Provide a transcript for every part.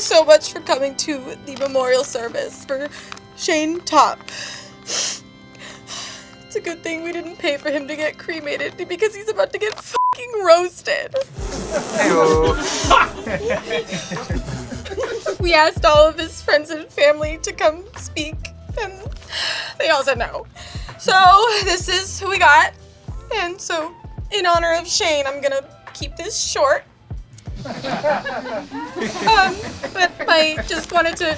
so much for coming to the memorial service for Shane Top. It's a good thing we didn't pay for him to get cremated because he's about to get fucking roasted. We asked all of his friends and family to come speak, and they all said no. So this is who we got. And so in honor of Shane, I'm gonna keep this short. But I just wanted to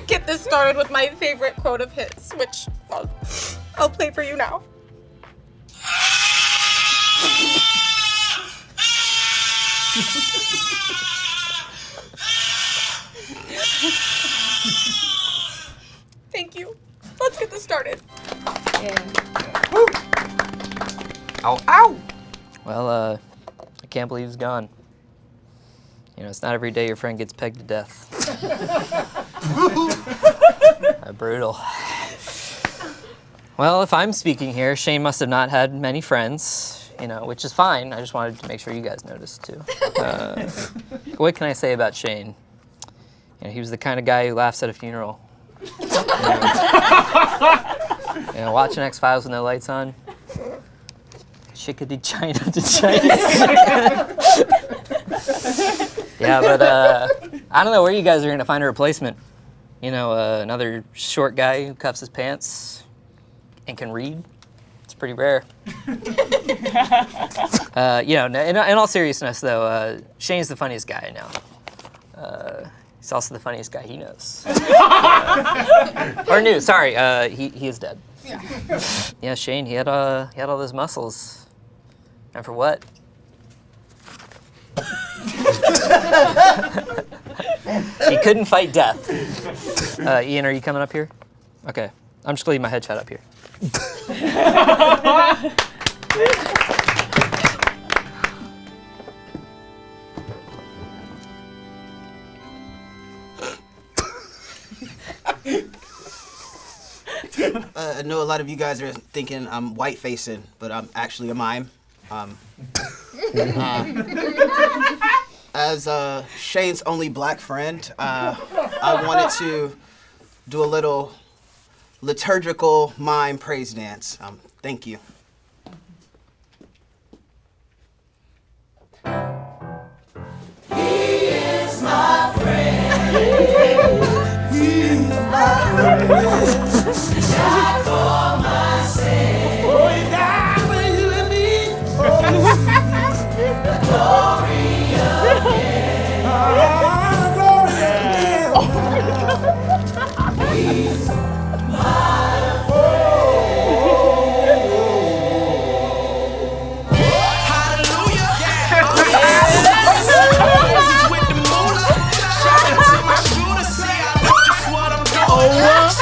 get this started with my favorite quote of his, which I'll play for you now. Thank you. Let's get this started. Yeah. Woo. Ow, ow! Well, I can't believe he's gone. You know, it's not every day your friend gets pegged to death. Brutal. Well, if I'm speaking here, Shane must have not had many friends, you know, which is fine. I just wanted to make sure you guys noticed, too. What can I say about Shane? You know, he was the kind of guy who laughs at a funeral. You know, watching X-Files with no lights on. Chickadee China to China. Yeah, but I don't know where you guys are going to find a replacement. You know, another short guy who cuffs his pants and can read. It's pretty rare. You know, in all seriousness, though, Shane's the funniest guy I know. He's also the funniest guy he knows. Or knew, sorry, he is dead. Yeah. Yeah, Shane, he had all those muscles. And for what? He couldn't fight death. Ian, are you coming up here? Okay. I'm just gonna leave my headshot up here. I know a lot of you guys are thinking I'm white-facing, but I'm actually a mime. As Shane's only black friend, I wanted to do a little liturgical mime praise dance. Thank you. He is my friend. He's my friend. Died for my sin. Oh, he died for you and me. The glory again. Glory again. He's my friend. Hallelujah. This with the moolah. Shout out to my shooter. See, I know just what I'm doing. Oh my God.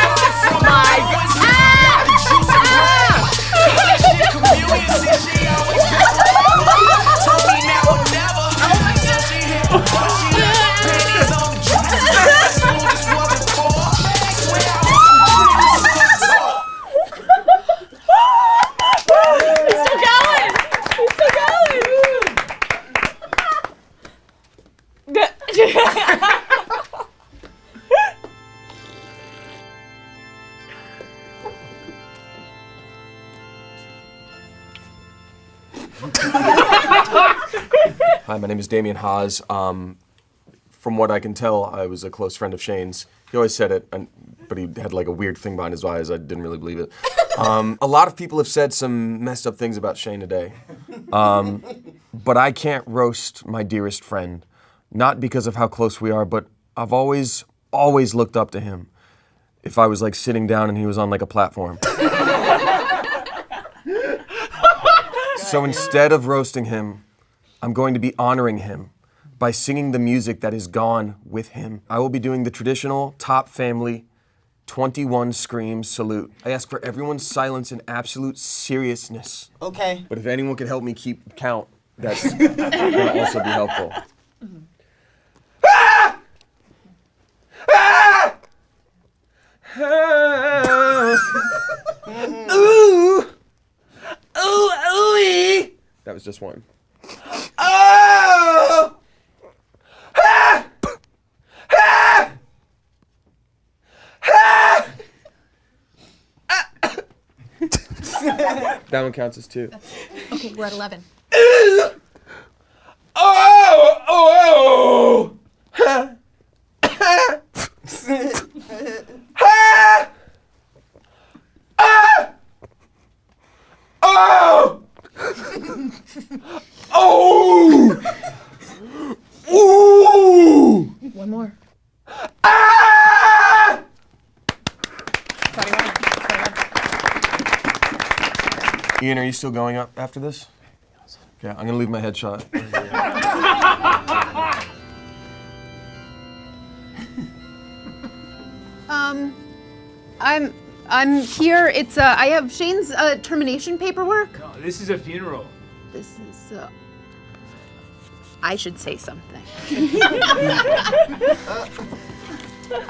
Hi, my name is Damian Haas. From what I can tell, I was a close friend of Shane's. He always said it, but he had like a weird thing behind his eyes. I didn't really believe it. A lot of people have said some messed up things about Shane today. But I can't roast my dearest friend. Not because of how close we are, but I've always looked up to him. If I was like sitting down and he was on like a platform. So instead of roasting him, I'm going to be honoring him by singing the music that is gone with him. I will be doing the traditional Top Family 21 Screams salute. I ask for everyone's silence and absolute seriousness. Okay. But if anyone could help me keep count, that'll also be helpful. Mm-hmm. Ah! Ah! Ah! Ooh! Ooh, ooey! That was just one. Oh! Ah! Ah! That one counts as 2. Okay, we're at 11. Oh! Ha! Ha! Ha! Ah! Oh! Oh! Ooh! One more. Ah! 21. Ian, are you still going up after this? Okay, I'm gonna leave my headshot. I'm here. It's I have Shane's termination paperwork. No, this is a funeral. This is I should say something.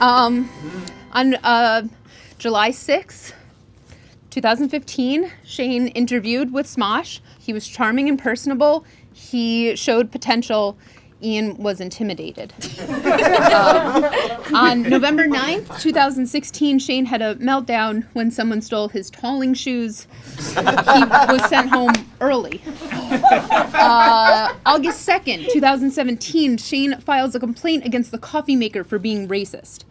On July 6th, 2015, Shane interviewed with Smosh. He was charming and personable. He showed potential. Ian was intimidated. On November 9th, 2016, Shane had a meltdown when someone stole his tolling shoes. He was sent home early. August 2nd, 2017, Shane files a complaint against the coffee maker for being racist.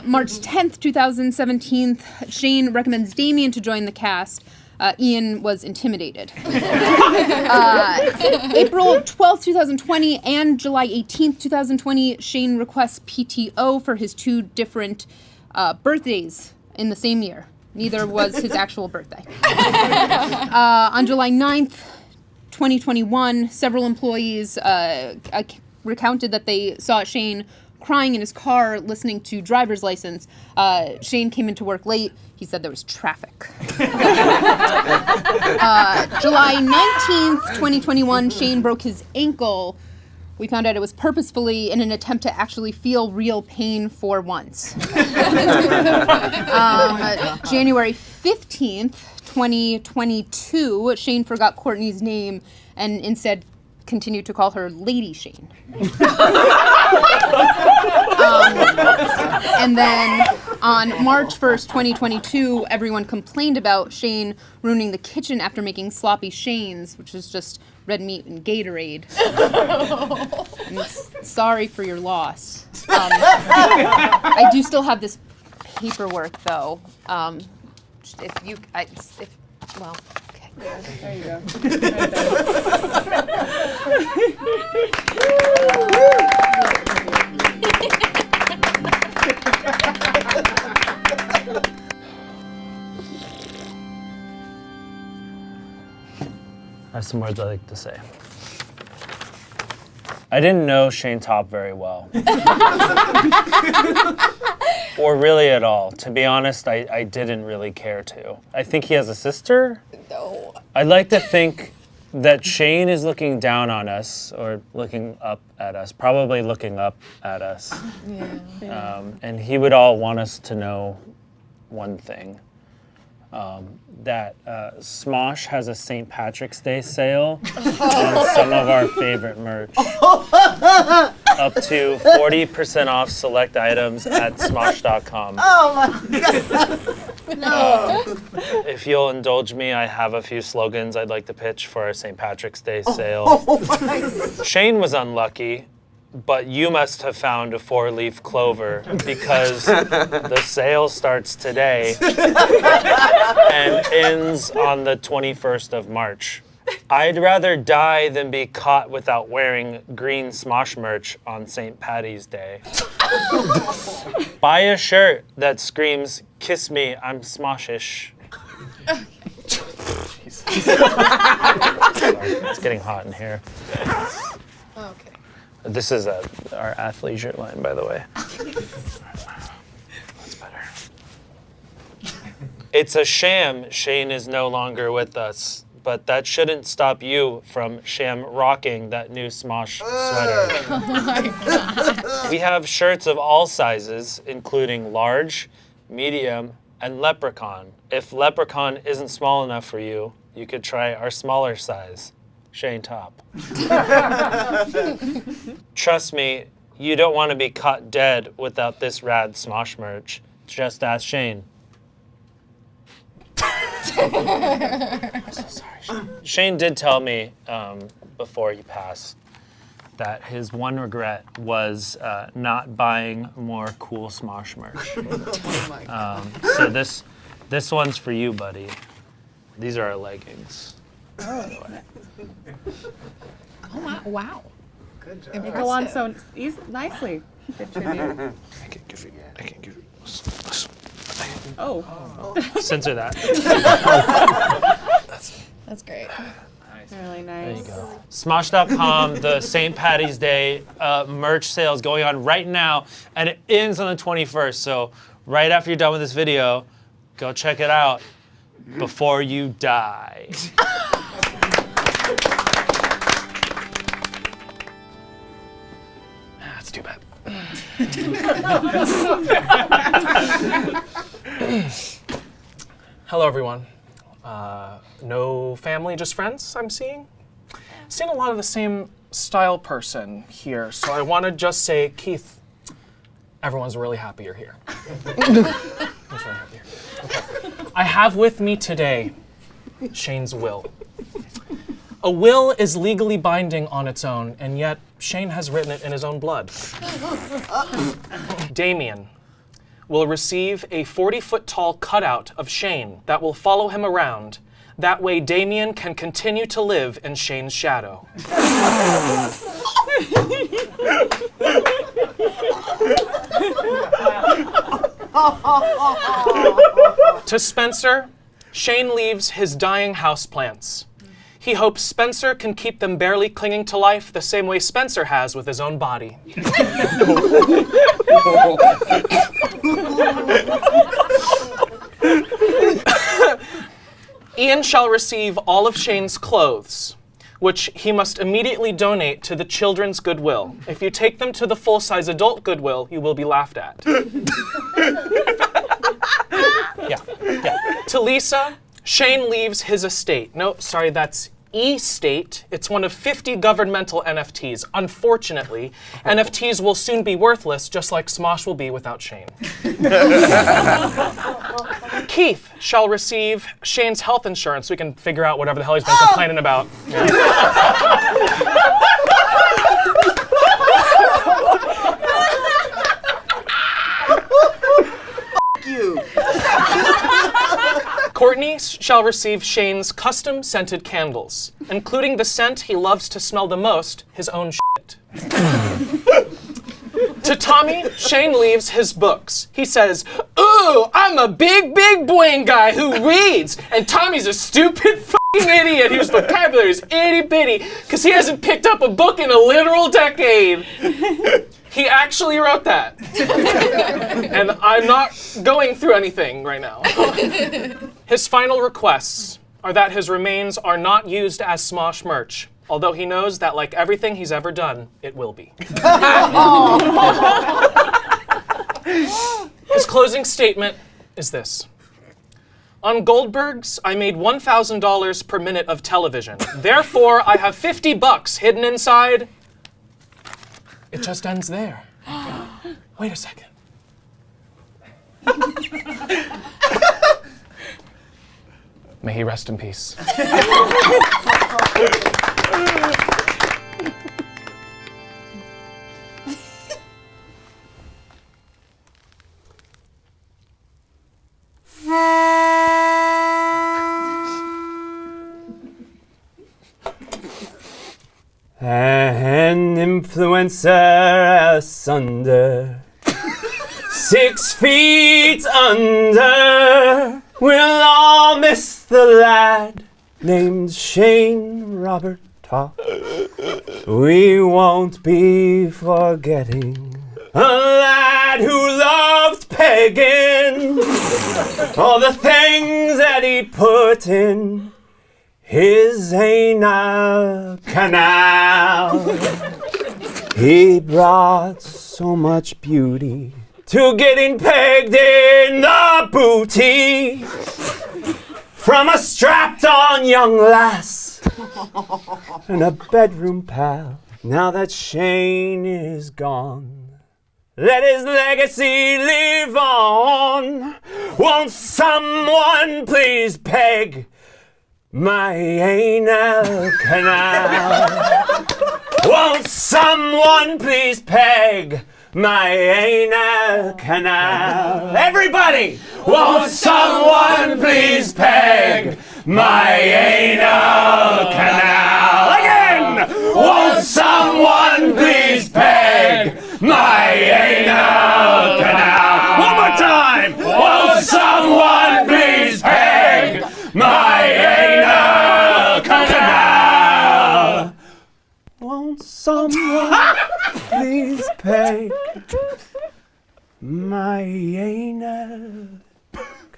March 10th, 2017, Shane recommends Damen to join the cast. Ian was intimidated. April 12th, 2020 and July 18th, 2020, Shane requests PTO for his 2 different birthdays in the same year. Neither was his actual birthday. On July 9th, 2021, several employees recounted that they saw Shane crying in his car listening to driver's license. Shane came into work late. He said there was traffic. July 19th, 2021, Shane broke his ankle. We found out it was purposefully in an attempt to actually feel real pain for once. January 15th, 2022, Shane forgot Courtney's name and instead continued to call her Lady Shane. And then on March 1st, 2022, everyone complained about Shane ruining the kitchen after making sloppy Shanes, which is just red meat and Gatorade. Sorry for your loss. I do still have this paperwork, though. Well, okay. There you go. I have some words I'd like to say. I didn't know Shane Top very well. Or really at all. To be honest, I didn't really care to. I think he has a sister. No. I'd like to think that Shane is looking down on us, or looking up at us, probably looking up at us. Yeah. And he would all want us to know one thing. That Smosh has a St. Patrick's Day sale and some of our favorite merch. Up to 40% off select items at smosh.com. Oh my god. No. If you'll indulge me, I have a few slogans I'd like to pitch for our St. Patrick's Day sale. Oh my god. Shane was unlucky, but you must have found a 4-leaf clover because the sale starts today and ends on the 21st of March. I'd rather die than be caught without wearing green Smosh merch on St. Patty's Day. Buy a shirt that screams, "Kiss me, I'm Smoshish." It's getting hot in here. Okay. This is our athleisure line, by the way. That's better. It's a sham Shane is no longer with us, but that shouldn't stop you from sham rocking that new Smosh sweater. Oh my god. We have shirts of all sizes, including large, medium, and leprechaun. If leprechaun isn't small enough for you, you could try our smaller size. Shane Top. Trust me, you don't want to be caught dead without this rad Smosh merch. Just ask Shane. Shane did tell me before he passed that his one regret was not buying more cool Smosh merch. So this one's for you, buddy. These are our leggings. Oh my, wow. Good job. They go on so nicely. Good tribute. I can give you. Oh. Censor that. That's great. Really nice. There you go. Smosh.com, the St. Patty's Day merch sale is going on right now, and it ends on the 21st. So right after you're done with this video, go check it out before you die. That's too bad. Hello, everyone. No family, just friends, I'm seeing. Seen a lot of the same style person here, so I want to just say, Keith, everyone's really happy you're here. Everyone's really happy you're here. Okay. I have with me today Shane's will. A will is legally binding on its own, and yet Shane has written it in his own blood. Damien will receive a 40-foot tall cutout of Shane that will follow him around. That way Damien can continue to live in Shane's shadow. To Spencer, Shane leaves his dying houseplants. He hopes Spencer can keep them barely clinging to life the same way Spencer has with his own body. Ian shall receive all of Shane's clothes, which he must immediately donate to the Children's Goodwill. If you take them to the full-size adult Goodwill, you will be laughed at. Yeah. To Lisa, Shane leaves his estate. No, sorry, that's estate. It's one of 50 governmental NFTs. Unfortunately, NFTs will soon be worthless, just like Smosh will be without Shane. Keith shall receive Shane's health insurance. We can figure out whatever the hell he's been complaining about. Yeah. You. Courtney shall receive Shane's custom scented candles, including the scent he loves to smell the most, his own shit. To Tommy, Shane leaves his books. He says, "Ooh, I'm a big brain guy who reads," and Tommy's a stupid fucking idiot whose vocabulary is itty bitty because he hasn't picked up a book in a literal decade. He actually wrote that. And I'm not going through anything right now. His final requests are that his remains are not used as Smosh merch, although he knows that, like everything he's ever done, it will be. His closing statement is this. On Goldberg's, I made $1,000 per minute of television. Therefore, I have $50 hidden inside. It just ends there. Wait a second. May he rest in peace. An influencer asunder, 6 feet under. We'll all miss the lad named Shane Robert Top. We won't be forgetting a lad who loved pegging, all the things that he'd put in his anal canal. He brought so much beauty to getting pegged in the booty from a strapped-on young lass and a bedroom pal. Now that Shane is gone, let his legacy live on. Won't someone please peg my anal canal? Won't someone please peg my anal canal? Everybody! Won't someone please peg my anal canal? Again! Won't someone please peg my anal canal? One more time! Won't someone please peg my anal canal? Won't someone please peg my anal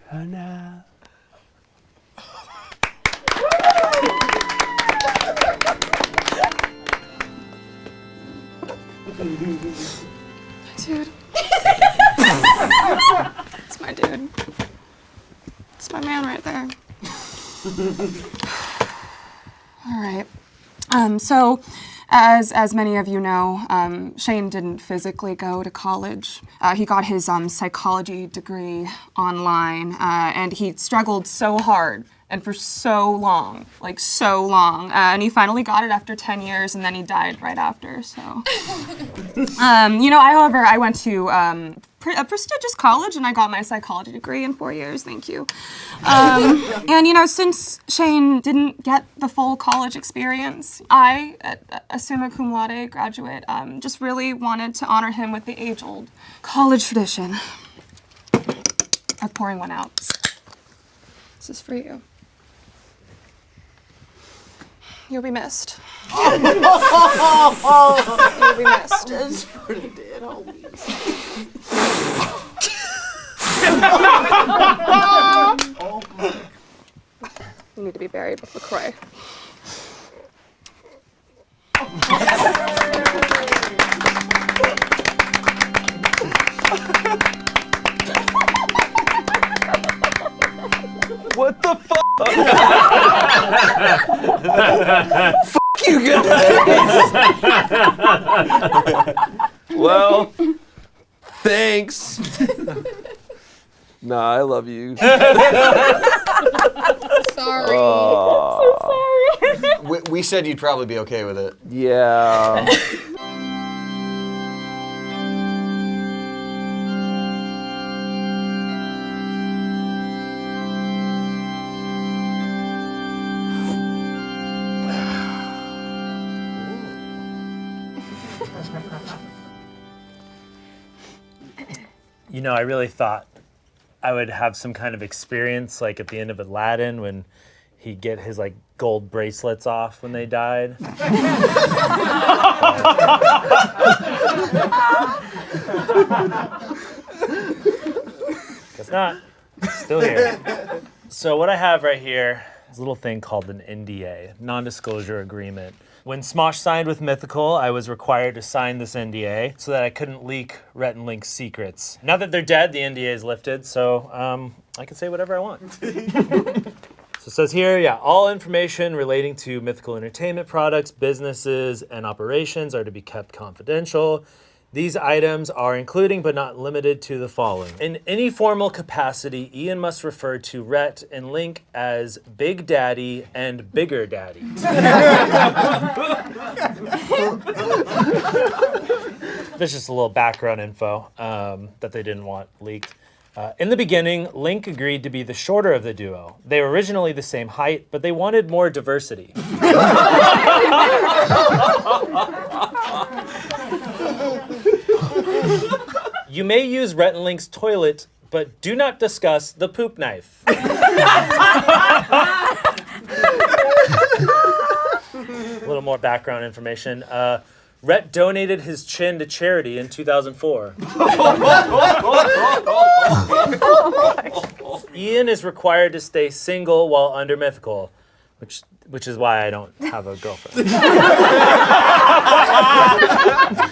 canal? Dude. It's my dude. It's my man right there. All right. So, as many of you know, Shane didn't physically go to college. He got his psychology degree online, and he struggled so hard and for so long, like so long. And he finally got it after 10 years, and then he died right after, so. However, I went to a prestigious college, and I got my psychology degree in 4 years, thank you. And since Shane didn't get the full college experience, I, a summa cum laude graduate, just really wanted to honor him with the age-old college tradition of pouring one out. This is for you. You'll be missed. You'll be missed. Just for the dead homies. Oh my. You need to be buried with LaCroix. What the fuck? Fuck you guys. Well, thanks. Nah, I love you. Sorry. We said you'd probably be okay with it. Yeah. You know, I really thought I would have some kind of experience like at the end of Aladdin when he'd get his like gold bracelets off when they died. Guess not. Still here. So what I have right here is a little thing called an NDA, non-disclosure agreement. When Smosh signed with Mythical, I was required to sign this NDA so that I couldn't leak Rhett and Link's secrets. Now that they're dead, the NDA is lifted, so I can say whatever I want. So it says here, yeah, all information relating to Mythical Entertainment products, businesses, and operations are to be kept confidential. These items are including but not limited to the following. In any formal capacity, Ian must refer to Rhett and Link as Big Daddy and Bigger Daddy. There's just a little background info that they didn't want leaked. In the beginning, Link agreed to be the shorter of the duo. They were originally the same height, but they wanted more diversity. You may use Rhett and Link's toilet, but do not discuss the poop knife. A little more background information. Rhett donated his chin to charity in 2004. Ian is required to stay single while under Mythical, which is why I don't have a girlfriend.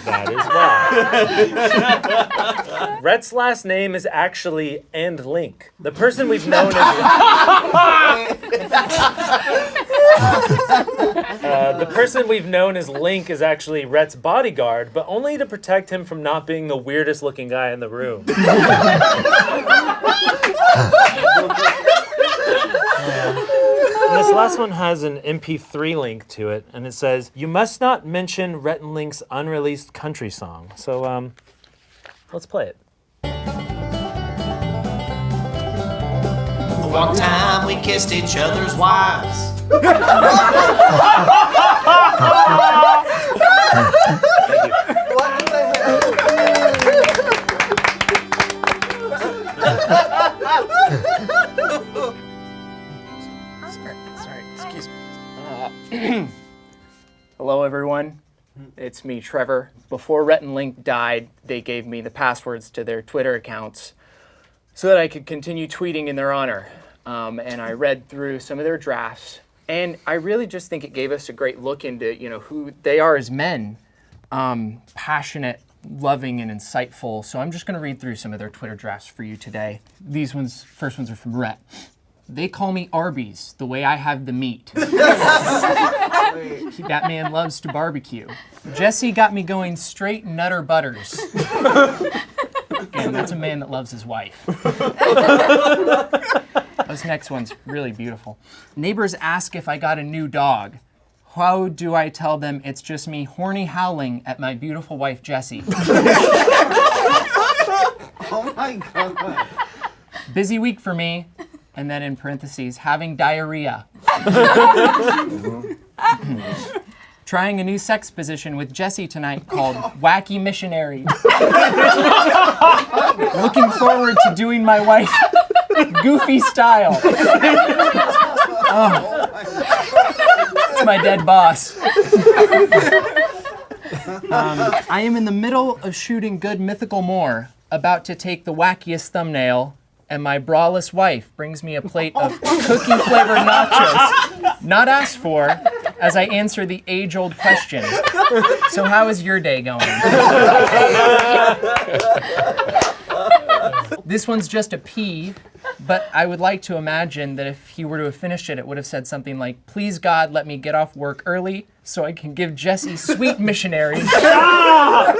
That is why. Rhett's last name is actually and Link. The person we've known as The person we've known as Link is actually Rhett's bodyguard, but only to protect him from not being the weirdest looking guy in the room. And this last one has an MP3 link to it, and it says, "You must not mention Rhett and Link's unreleased country song." So, let's play it. One time we kissed each other's wives. Sorry, excuse me. Hello, everyone. It's me, Trevor. Before Rhett and Link died, they gave me the passwords to their Twitter accounts so that I could continue tweeting in their honor. And I read through some of their drafts, and I really just think it gave us a great look into, who they are as men. Passionate, loving, and insightful. So I'm just going to read through some of their Twitter drafts for you today. First ones are from Rhett. They call me Arby's, the way I have the meat. That man loves to barbecue. Jesse got me going straight Nutter Butters. Again, that's a man that loves his wife. This next one's really beautiful. Neighbors ask if I got a new dog. How do I tell them it's just me horny howling at my beautiful wife, Jessie? Oh my God. Busy week for me. And then in parentheses, having diarrhea. Trying a new sex position with Jessie tonight called Wacky Missionary. Looking forward to doing my wife goofy style. Oh. It's my dead boss. I am in the middle of shooting Good Mythical More, about to take the wackiest thumbnail, and my braless wife brings me a plate of cookie-flavored nachos, not asked for, as I answer the age-old question. So how is your day going? This one's just a P, but I would like to imagine that if he were to have finished it, it would have said something like, "Please God, let me get off work early so I can give Jessie sweet missionary." Stop!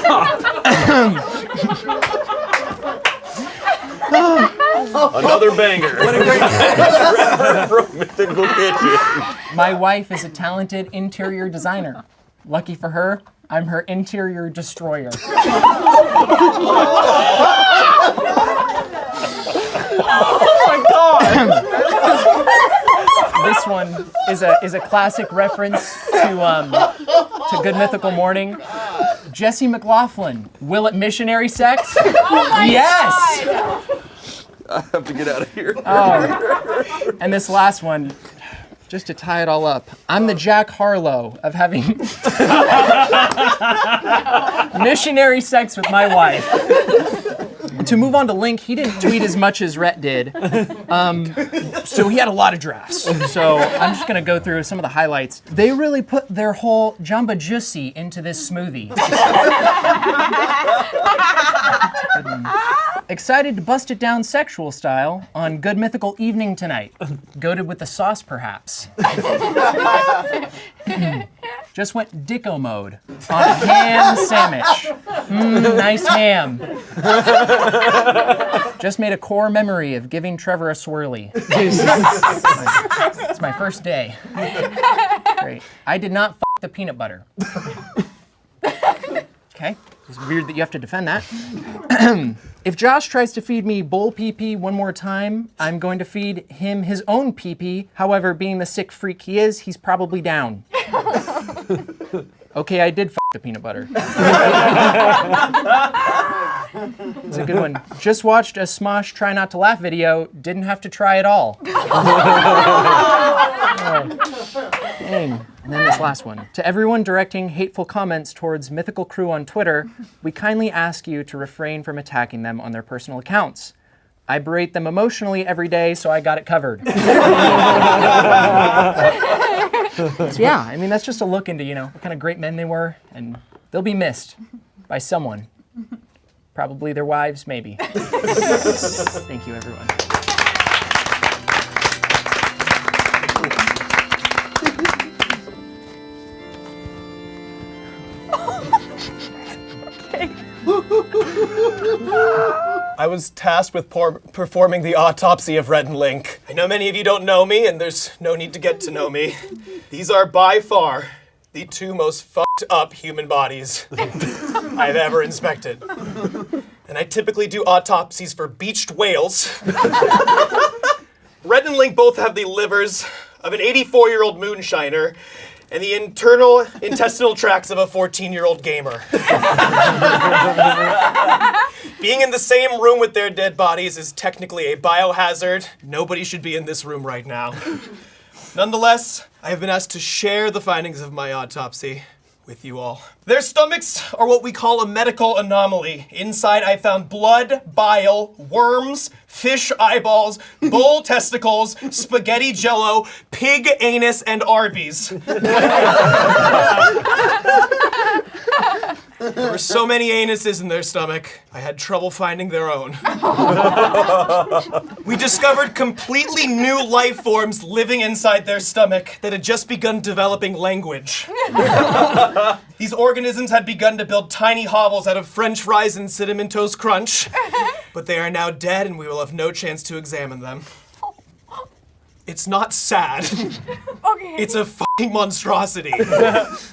Stop! Another banger. What a great from Mythical Kitchen. My wife is a talented interior designer. Lucky for her, I'm her interior destroyer. Oh my God! This one is a classic reference to Good Mythical Morning. Jesse McLaughlin, will it missionary sex? Yes! I have to get out of here. Oh. And this last one, just to tie it all up, I'm the Jack Harlow of having missionary sex with my wife. To move on to Link, he didn't tweet as much as Rhett did, so he had a lot of drafts. So I'm just gonna go through some of the highlights. They really put their whole Jamba Juicy into this smoothie. Excited to bust it down sexual style on Good Mythical Evening tonight. Goated with the sauce, perhaps. Just went dicko mode on ham sandwich. Nice ham. Just made a core memory of giving Trevor a swirly. It's my first day. Great. I did not the peanut butter. Okay. It's weird that you have to defend that. If Josh tries to feed me bowl pee-pee one more time, I'm going to feed him his own pee-pee. However, being the sick freak he is, he's probably down. Okay, I did the peanut butter. It's a good one. Just watched a Smosh Try Not to Laugh video. Didn't have to try at all. Dang. And then this last one. To everyone directing hateful comments towards Mythical Crew on Twitter, we kindly ask you to refrain from attacking them on their personal accounts. I berate them emotionally every day, so I got it covered. So yeah, I mean, that's just a look into, what kind of great men they were, and they'll be missed by someone. Probably their wives, maybe. Thank you, everyone. I was tasked with performing the autopsy of Rhett and Link. I know many of you don't know me, and there's no need to get to know me. These are by far the two most fucked up human bodies I've ever inspected. And I typically do autopsies for beached whales. Rhett and Link both have the livers of an 84-year-old moonshiner and the internal intestinal tracts of a 14-year-old gamer. Being in the same room with their dead bodies is technically a biohazard. Nobody should be in this room right now. Nonetheless, I have been asked to share the findings of my autopsy with you all. Their stomachs are what we call a medical anomaly. Inside, I found blood, bile, worms, fish eyeballs, bull testicles, spaghetti jello, pig anus, and Arby's. There were so many anuses in their stomach, I had trouble finding their own. We discovered completely new life forms living inside their stomach that had just begun developing language. These organisms had begun to build tiny hovels out of French fries and Cinnamon Toast Crunch, but they are now dead and we will have no chance to examine them. It's not sad. Okay. It's a fucking monstrosity.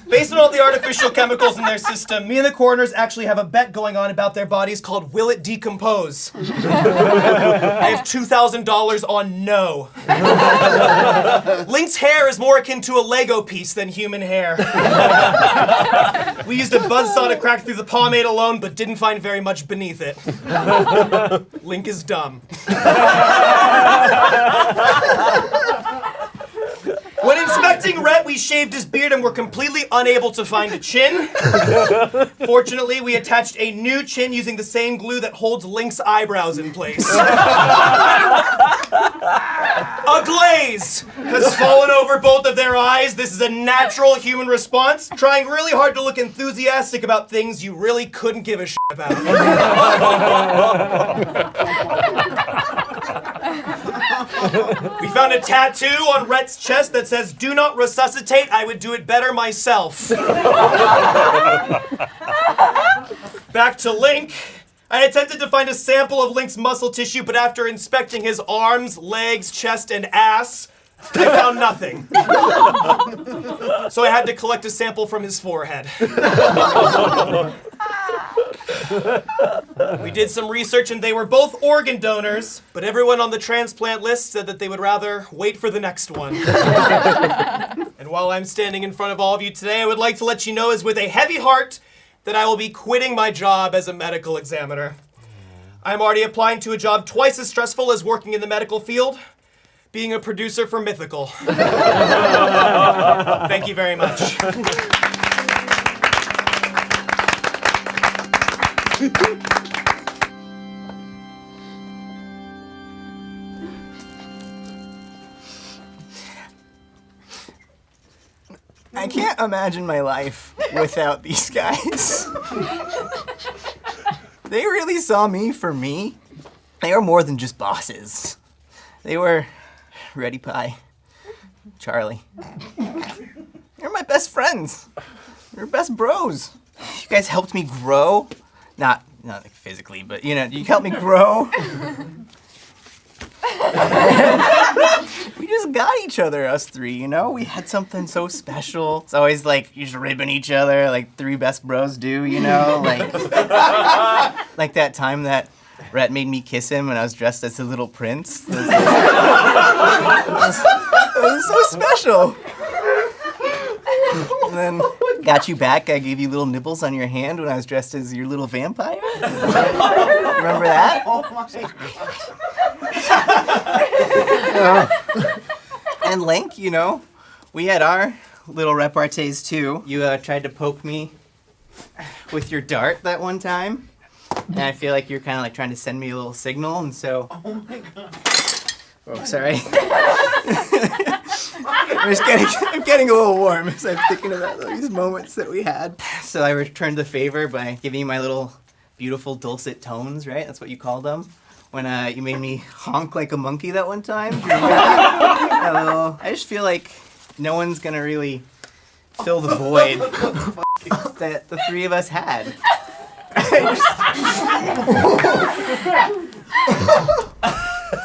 Based on all the artificial chemicals in their system, me and the coroners actually have a bet going on about their bodies called Will It Decompose? I have $2,000 on no. Link's hair is more akin to a Lego piece than human hair. We used a buzzsaw to crack through the pomade alone, but didn't find very much beneath it. Link is dumb. When inspecting Rhett, we shaved his beard and were completely unable to find a chin. Fortunately, we attached a new chin using the same glue that holds Link's eyebrows in place. A glaze has fallen over both of their eyes. This is a natural human response, trying really hard to look enthusiastic about things you really couldn't give a shit about. We found a tattoo on Rhett's chest that says, "Do not resuscitate, I would do it better myself." Back to Link. I attempted to find a sample of Link's muscle tissue, but after inspecting his arms, legs, chest, and ass, I found nothing. So I had to collect a sample from his forehead. We did some research and they were both organ donors, but everyone on the transplant list said that they would rather wait for the next one. And while I'm standing in front of all of you today, I would like to let you know is with a heavy heart that I will be quitting my job as a medical examiner. I'm already applying to a job twice as stressful as working in the medical field, being a producer for Mythical. Thank you very much. I can't imagine my life without these guys. They really saw me for me. They are more than just bosses. They were Reddy Pie, Charlie. You're my best friends. You're best bros. You guys helped me grow. Not like physically, but you helped me grow. We just got each other, us three, We had something so special. It's always like you're just ribbing each other like three best bros do, Like, like that time that Rhett made me kiss him when I was dressed as a little prince. It was so special. And then got you back, I gave you little nibbles on your hand when I was dressed as your little vampire. Remember that? And Link, we had our little repartees too. You tried to poke me with your dart that one time. And I feel like you're kind of like trying to send me a little signal, and so... Oh my god. Oh, sorry. I'm getting a little warm as I'm thinking about these moments that we had. So I returned the favor by giving you my little beautiful dulcet tones, right? That's what you called them. When you made me honk like a monkey that one time. Do you remember that? I just feel like no one's gonna really fill the void that the three of us had.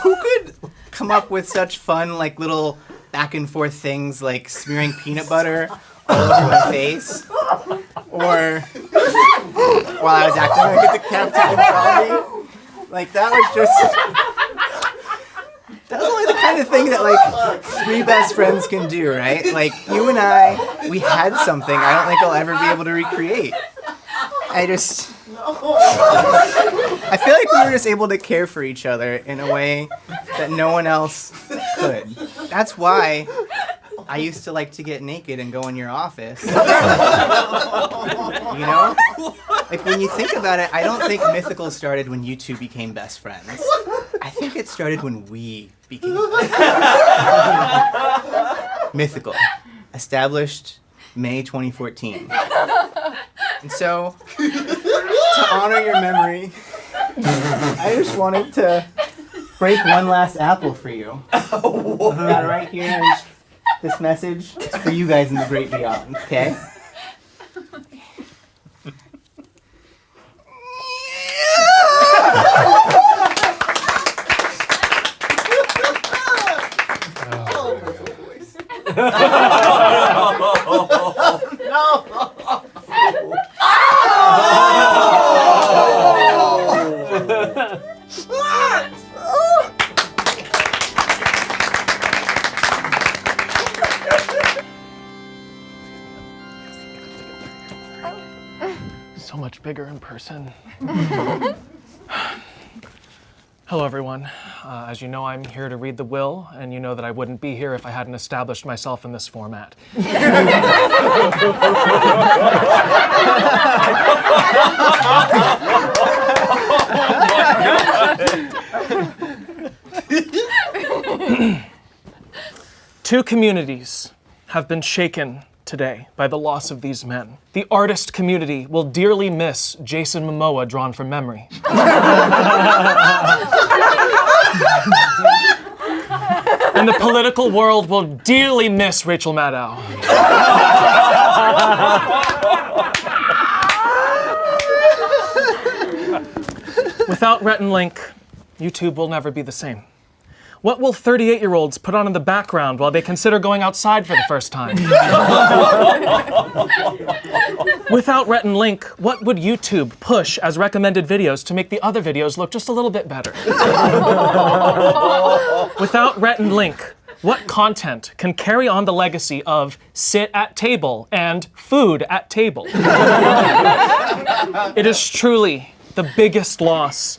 Who could come up with such fun, like, little back and forth things like smearing peanut butter all over my face? Or while I was acting like a decapitated zombie? Like, that was only the kind of thing that, like, three best friends can do, right? Like, you and I, we had something I don't think I'll ever be able to recreate. I feel like we were just able to care for each other in a way that no one else could. That's why I used to like to get naked and go in your office. You know? Like, when you think about it, I don't think Mythical started when you two became best friends. I think it started when we became Mythical. Established May 2014. And so, to honor your memory, I just wanted to break one last apple for you. Got it right here. This message is for you guys in the great beyond, okay? So much bigger in person. Hello, everyone. As you know, I'm here to read the will, and you know that I wouldn't be here if I hadn't established myself in this format. Two communities have been shaken today by the loss of these men. The artist community will dearly miss Jason Momoa drawn from memory. And the political world will dearly miss Rachel Maddow. Without Rhett and Link, YouTube will never be the same. What will 38-year-olds put on in the background while they consider going outside for the first time? Without Rhett and Link, what would YouTube push as recommended videos to make the other videos look just a little bit better? Without Rhett and Link, what content can carry on the legacy of sit at table and food at table? It is truly the biggest loss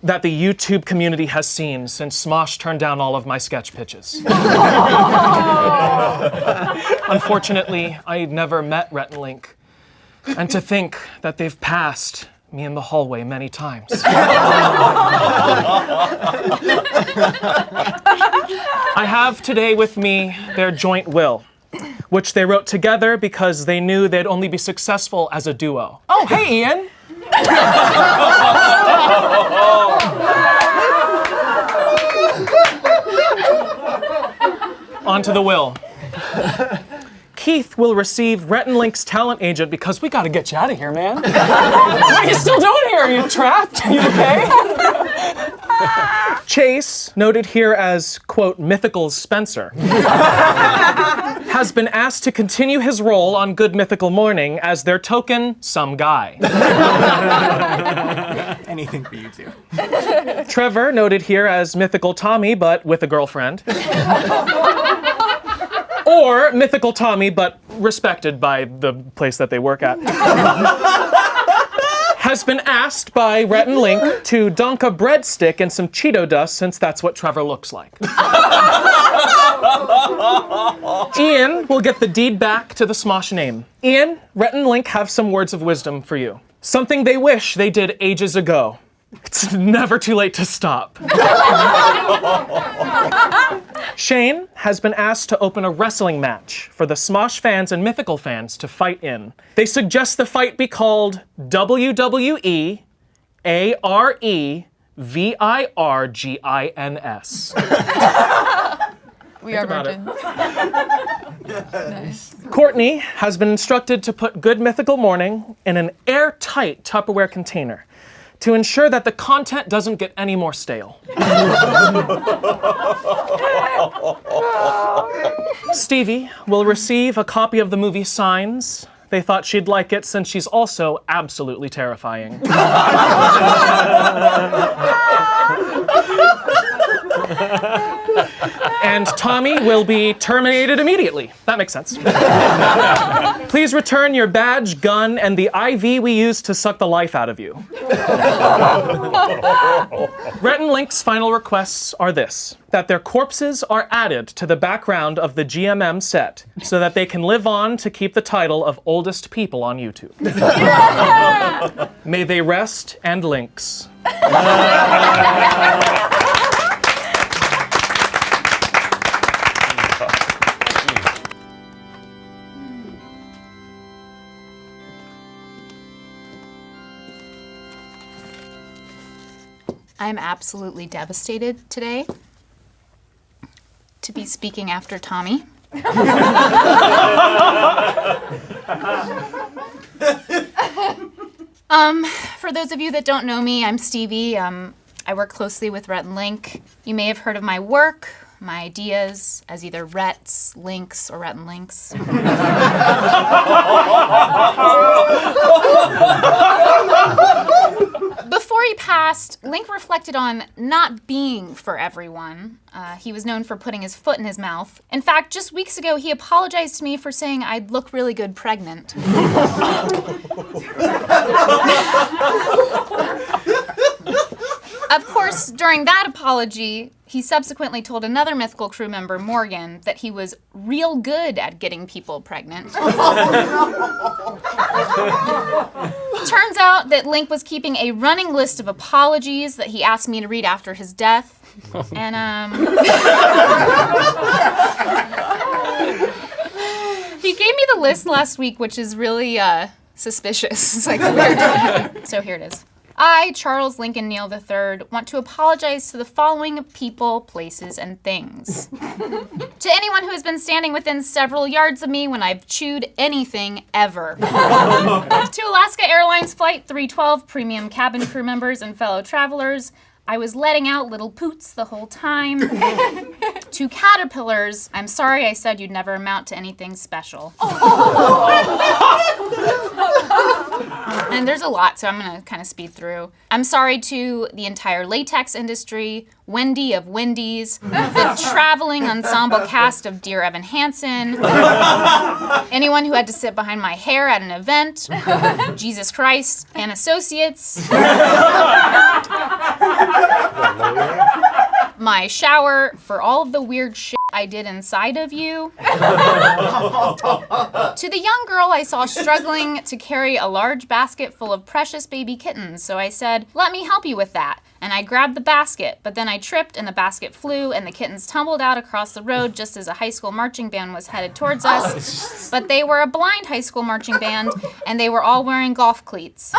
that the YouTube community has seen since Smosh turned down all of my sketch pitches. Unfortunately, I never met Rhett and Link, and to think that they've passed me in the hallway many times. I have today with me their joint will, which they wrote together because they knew they'd only be successful as a duo. Oh, hey, Ian. On to the will. Keith will receive Rhett and Link's talent agent because we gotta get you out of here, man. What are you still doing here? Are you trapped? Are you okay? Chase, noted here as, quote, Mythical's Spencer, has been asked to continue his role on Good Mythical Morning as their token some guy. Anything for you two. Trevor, noted here as Mythical Tommy, but with a girlfriend. Or Mythical Tommy, but respected by the place that they work at. Has been asked by Rhett and Link to dunk a breadstick in some Cheeto dust since that's what Trevor looks like. Ian will get the deed back to the Smosh name. Ian, Rhett and Link have some words of wisdom for you. Something they wish they did ages ago. It's never too late to stop. Shane has been asked to open a wrestling match for the Smosh fans and Mythical fans to fight in. They suggest the fight be called WWE ARE VIRGINS. We are about it. virgins. Nice. Courtney has been instructed to put Good Mythical Morning in an airtight Tupperware container to ensure that the content doesn't get any more stale. Stevie will receive a copy of the movie Signs. They thought she'd like it since she's also absolutely terrifying. And Tommy will be terminated immediately. That makes sense. Please return your badge, gun, and the IV we used to suck the life out of you. Rhett and Link's final requests are this: that their corpses are added to the background of the GMM set so that they can live on to keep the title of oldest people on YouTube. May they rest and Links. I'm absolutely devastated today to be speaking after Tommy. For those of you that don't know me, I'm Stevie. I work closely with Rhett and Link. You may have heard of my work, my ideas, as either Rhett's, Links, or Rhett and Links. Before he passed, Link reflected on not being for everyone. He was known for putting his foot in his mouth. In fact, just weeks ago, he apologized to me for saying I'd look really good pregnant. Of course, during that apology, he subsequently told another mythical crew member, Morgan, that he was real good at getting people pregnant. Turns out that Link was keeping a running list of apologies that he asked me to read after his death. And, he gave me the list last week, which is really, suspicious. It's like weird. So here it is. I, Charles Lincoln Neal III, want to apologize to the following people, places, and things. To anyone who has been standing within several yards of me when I've chewed anything ever. To Alaska Airlines Flight 312 premium cabin crew members and fellow travelers, I was letting out little poots the whole time. To caterpillars, I'm sorry I said you'd never amount to anything special. And there's a lot, so I'm gonna kind of speed through. I'm sorry to the entire latex industry, Wendy of Wendy's, the traveling ensemble cast of Dear Evan Hansen, anyone who had to sit behind my hair at an event, Jesus Christ and Associates, my shower for all of the weird shit I did inside of you. To the young girl I saw struggling to carry a large basket full of precious baby kittens, so I said, "Let me help you with that." And I grabbed the basket, but then I tripped and the basket flew and the kittens tumbled out across the road just as a high school marching band was headed towards us. But they were a blind high school marching band and they were all wearing golf cleats.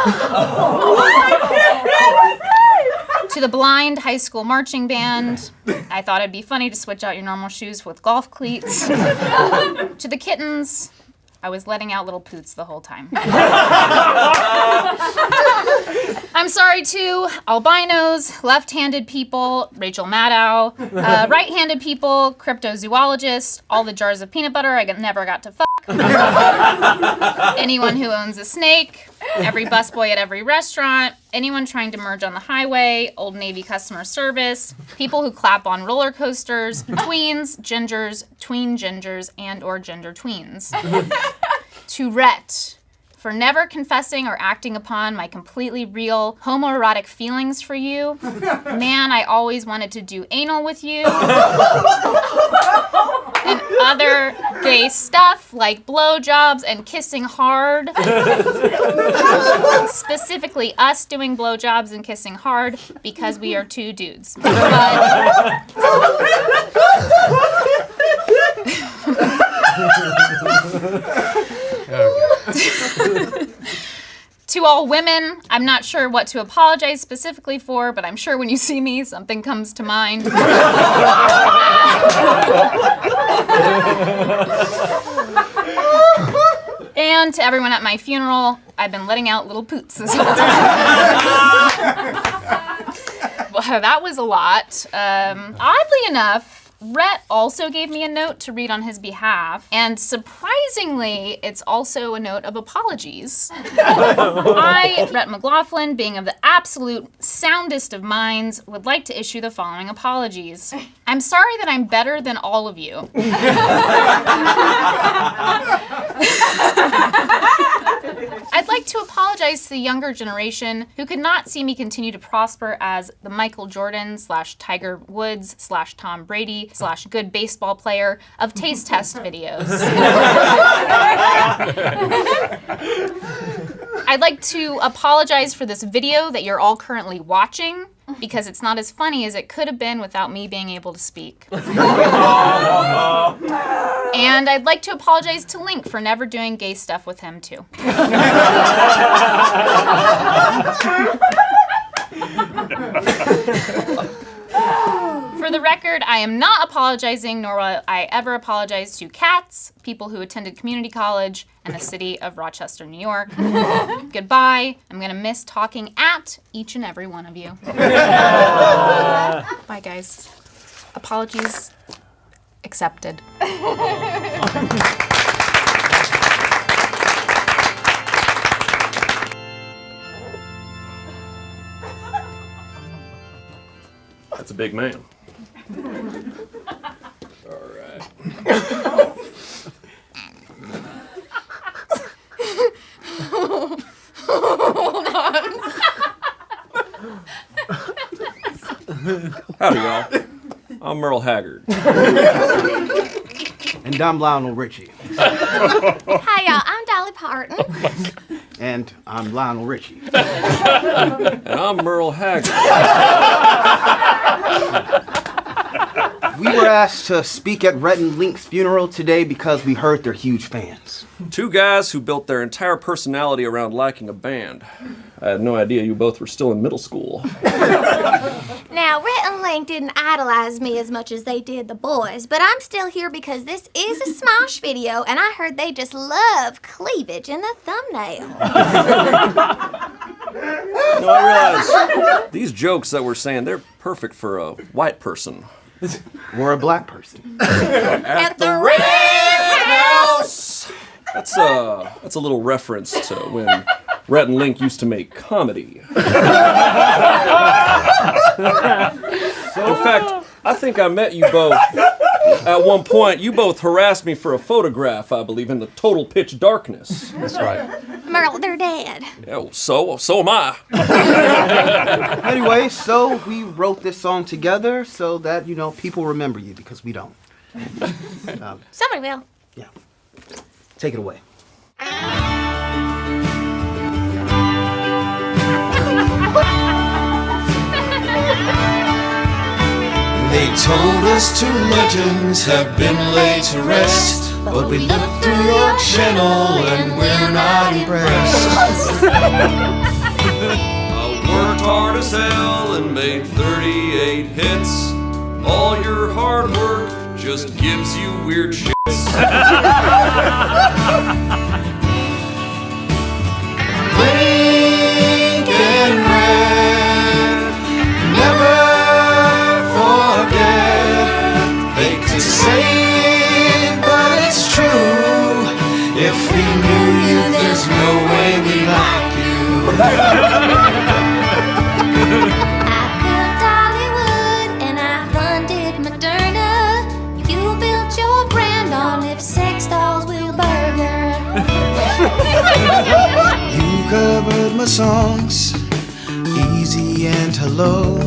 To the blind high school marching band, I thought it'd be funny to switch out your normal shoes with golf cleats. To the kittens, I was letting out little poots the whole time. I'm sorry to albinos, left-handed people, Rachel Maddow, right-handed people, cryptozoologists, all the jars of peanut butter I never got to fuck, anyone who owns a snake, every busboy at every restaurant, anyone trying to merge on the highway, Old Navy customer service, people who clap on roller coasters, tweens, gingers, tween gingers, and or gender tweens. To Rhett, for never confessing or acting upon my completely real homoerotic feelings for you. Man, I always wanted to do anal with you. And other gay stuff like blowjobs and kissing hard. Specifically us doing blowjobs and kissing hard because we are two dudes. To all women, I'm not sure what to apologize specifically for, but I'm sure when you see me, something comes to mind. And to everyone at my funeral, I've been letting out little poots this whole time. Well, that was a lot. Oddly enough, Rhett also gave me a note to read on his behalf, and surprisingly, it's also a note of apologies. I, Rhett McLaughlin, being of the absolute soundest of minds, would like to issue the following apologies. I'm sorry that I'm better than all of you. I'd like to apologize to the younger generation who could not see me continue to prosper as the Michael Jordan / Tiger Woods / Tom Brady / good baseball player of taste test videos. I'd like to apologize for this video that you're all currently watching because it's not as funny as it could have been without me being able to speak. And I'd like to apologize to Link for never doing gay stuff with him too. For the record, I am not apologizing, nor will I ever apologize to cats, people who attended community college, and the city of Rochester, New York. Goodbye. I'm gonna miss talking at each and every one of you. Bye, guys. Apologies accepted. That's a big man. All right. Hold on. Howdy, y'all. I'm Merle Haggard. And I'm Lionel Richie. Hi, y'all. I'm Dolly Parton. And I'm Lionel Richie. And I'm Merle Haggard. We were asked to speak at Rhett and Link's funeral today because we heard they're huge fans. Two guys who built their entire personality around liking a band. I had no idea you both were still in middle school. Now, Rhett and Link didn't idolize me as much as they did the boys, but I'm still here because this is a Smosh video, and I heard they just love cleavage in the thumbnail. No, I realize these jokes that we're saying, they're perfect for a white person. Or a black person. At the Red House! That's a little reference to when Rhett and Link used to make comedy. In fact, I think I met you both. At one point, you both harassed me for a photograph, I believe, in the total pitch darkness. That's right. Merle, they're dead. Yeah, well, so am I. Anyway, so we wrote this song together so that, people remember you because we don't. Somebody will. Yeah. Take it away. They told us two legends have been laid to rest, but we looked through your channel and we're not impressed. I worked hard as hell and made 38 hits. All your hard work just gives you weird shits. Link and Rhett, never forget. Hate to say it, but it's true. If we knew you, there's no way we like you. I built Hollywood and I funded Moderna. You built your brand on if sex dolls will burger. You covered my songs, Easy and Hello.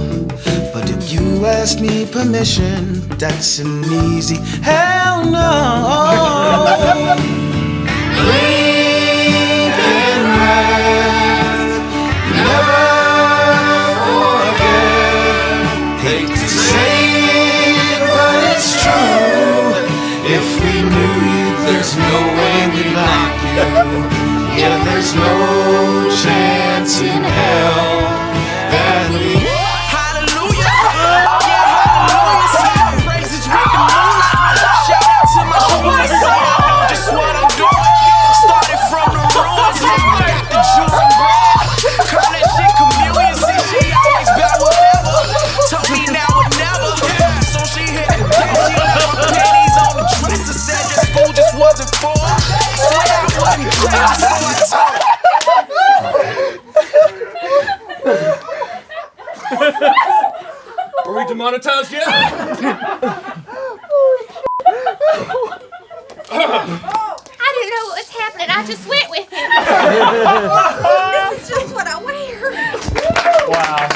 But if you ask me permission, that's an easy hell no. Link and Rhett, never forget. Hate to say it, but it's true. If we knew you, there's no way we'd like you. Yeah, there's no chance in hell that we. Hallelujah! Yeah, hallelujah! Sing praises with the moonlight. Shout out to my homies. I know just what I'm doing. Started from the ruins, now I got the juice and bread. Call that shit communion. See, she always about whatever. Told me now or never. So she hit the dead. She left her panties on the dresser. Said that school just wasn't for her. Swear I wasn't clever, so I told her. Are we demonetized yet? I didn't know what was happening. I just went with it. This is just what I wear. Wow.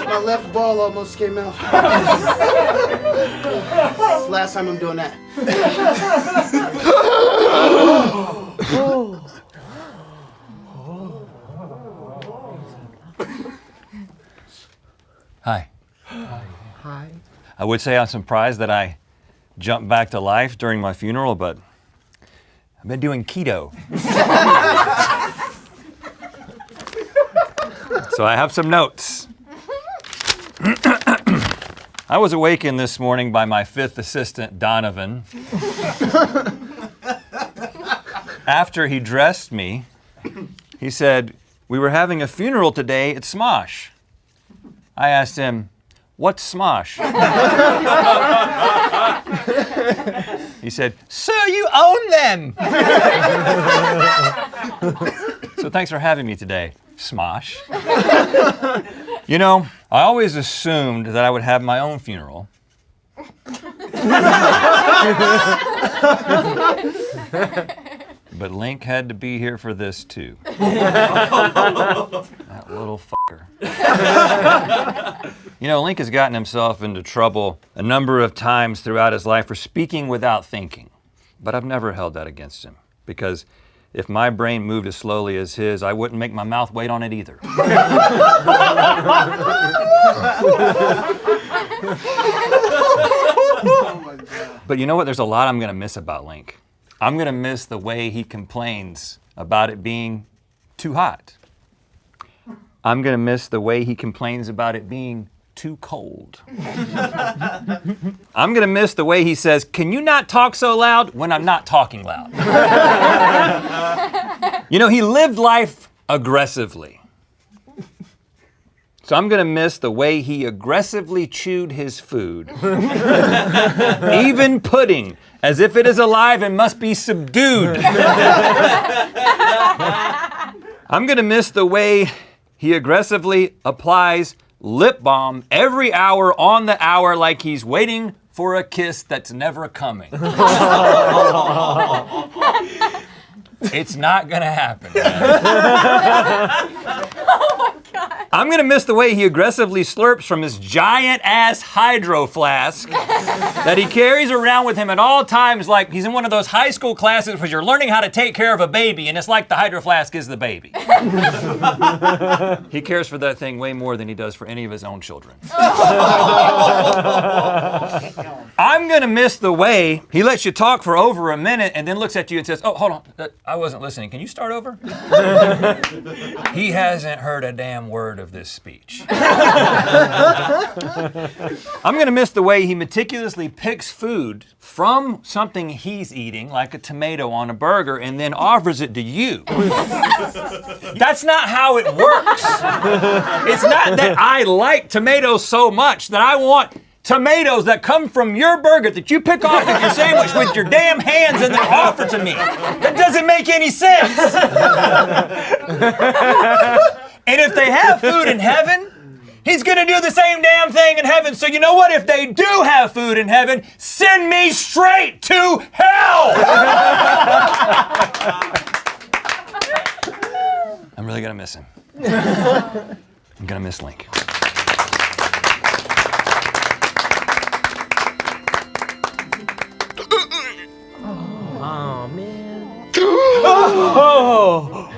My left ball almost came out. It's the last time I'm doing that. Hi. Hi. I would say I'm surprised that I jumped back to life during my funeral, but I've been doing keto. So I have some notes. I was awakened this morning by my 5th assistant, Donovan. After he dressed me, he said, "We were having a funeral today at Smosh." I asked him, "What's Smosh?" He said, "So you own them." So thanks for having me today, Smosh. You know, I always assumed that I would have my own funeral. But Link had to be here for this too. That little fucker. You know, Link has gotten himself into trouble a number of times throughout his life for speaking without thinking. But I've never held that against him, because if my brain moved as slowly as his, I wouldn't make my mouth wait on it either. But you know what? There's a lot I'm gonna miss about Link. I'm gonna miss the way he complains about it being too hot. I'm gonna miss the way he complains about it being too cold. I'm gonna miss the way he says, "Can you not talk so loud?" when I'm not talking loud. You know, he lived life aggressively. So I'm gonna miss the way he aggressively chewed his food. Even pudding, as if it is alive and must be subdued. I'm gonna miss the way he aggressively applies lip balm every hour on the hour like he's waiting for a kiss that's never coming. It's not gonna happen, man. Oh my God. I'm gonna miss the way he aggressively slurps from his giant ass hydro flask that he carries around with him at all times, like he's in one of those high school classes where you're learning how to take care of a baby, and it's like the hydro flask is the baby. He cares for that thing way more than he does for any of his own children. I'm gonna miss the way he lets you talk for over a minute and then looks at you and says, "Oh, hold on, I wasn't listening. Can you start over?" He hasn't heard a damn word of this speech. I'm gonna miss the way he meticulously picks food from something he's eating, like a tomato on a burger, and then offers it to you. That's not how it works. It's not that I like tomatoes so much that I want tomatoes that come from your burger that you pick off of your sandwich with your damn hands and then offer to me. That doesn't make any sense. And if they have food in heaven, he's gonna do the same damn thing in heaven. So you know what? If they do have food in heaven, send me straight to hell. I'm really gonna miss him. I'm gonna miss Link. Oh, man. Oh.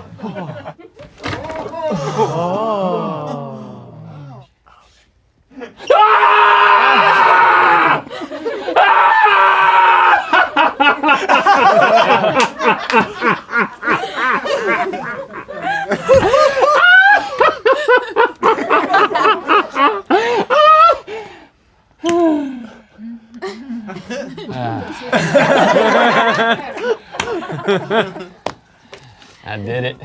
I did it.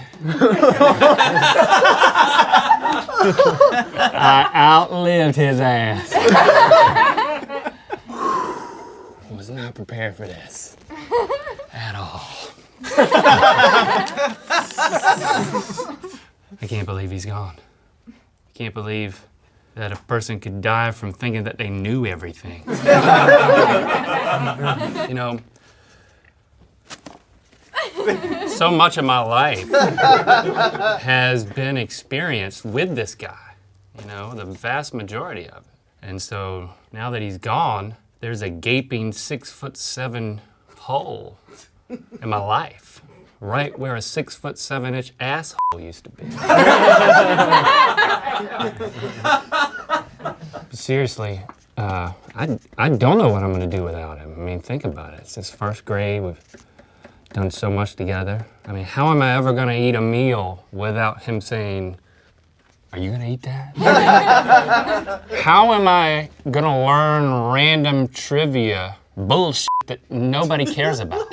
I outlived his ass. Was not prepared for this at all. I can't believe he's gone. I can't believe that a person could die from thinking that they knew everything. You know, so much of my life has been experienced with this guy, you know, the vast majority of it. And so now that he's gone, there's a gaping 6'7" hole in my life, right where a 6'7" asshole used to be. Seriously, I don't know what I'm gonna do without him. I mean, think about it. Since first grade, we've done so much together. I mean, how am I ever gonna eat a meal without him saying, "Are you gonna eat that?" How am I gonna learn random trivia bullshit that nobody cares about?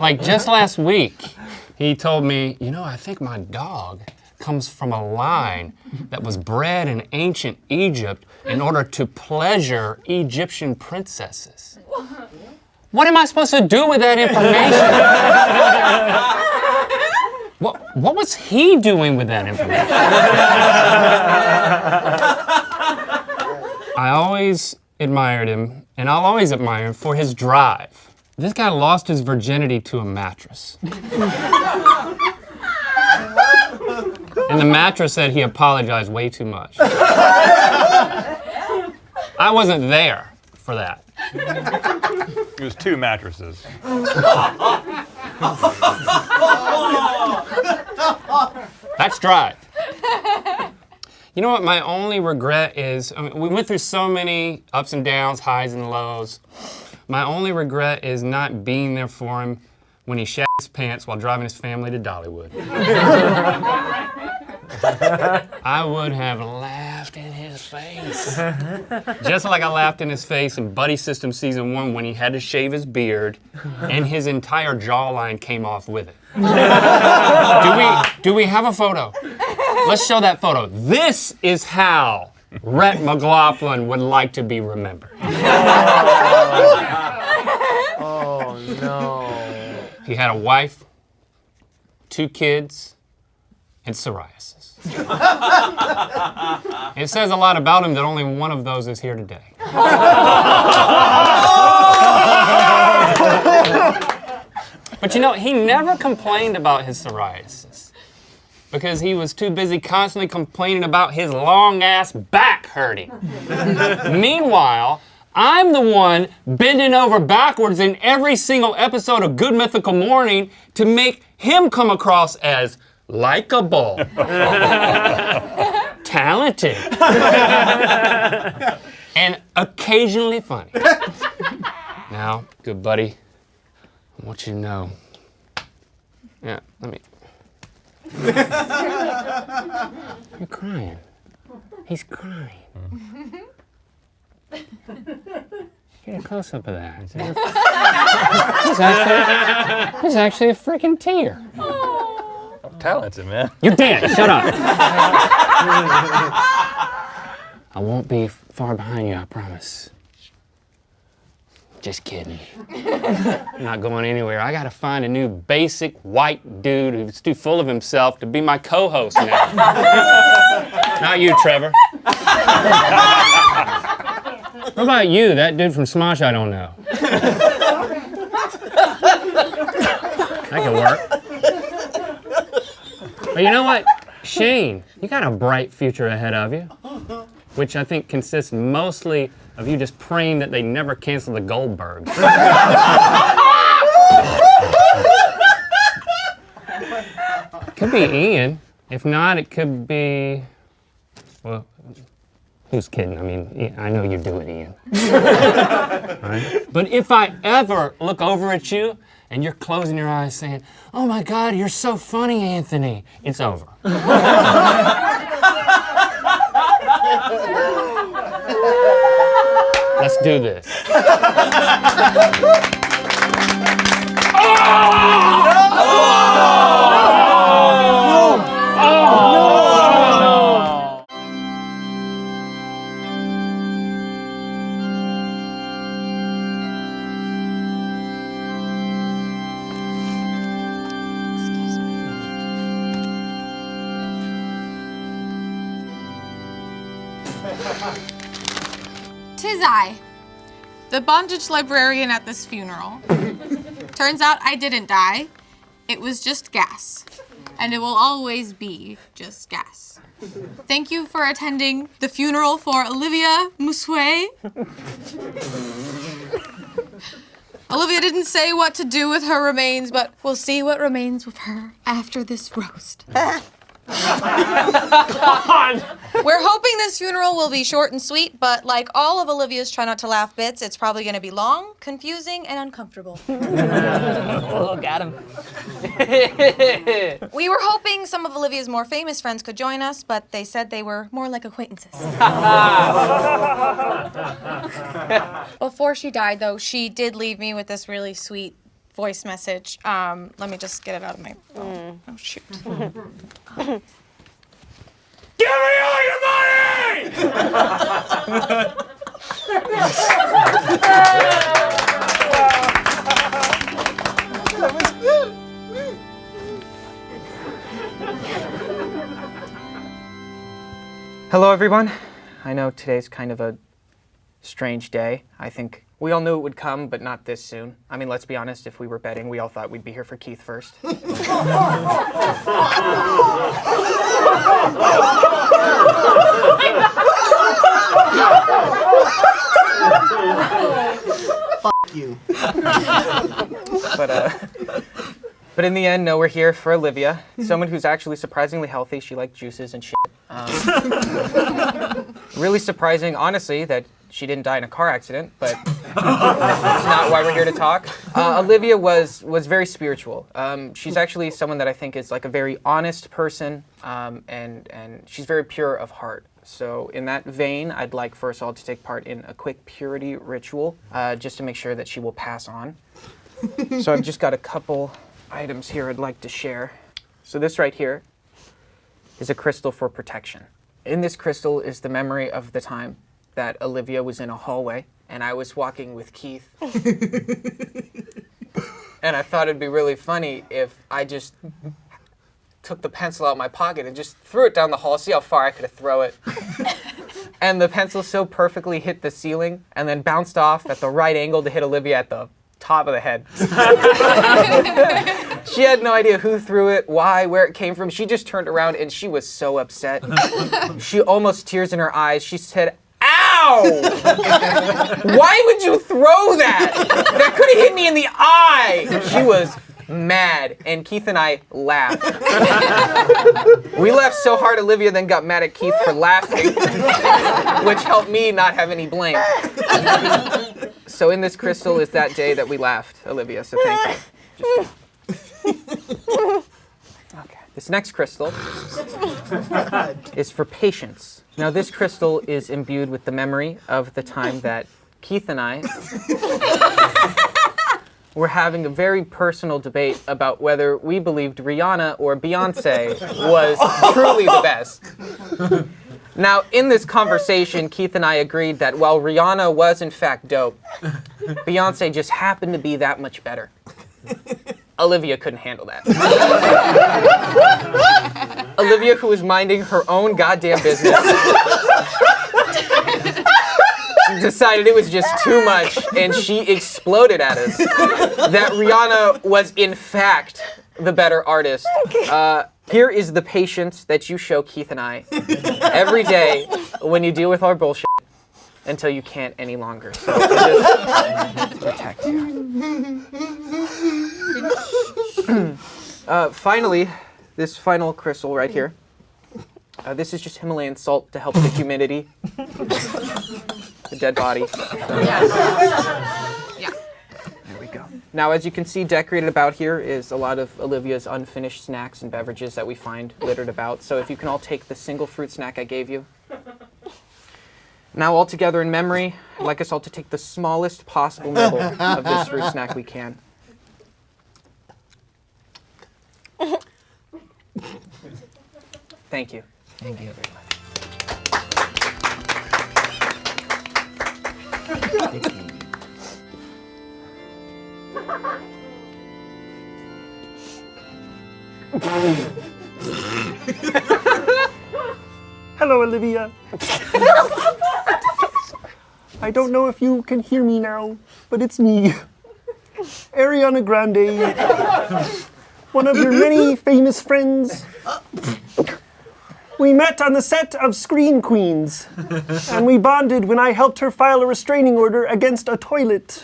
Like just last week, he told me, you know, I think my dog comes from a line that was bred in ancient Egypt in order to pleasure Egyptian princesses. What am I supposed to do with that information? What was he doing with that information? I always admired him, and I'll always admire him for his drive. This guy lost his virginity to a mattress. And the mattress said he apologized way too much. I wasn't there for that. It was 2 mattresses. That's drive. You know what my only regret is? I mean, we went through so many ups and downs, highs and lows. My only regret is not being there for him when he shat his pants while driving his family to Dollywood. I would have laughed in his face. Just like I laughed in his face in Buddy System Season 1 when he had to shave his beard and his entire jawline came off with it. Do we have a photo? Let's show that photo. This is how Rhett McLaughlin would like to be remembered. Oh no. He had a wife, 2 kids, and psoriasis. It says a lot about him that only one of those is here today. But you know, he never complained about his psoriasis because he was too busy constantly complaining about his long-ass back hurting. Meanwhile, I'm the one bending over backwards in every single episode of Good Mythical Morning to make him come across as likable, talented, and occasionally funny. Now, good buddy, I want you to know. Yeah, let me. You're crying. He's crying. Get a close-up of that. He's actually a freaking tear. Talented, man. You're dead. Shut up. I won't be far behind you, I promise. Just kidding. I'm not going anywhere. I gotta find a new basic white dude who's too full of himself to be my co-host now. Not you, Trevor. What about you, that dude from Smosh I don't know? That could work. But you know what? Shane, you got a bright future ahead of you, which I think consists mostly of you just praying that they never cancel the Goldbergs. Could be Ian. If not, it could be, well, who's kidding? I mean, I know you do it, Ian. All right? But if I ever look over at you and you're closing your eyes saying, "Oh my God, you're so funny, Anthony," it's over. Let's do this. Tis I, the bondage librarian at this funeral. Turns out I didn't die. It was just gas. And it will always be just gas. Thank you for attending the funeral for Olivia Musway. Olivia didn't say what to do with her remains, but we'll see what remains with her after this roast. We're hoping this funeral will be short and sweet, but like all of Olivia's Try Not to Laugh bits, it's probably going to be long, confusing, and uncomfortable. Oh, got him. We were hoping some of Olivia's more famous friends could join us, but they said they were more like acquaintances. Before she died, though, she did leave me with this really sweet voice message. Let me just get it out of my phone. Oh, shoot. Give me all your money! Hello, everyone. I know today's kind of a strange day. I think we all knew it would come, but not this soon. I mean, let's be honest, if we were betting, we all thought we'd be here for Keith first. Fuck you. But in the end, no, we're here for Olivia, someone who's actually surprisingly healthy. She liked juices and shit. Really surprising, honestly, that she didn't die in a car accident, but that's not why we're here to talk. Olivia was very spiritual. She's actually someone that I think is like a very honest person, and she's very pure of heart. So in that vein, I'd like for us all to take part in a quick purity ritual, just to make sure that she will pass on. So I've just got a couple items here I'd like to share. So this right here is a crystal for protection. In this crystal is the memory of the time that Olivia was in a hallway and I was walking with Keith. And I thought it'd be really funny if I just took the pencil out of my pocket and just threw it down the hall, see how far I could throw it. And the pencil so perfectly hit the ceiling and then bounced off at the right angle to hit Olivia at the top of the head. She had no idea who threw it, why, where it came from. She just turned around and she was so upset. She almost tears in her eyes. She said, "Ow! Why would you throw that? That could have hit me in the eye." She was mad, and Keith and I laughed. We laughed so hard, Olivia then got mad at Keith for laughing, which helped me not have any blame. So in this crystal is that day that we laughed, Olivia, so thank you. Okay. This next crystal is for patience. Now this crystal is imbued with the memory of the time that Keith and I were having a very personal debate about whether we believed Rihanna or Beyonce was truly the best. Now, in this conversation, Keith and I agreed that while Rihanna was in fact dope, Beyonce just happened to be that much better. Olivia couldn't handle that. Olivia, who was minding her own goddamn business, decided it was just too much, and she exploded at us that Rihanna was in fact the better artist. Here is the patience that you show Keith and I every day when you deal with our bullshit until you can't any longer. So just protect you. Finally, this final crystal right here. This is just Himalayan salt to help the humidity. The dead body. So. Yeah. There we go. Now, as you can see, decorated about here is a lot of Olivia's unfinished snacks and beverages that we find littered about. So if you can all take the single fruit snack I gave you. Now, all together in memory, I'd like us all to take the smallest possible nibble of this fruit snack we can. Thank you. Thank you. Hello, Olivia. I don't know if you can hear me now, but it's me, Ariana Grande, one of your many famous friends. We met on the set of Screen Queens, and we bonded when I helped her file a restraining order against a toilet.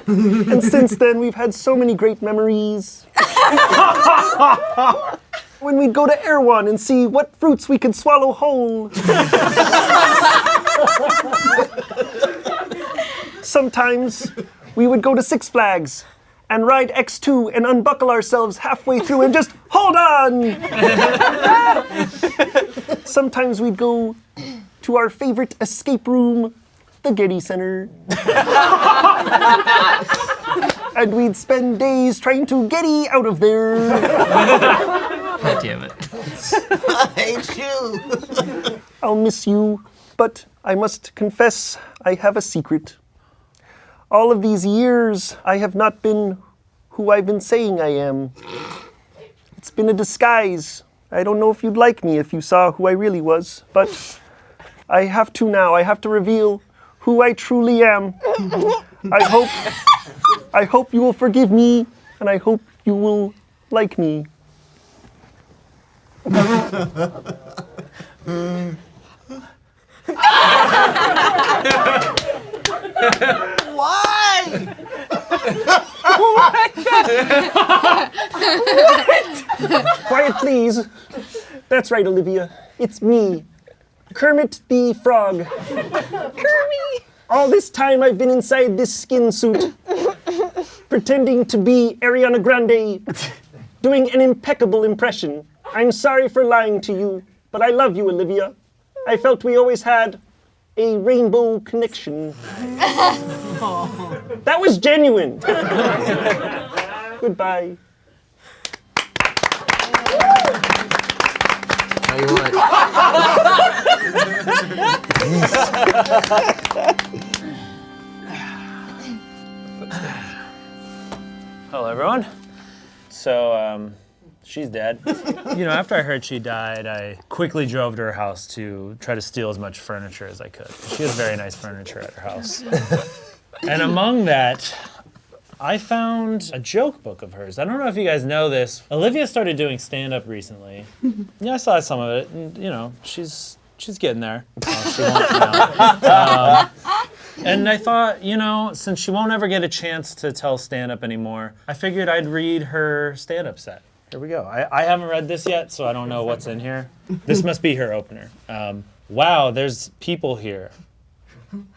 And since then, we've had so many great memories. When we'd go to Erewhon and see what fruits we could swallow whole. Sometimes we would go to Six Flags and ride X2 and unbuckle ourselves halfway through and just hold on. Sometimes we'd go to our favorite escape room, the Getty Center. And we'd spend days trying to Getty out of there. God damn it. I hate you. I'll miss you, but I must confess I have a secret. All of these years, I have not been who I've been saying I am. It's been a disguise. I don't know if you'd like me if you saw who I really was, but I have to now. I have to reveal who I truly am. I hope you will forgive me, and I hope you will like me. Why? Quiet, please. That's right, Olivia. It's me, Kermit the Frog. Kermit! All this time I've been inside this skin suit, pretending to be Ariana Grande, doing an impeccable impression. I'm sorry for lying to you, but I love you, Olivia. I felt we always had a rainbow connection. That was genuine. Goodbye. Tell you what. Hello, everyone. So, she's dead. You know, after I heard she died, I quickly drove to her house to try to steal as much furniture as I could. She has very nice furniture at her house. And among that, I found a joke book of hers. I don't know if you guys know this. Olivia started doing stand-up recently. Yeah, I saw some of it, and you know, she's getting there. She won't now. And I thought, you know, since she won't ever get a chance to tell stand-up anymore, I figured I'd read her stand-up set. Here we go. I haven't read this yet, so I don't know what's in here. This must be her opener. Wow, there's people here.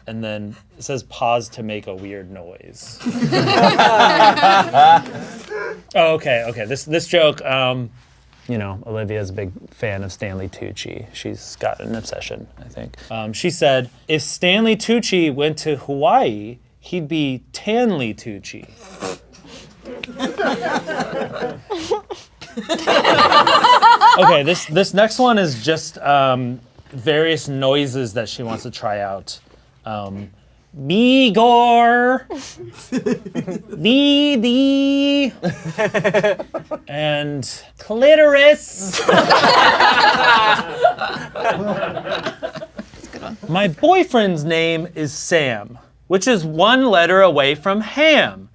And then it says pause to make a weird noise. Oh, okay. This joke, you know, Olivia's a big fan of Stanley Tucci. She's got an obsession, I think. She said, if Stanley Tucci went to Hawaii, he'd be Tanley Tucci. Okay, this next one is just various noises that she wants to try out. Meagor, Dee, and clitoris. My boyfriend's name is Sam, which is one letter away from ham.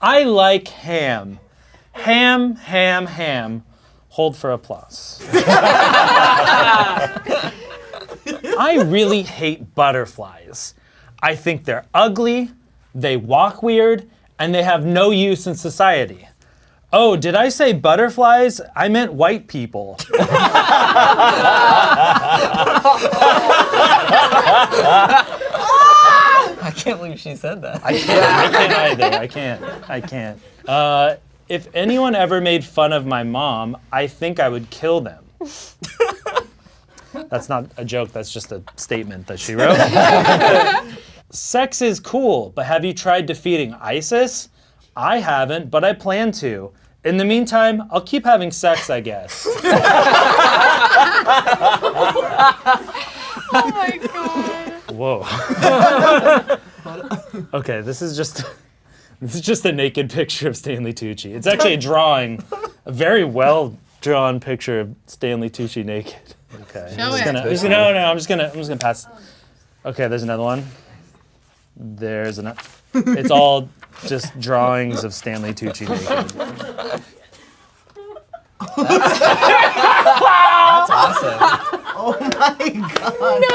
I like ham. Ham, ham, ham. Hold for applause. I really hate butterflies. I think they're ugly, they walk weird, and they have no use in society. Oh, did I say butterflies? I meant white people. I can't believe she said that. I can't either. I can't. If anyone ever made fun of my mom, I think I would kill them. That's not a joke, that's just a statement that she wrote. Sex is cool, but have you tried defeating ISIS? I haven't, but I plan to. In the meantime, I'll keep having sex, I guess. Oh my god. Whoa. Okay, this is just a naked picture of Stanley Tucci. It's actually a drawing, a very well drawn picture of Stanley Tucci naked. Okay. Show I'm just gonna pass. Okay, there's another one. There's another. It's all just drawings of Stanley Tucci naked. That's awesome. Oh my god. No!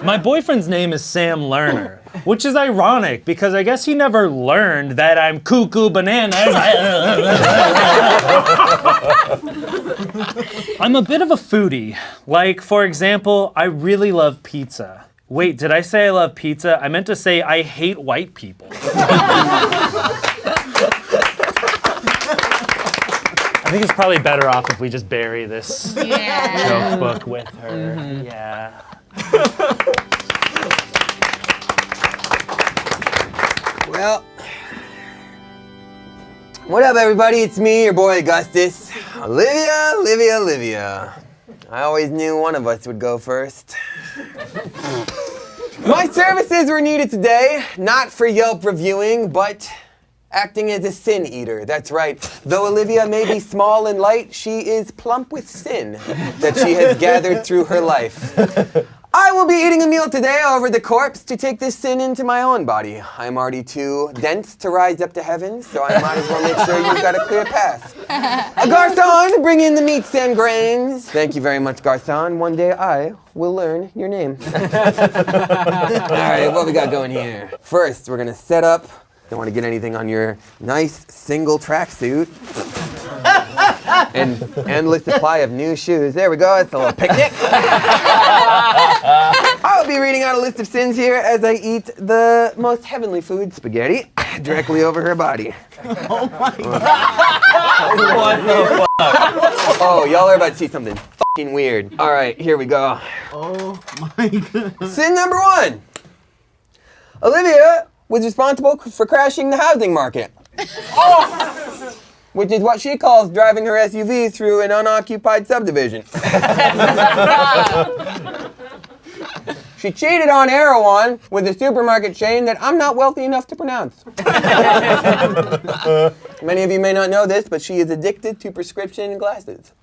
My boyfriend's name is Sam Lerner, which is ironic because I guess he never learned that I'm cuckoo banana. I'm a bit of a foodie. Like, for example, I really love pizza. Wait, did I say I love pizza? I meant to say I hate white people. I think it's probably better off if we just bury this joke book with her. Mm-hmm. Yeah. Well, what up, everybody? It's me, your boy Augustus. Olivia. I always knew one of us would go first. My services were needed today, not for Yelp reviewing, but acting as a sin eater. That's right. Though Olivia may be small and light, she is plump with sin that she has gathered through her life. I will be eating a meal today over the corpse to take this sin into my own body. I'm already too dense to rise up to heaven, so I might as well make sure you've got a clear path. Garçon, bring in the meats and grains. Thank you very much, Garçon. One day I will learn your name. All right, what we got going here? First, we're gonna set up. Don't want to get anything on your nice single tracksuit. And endless supply of new shoes. There we go, it's a little picnic. I'll be reading out a list of sins here as I eat the most heavenly food, spaghetti, directly over her body. Oh my god. What the fuck? Oh, y'all are about to see something fucking weird. All right, here we go. Oh my god. Sin number 1. Olivia was responsible for crashing the housing market. Which is what she calls driving her SUV through an unoccupied subdivision. She cheated on Erewhon with a supermarket chain that I'm not wealthy enough to pronounce. Many of you may not know this, but she is addicted to prescription glasses.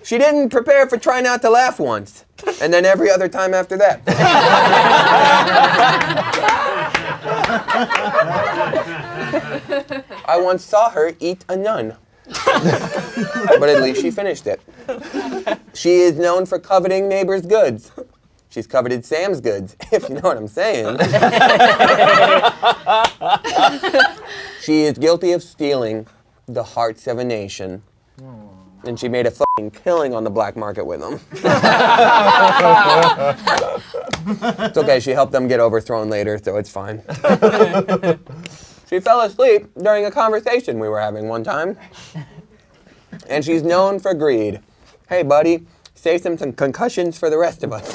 She didn't prepare for Try Not to Laugh once, and then every other time after that. I once saw her eat a nun. But at least she finished it. She is known for coveting neighbors' goods. She's coveted Sam's goods, if you know what I'm saying. She is guilty of stealing the hearts of a nation. And she made a fucking killing on the black market with them. It's okay, she helped them get overthrown later, so it's fine. She fell asleep during a conversation we were having one time. And she's known for greed. Hey, buddy, save some concussions for the rest of us.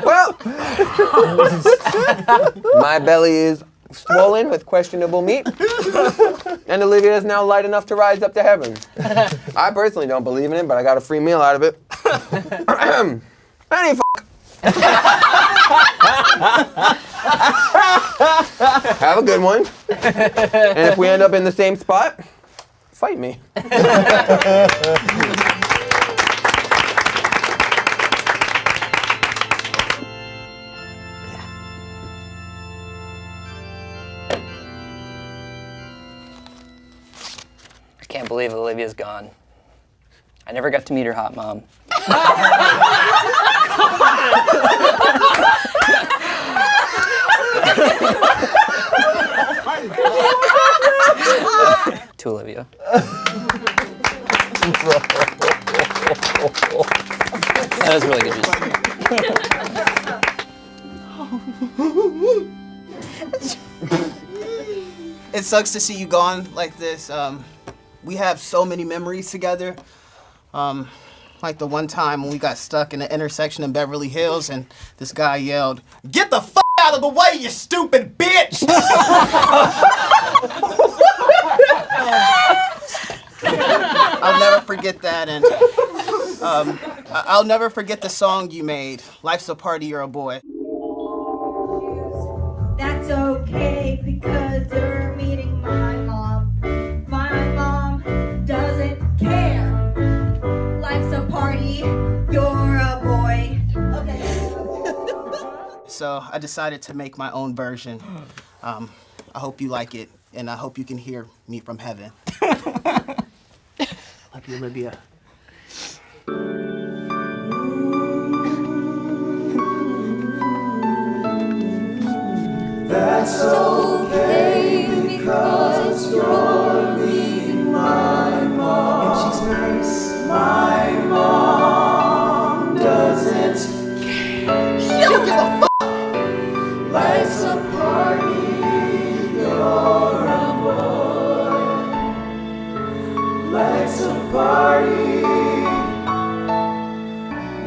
Well, my belly is swollen with questionable meat. And Olivia is now light enough to rise up to heaven. I personally don't believe in it, but I got a free meal out of it. Any Have a good one. And if we end up in the same spot, fight me. I can't believe Olivia's gone. I never got to meet her hot mom. To Olivia. That was really good. It sucks to see you gone like this. We have so many memories together. Like the one time when we got stuck in the intersection in Beverly Hills and this guy yelled, "Get the f*** out of the way, you stupid bitch!" I'll never forget that, and I'll never forget the song you made, "Life's a Party, You're a Boy." That's okay because you're meeting my mom. My mom doesn't care. Life's a party, you're a boy. Okay. So I decided to make my own version. I hope you like it, and I hope you can hear me from heaven. Love you, Olivia. That's okay because you're meeting my mom. And she's nice. My mom doesn't care. She don't give a fuck. Life's a party, you're a boy. Life's a party,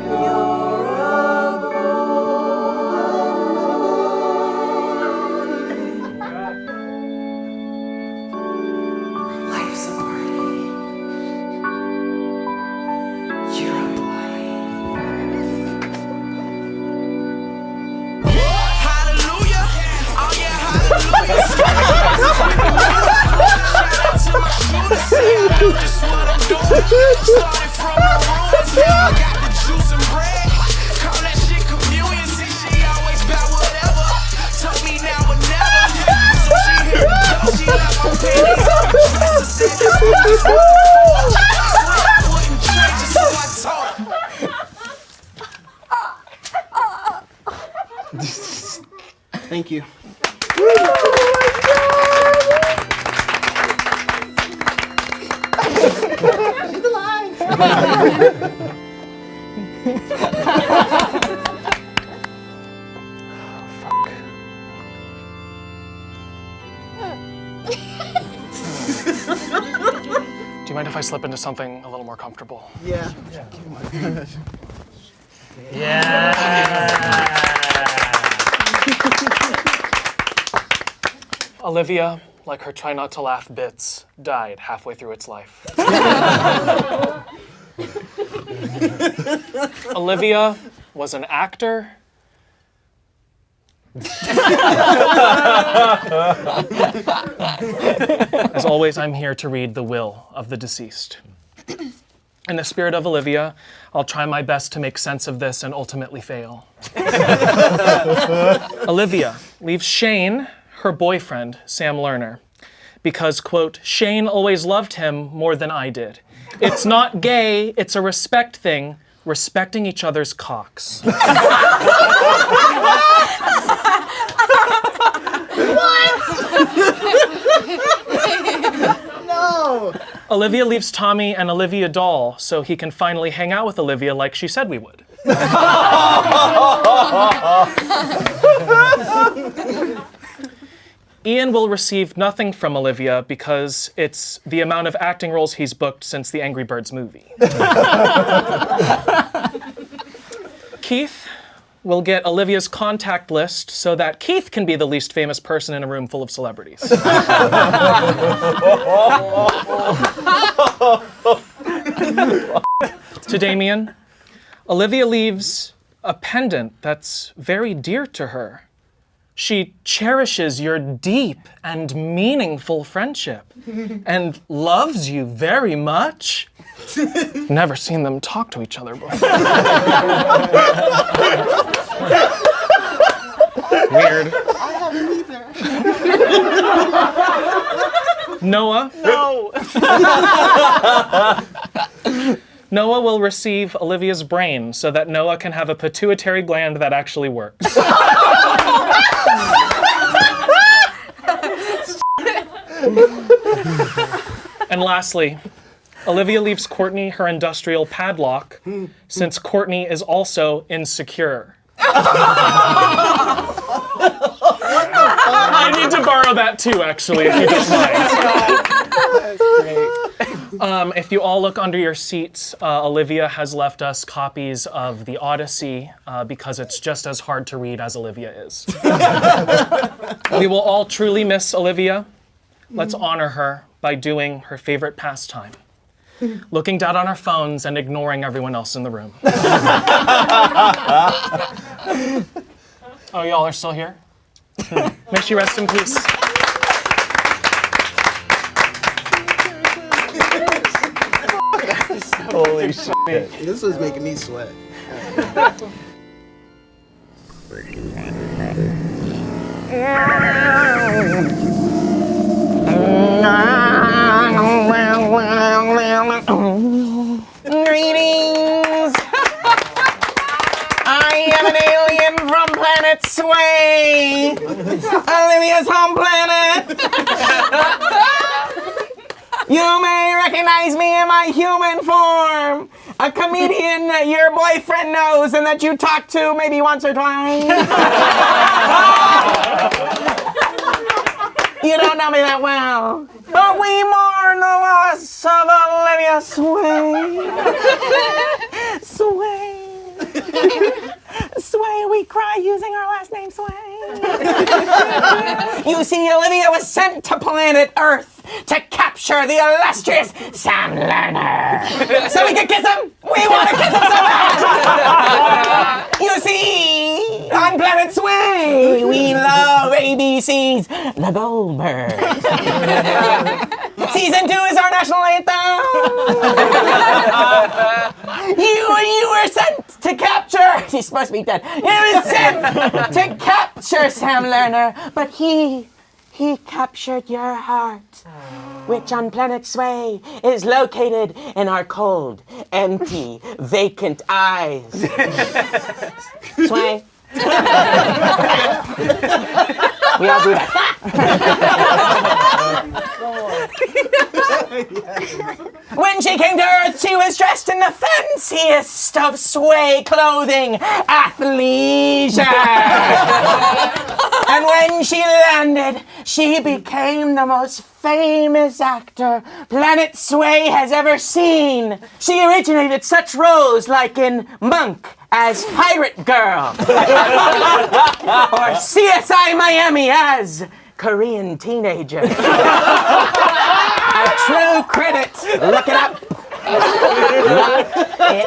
you're a boy. Life's a party. You're a boy. Hallelujah. Oh yeah, hallelujah. Just what I'm doing. Started from the ruins. Now I got the juice and bread. Call that shit communion. See, she always bout whatever. Told me now or never. So she here to go. She left my panties on the dresser. Said this is what wouldn't change it, so I told her. Thank you. She's alive. Do you mind if I slip into something a little more comfortable? Yeah. Olivia, like her try not to laugh bits, died halfway through its life. Olivia was an actor. As always, I'm here to read the will of the deceased. In the spirit of Olivia, I'll try my best to make sense of this and ultimately fail. Olivia leaves Shane, her boyfriend, Sam Lerner, because, quote, Shane always loved him more than I did. It's not gay, it's a respect thing, respecting each other's cocks. No! Olivia leaves Tommy and Olivia doll so he can finally hang out with Olivia like she said we would. Ian will receive nothing from Olivia because it's the amount of acting roles he's booked since the Angry Birds movie. Keith will get Olivia's contact list so that Keith can be the least famous person in a room full of celebrities. To Damien, Olivia leaves a pendant that's very dear to her. She cherishes your deep and meaningful friendship and loves you very much. Never seen them talk to each other before. Weird. I haven't either. Noah. No. Noah will receive Olivia's brain so that Noah can have a pituitary gland that actually works. And lastly, Olivia leaves Courtney her industrial padlock since Courtney is also insecure. I need to borrow that too, actually, if you don't mind. If you all look under your seats, Olivia has left us copies of the Odyssey because it's just as hard to read as Olivia is. We will all truly miss Olivia. Let's honor her by doing her favorite pastime. Looking down on our phones and ignoring everyone else in the room. Oh, y'all are still here? May she rest in peace. Holy shit. This was making me sweat. Greetings! I am an alien from planet Sway! Olivia's home planet! You may recognize me in my human form! A comedian that your boyfriend knows and that you talk to maybe once or twice. You don't know me that well, but we mourn the loss of Olivia Sway. Sway. Sway, we cry using our last name, Sway. You see, Olivia was sent to planet Earth to capture the illustrious Sam Lerner. So we can kiss him? We want to kiss him so bad! You see, on planet Sway, we love ABC's The Goldbergs. Season 2 is our national anthem. You were sent to capture. He's supposed to be dead. You were sent to capture Sam Lerner, but he captured your heart, which on planet Sway is located in our cold, empty, vacant eyes. Sway. We all do that. When she came to Earth, she was dressed in the fanciest of Sway clothing, athleisure. And when she landed, she became the most famous actor Planet Sway has ever seen. She originated such roles like in Monk as Pirate Girl, or CSI Miami as Korean Teenager. A true credit. Look it up. Look it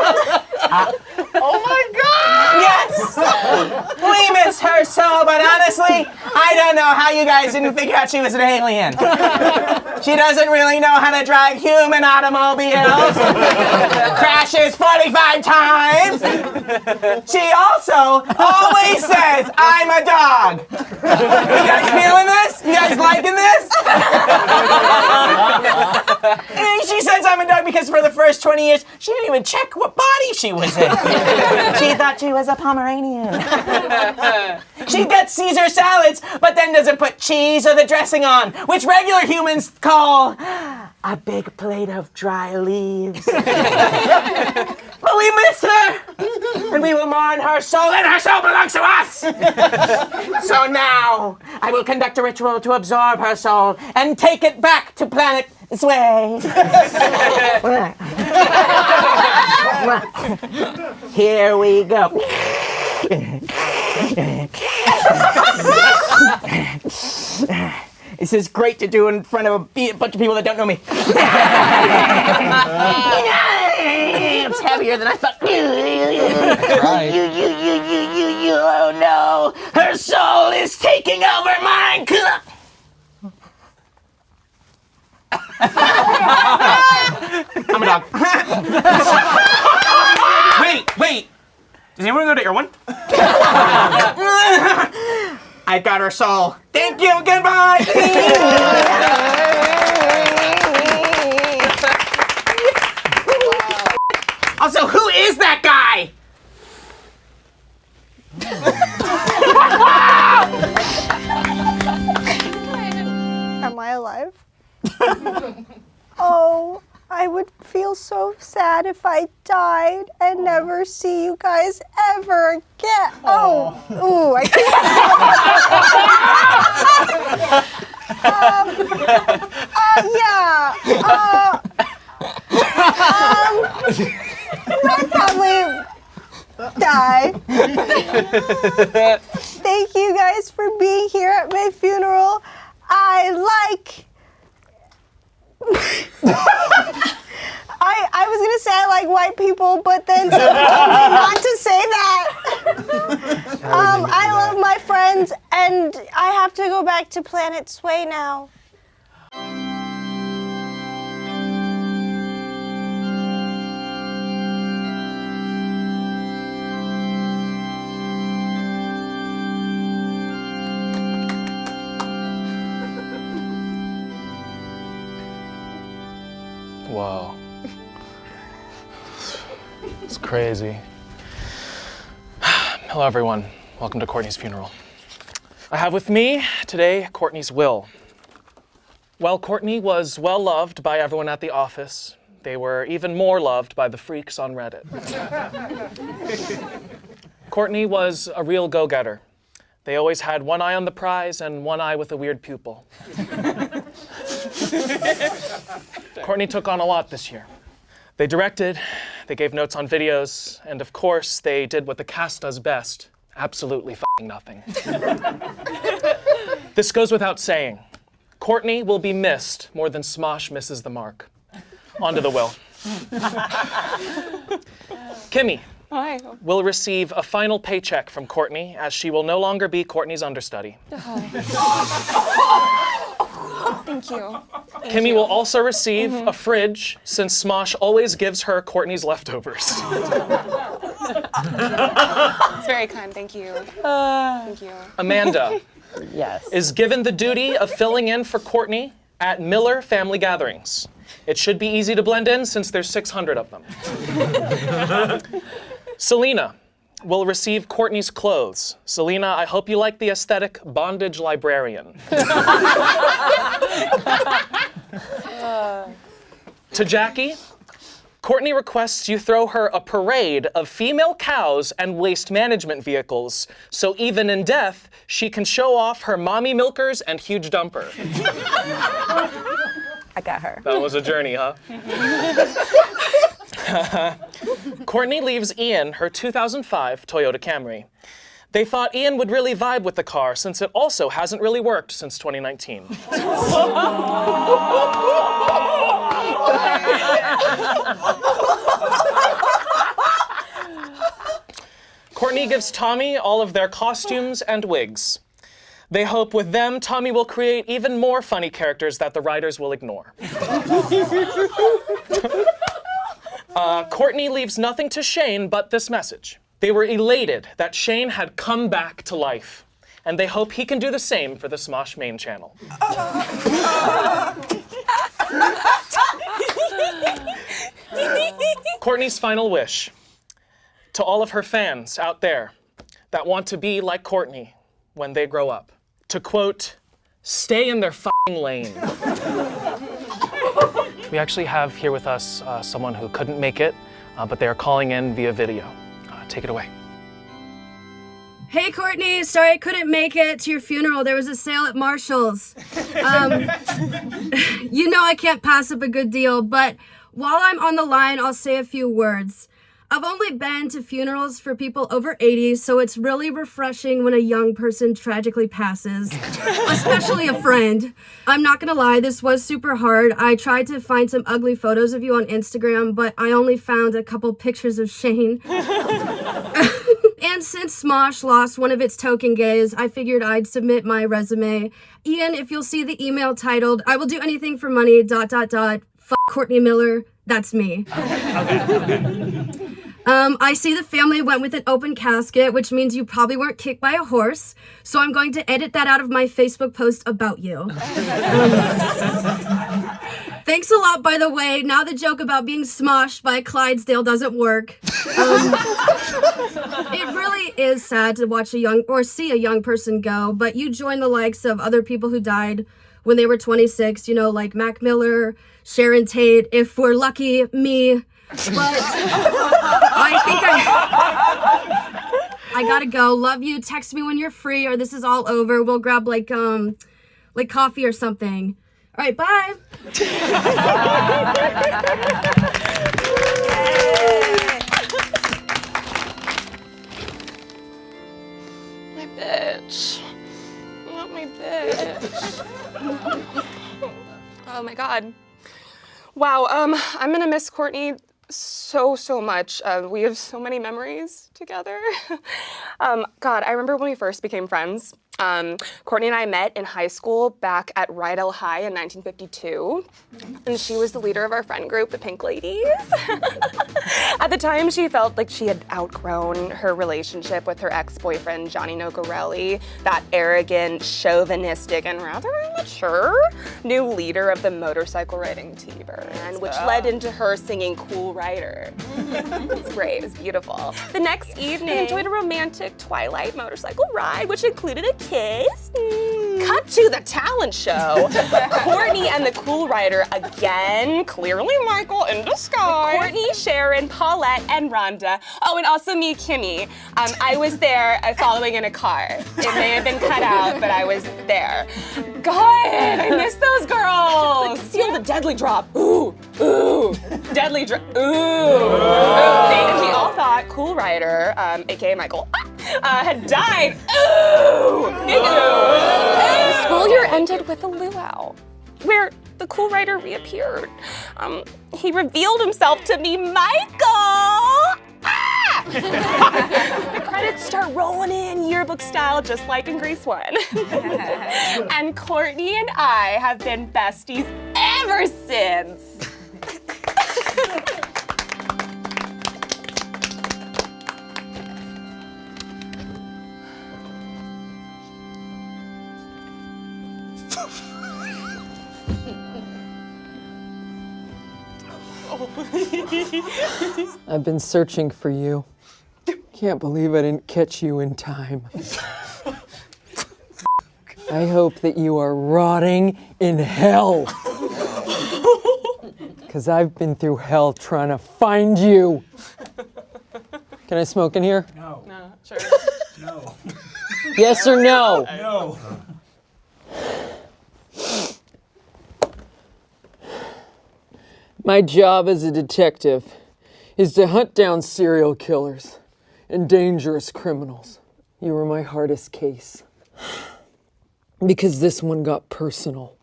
up. Oh my God! Yes! We miss her so, but honestly, I don't know how you guys didn't figure out she was an alien. She doesn't really know how to drive human automobiles. Crashes 45 times. She also always says, I'm a dog. You guys feeling this? You guys liking this? She says I'm a dog because for the first 20 years, she didn't even check what body she was in. She thought she was a Pomeranian. She gets Caesar salads, but then doesn't put cheese or the dressing on, which regular humans call a big plate of dry leaves. But we miss her, and we will mourn her soul, and her soul belongs to us. So now, I will conduct a ritual to absorb her soul and take it back to planet Sway. Here we go. This is great to do in front of a bunch of people that don't know me. It's heavier than I thought. Oh no, her soul is taking over mine. I'm a dog. Wait. Does anyone go to Erewhon? I got her soul. Thank you. Goodbye. Also, who is that guy? Am I alive? Oh, I I would feel so sad if I died and never see you guys ever again. Oh, ooh, I I'd probably die. Thank you guys for being here at my funeral. I was gonna say I like white people, but then someone told me not to say that. I love my friends, and I have to go back to Planet Sway now. Whoa. It's crazy. Hello, everyone. Welcome to Courtney's funeral. I have with me today Courtney's will. While Courtney was well loved by everyone at the office, they were even more loved by the freaks on Reddit. Courtney was a real go-getter. They always had one eye on the prize and one eye with a weird pupil. Courtney took on a lot this year. They directed, they gave notes on videos, and of course, they did what the cast does best, absolutely f***ing nothing. This goes without saying. Courtney will be missed more than Smosh misses the mark. On to the will. Kimmy will receive a final paycheck from Courtney, as she will no longer be Courtney's understudy. Thank you. Kimmy will also receive a fridge, since Smosh always gives her Courtney's leftovers. It's very kind, thank you. Thank you. Amanda is given the duty of filling in for Courtney at Miller family gatherings. It should be easy to blend in since there's 600 of them. Selena will receive Courtney's clothes. Selena, I hope you like the aesthetic bondage librarian. To Jackie, Courtney requests you throw her a parade of female cows and waste management vehicles, so even in death, she can show off her mommy milkers and huge dumper. I got her. That was a journey, huh? Courtney leaves Ian her 2005 Toyota Camry. They thought Ian would really vibe with the car since it also hasn't really worked since 2019. Courtney gives Tommy all of their costumes and wigs. They hope with them, Tommy will create even more funny characters that the writers will ignore. Courtney leaves nothing to Shane but this message. They were elated that Shane had come back to life, and they hope he can do the same for the Smosh main channel. Courtney's final wish to all of her fans out there that want to be like Courtney when they grow up. To quote, stay in their f***ing lane. We actually have here with us someone who couldn't make it, but they are calling in via video. Take it away. Hey, Courtney. Sorry I couldn't make it to your funeral. There was a sale at Marshall's. You know I can't pass up a good deal, but while I'm on the line, I'll say a few words. I've only been to funerals for people over 80, so it's really refreshing when a young person tragically passes, especially a friend. I'm not gonna lie, this was super hard. I tried to find some ugly photos of you on Instagram, but I only found a couple pictures of Shane. And since Smosh lost one of its token gays, I figured I'd submit my resume. Ian, if you'll see the email titled, I will do anything for money, ... F Courtney Miller, that's me. I see the family went with an open casket, which means you probably weren't kicked by a horse, so I'm going to edit that out of my Facebook post about you. Thanks a lot, by the way. Now the joke about being smoshed by a Clydesdale doesn't work. It really is sad to watch see a young person go, but you join the likes of other people who died when they were 26, you know, like Mac Miller, Sharon Tate, if we're lucky, me. But I think I gotta go. Love you. Text me when you're free or this is all over. We'll grab like coffee or something. All right, bye. My bitch. Not my bitch. Oh my God. Wow, I'm gonna miss Courtney so much. We have so many memories together. God, I remember when we first became friends. Courtney and I met in high school back at Rydell High in 1952. And she was the leader of our friend group, the Pink Ladies. At the time, she felt like she had outgrown her relationship with her ex-boyfriend, Johnny Nogarelli, that arrogant, chauvinistic, and rather immature new leader of the motorcycle riding T-Bird, which led into her singing Cool Rider. It's great, it was beautiful. The next evening, we enjoyed a romantic twilight motorcycle ride, which included a kiss. Cut to the talent show. Courtney and the Cool Rider again, clearly Michael in disguise. Courtney, Sharon, Paulette, and Rhonda. Oh, and also me, Kimmy. I was there following in a car. It may have been cut out, but I was there. God, I miss those girls. Like, feel the deadly drop. Ooh, ooh. Deadly drop. Ooh. We all thought Cool Rider, aka Michael, had died. Ooh. Big ooh. The school year ended with a luau, where the Cool Rider reappeared. He revealed himself to be Michael. Ah! The credits start rolling in yearbook style, just like in Grease 1. And Courtney and I have been besties ever since. I've been searching for you. Can't believe I didn't catch you in time. I hope that you are rotting in hell. Because I've been through hell trying to find you. Can I smoke in here? No. No, sure. No. Yes or no? No. My job as a detective is to hunt down serial killers and dangerous criminals. You were my hardest case. Because this one got personal.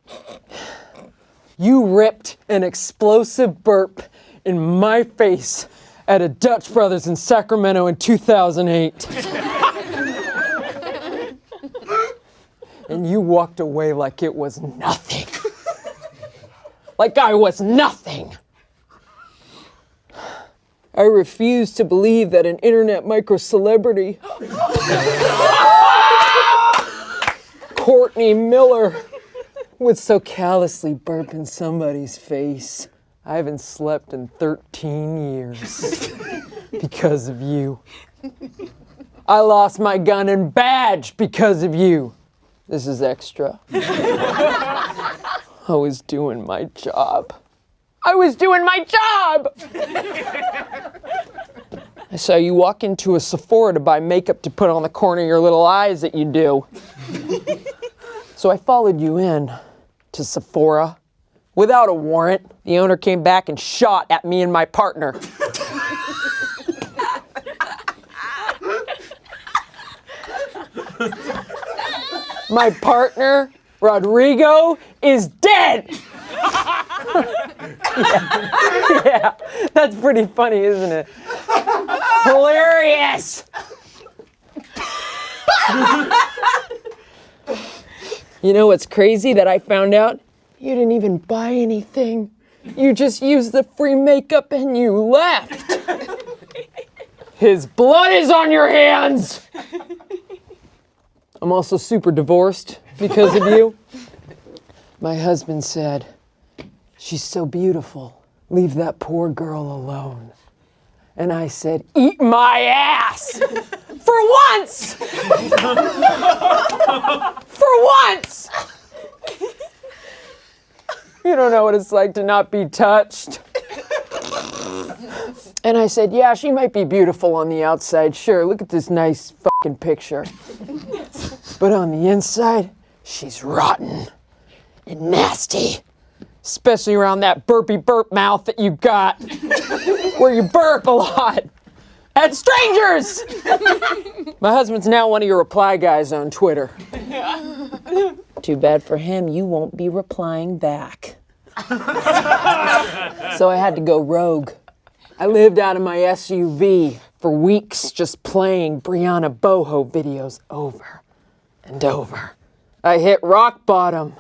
You ripped an explosive burp in my face at a Dutch Brothers in Sacramento in 2008. And you walked away like it was nothing. Like I was nothing. I refuse to believe that an internet micro-celebrity, Courtney Miller, would so callously burp in somebody's face. I haven't slept in 13 years because of you. I lost my gun and badge because of you. This is extra. I was doing my job. I was doing my job! I saw you walk into a Sephora to buy makeup to put on the corner of your little eyes that you do. So I followed you in to Sephora without a warrant. The owner came back and shot at me and my partner. My partner, Rodrigo, is dead! Yeah, that's pretty funny, isn't it? Hilarious! You know what's crazy that I found out? You didn't even buy anything. You just used the free makeup and you left. His blood is on your hands! I'm also super divorced because of you. My husband said, "She's so beautiful. Leave that poor girl alone." And I said, "Eat my ass! For once! For once!" You don't know what it's like to not be touched. And I said, yeah, she might be beautiful on the outside. Sure, look at this nice fucking picture. But on the inside, she's rotten and nasty. Especially around that burpy burp mouth that you got, where you burp a lot. At strangers! My husband's now one of your reply guys on Twitter. Too bad for him, you won't be replying back. So I had to go rogue. I lived out of my SUV for weeks just playing Brianna Boho videos over and over. I hit rock bottom.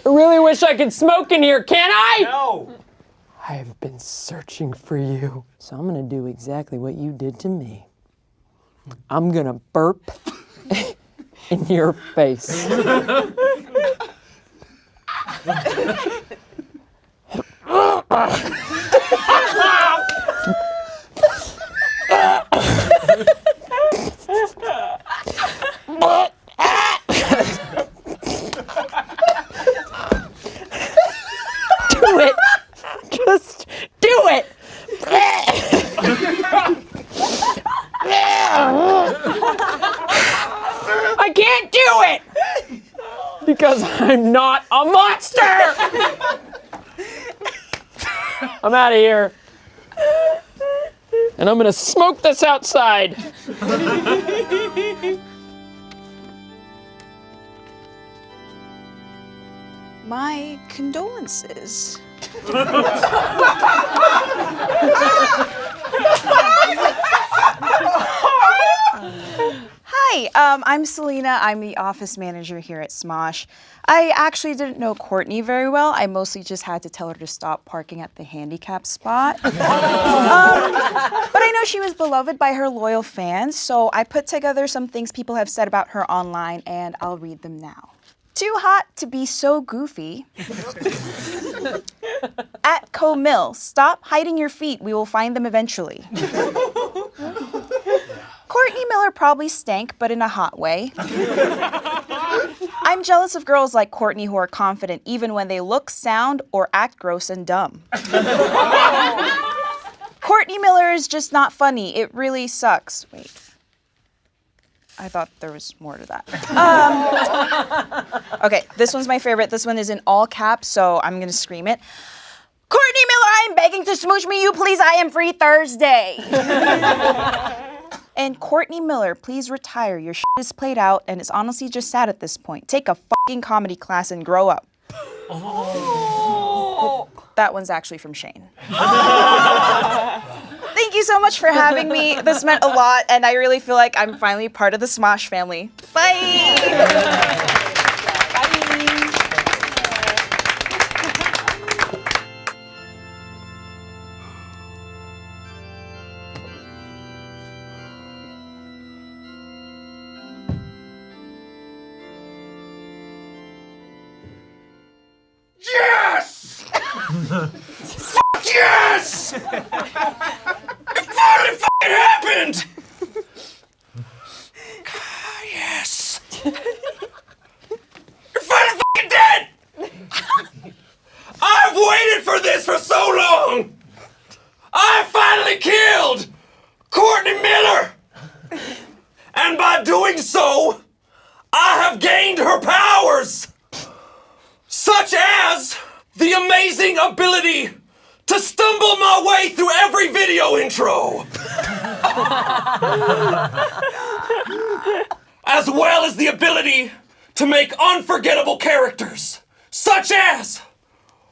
I really wish I could smoke in here, can I? No. I have been searching for you. So I'm gonna do exactly what you did to me. I'm gonna burp in your face. Do it! Just do it! I can't do it! Because I'm not a monster! I'm out of here. And I'm gonna smoke this outside. My condolences. Hi, I'm Selena. I'm the office manager here at Smosh. I actually didn't know Courtney very well. I mostly just had to tell her to stop parking at the handicap spot. But I know she was beloved by her loyal fans, so I put together some things people have said about her online, and I'll read them now. Too hot to be so goofy. At Co-Mill, stop hiding your feet. We will find them eventually. Courtney Miller probably stank, but in a hot way. I'm jealous of girls like Courtney who are confident even when they look, sound, or act gross and dumb. Courtney Miller is just not funny. It really sucks. Wait. I thought there was more to that. Okay, this one's my favorite. This one is in all caps, so I'm gonna scream it. Courtney Miller, I am begging to smooch me, you please. I am free Thursday. And Courtney Miller, please retire. Your shit is played out, and it's honestly just sad at this point. Take a fucking comedy class and grow up. Oh. That one's actually from Shane. Thank you so much for having me. This meant a lot, and I really feel like I'm finally part of the Smosh family. Bye! Yes! Fuck yes! It finally fucking happened! Yes! You're finally fucking dead! I've waited for this for so long! I finally killed Courtney Miller! And by doing so, I have gained her powers! Such as the amazing ability to stumble my way through every video intro. As well as the ability to make unforgettable characters, such as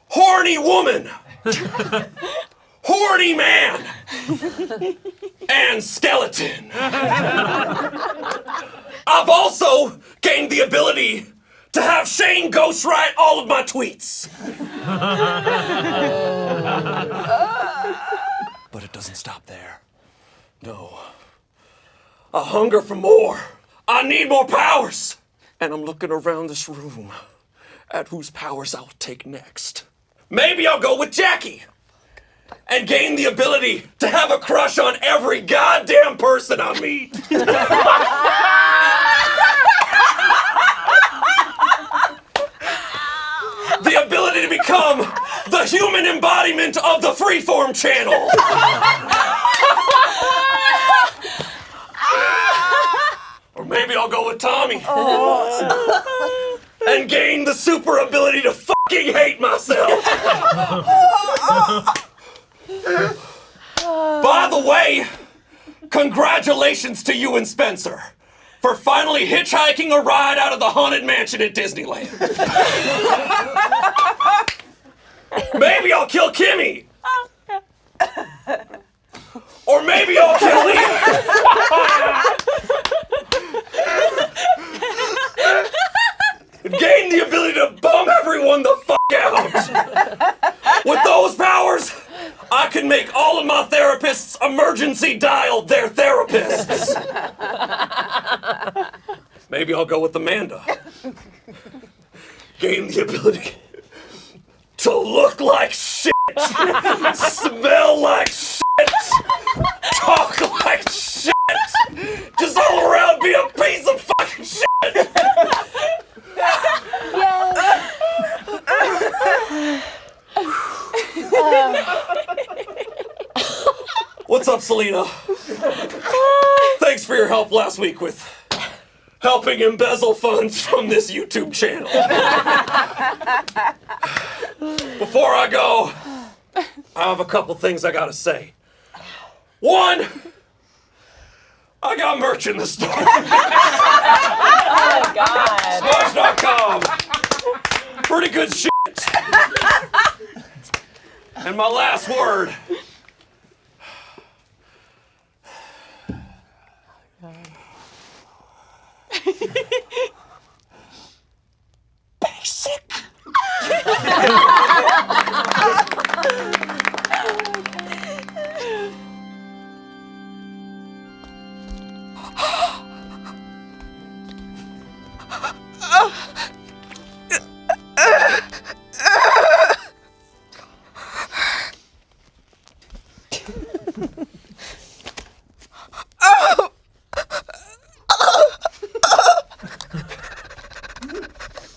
Horny Woman, Horny Man, and Skeleton. I've also gained the ability to have Shane ghostwrite all of my tweets. But it doesn't stop there. No. I hunger for more. I need more powers. And I'm looking around this room at whose powers I'll take next. Maybe I'll go with Jackie and gain the ability to have a crush on every goddamn person I meet. The ability to become become the human embodiment of the freeform channel. Or maybe I'll go with Tommy. And gain the super ability to fucking hate myself. By the way, congratulations to you and Spencer for finally hitchhiking a ride out of the Haunted Mansion at Disneyland. Maybe I'll kill Kimmy. Or maybe I'll kill Lee. Gain the ability to bum everyone the fuck out. With those powers, I can make all of my therapists emergency dial their therapists. Maybe I'll go with Amanda. Gain the ability to look like shit, smell like shit, talk like shit, just all around be a piece of fucking shit. What's up, Selena? Thanks for your help last week with helping embezzle funds from this YouTube channel. Before I go, I have a couple things I gotta say. One, I got merch in the store. Oh, God. Smosh.com. Pretty good shit. And my last word. Basic.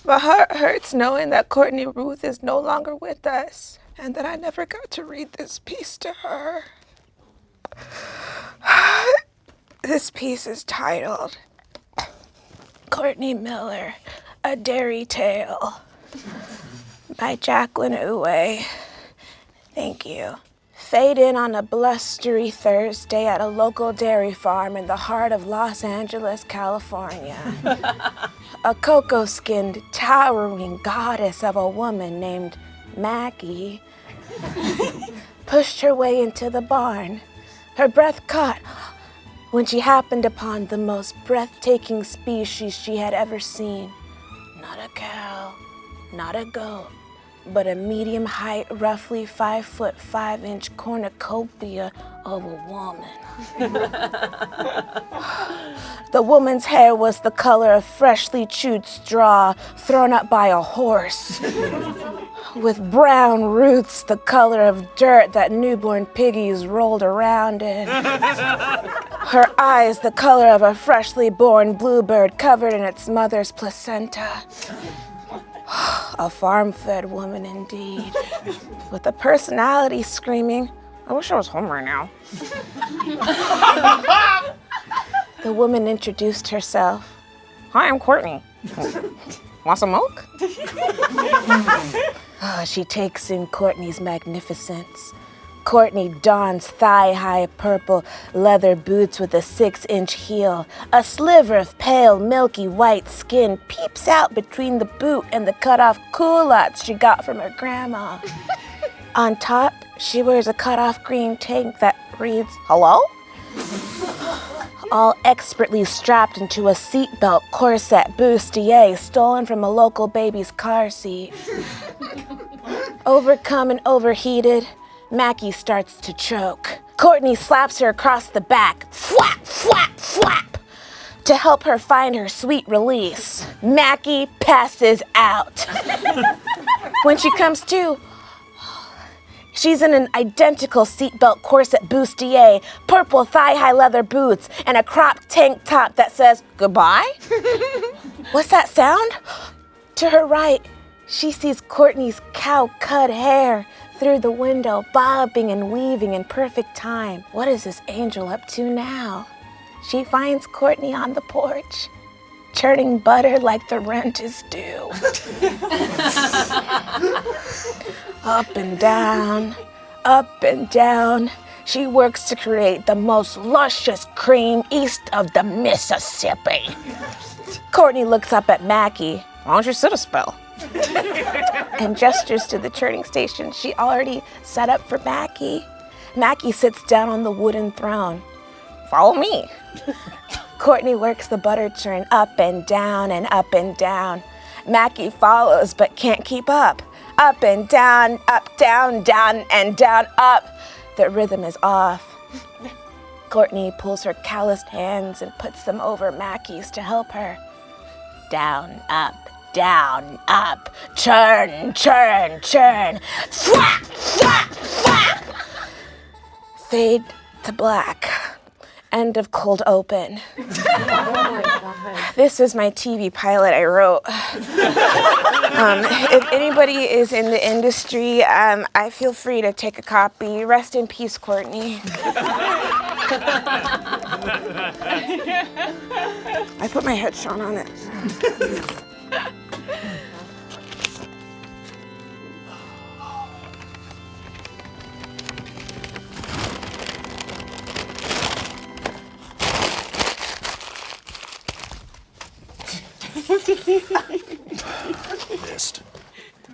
My heart hurts knowing that Courtney Ruth is no longer with us and that I never got to read this piece to her. This piece is titled Courtney Miller, A Dairy Tale by Jacqueline Uwe. Thank you. Fade in on a blustery Thursday at a local dairy farm in the heart of Los Angeles, California. A cocoa-skinned, towering goddess of a woman named Maggie pushed her way into the barn. Her breath caught when she happened upon the most breathtaking species she had ever seen. Not a cow, not a goat, but a medium height, roughly 5'5" cornucopia of a woman. The woman's hair was the color of freshly chewed straw thrown up by a horse, with brown roots the color of dirt that newborn piggies rolled around in. Her eyes the color of a freshly born bluebird covered in its mother's placenta. A farm-fed woman indeed, with a personality screaming, I wish I was home right now. The woman introduced herself. Hi, I'm Courtney. Want some milk? She takes in Courtney's magnificence. Courtney dons thigh-high purple leather boots with a 6-inch heel. A sliver of pale, milky white skin peeps out between the boot and the cut-off culottes she got from her grandma. On top, she wears a cut-off green tank that reads, hello? All expertly strapped into a seatbelt corset bustier stolen from a local baby's car seat. Overcome and overheated, Mackie starts to choke. Courtney slaps her across the back, flap, flap, flap, to help her find her sweet release. Mackie passes out. When she comes to, she's in an identical seatbelt corset bustier, purple thigh-high leather boots, and a cropped tank top that says, goodbye? What's that sound? To her right, She sees Courtney's cow-cut hair through the window, bobbing and weaving in perfect time. What is this angel up to now? She finds Courtney on the porch, churning butter like the rent is due. Up and down, up and down. She works to create the most luscious cream east of the Mississippi. Courtney looks up at Mackie. Why don't you sit a spell? And gestures to the churning station she already set up for Mackie. Mackie sits down on the wooden throne. Follow me. Courtney works the butter churn up and down and up and down. Mackie follows but can't keep up. Up and down, down and down, up. The rhythm is off. Courtney pulls her calloused hands and puts them over Mackie's to help her. Down, up, churn, churn, churn. Thwack, thwack, thwack. Fade to black. End of cold open. This is my TV pilot I wrote. If anybody is in the industry, I feel free to take a copy. Rest in peace, Courtney. I put my headshot on it.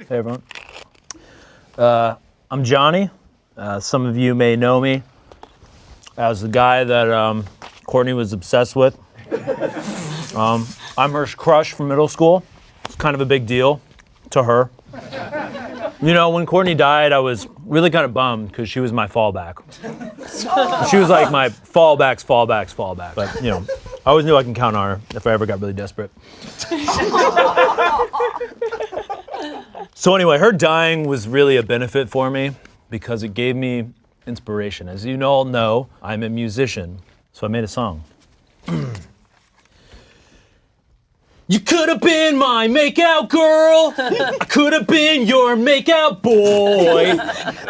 Hey everyone. I'm Johnny. Some of you may know me as the guy that Courtney was obsessed with. I'm her crush from middle school. It's kind of a big deal to her. You know, when Courtney died, I was really kind of bummed because she was my fallback. She was like my fallback's fallback. But, you know, I always knew I can count on her if I ever got really desperate. So anyway, her dying was really a benefit for me because it gave me inspiration. As you all know, I'm a musician, so I made a song. You could have been my makeout girl. I could have been your makeout boy.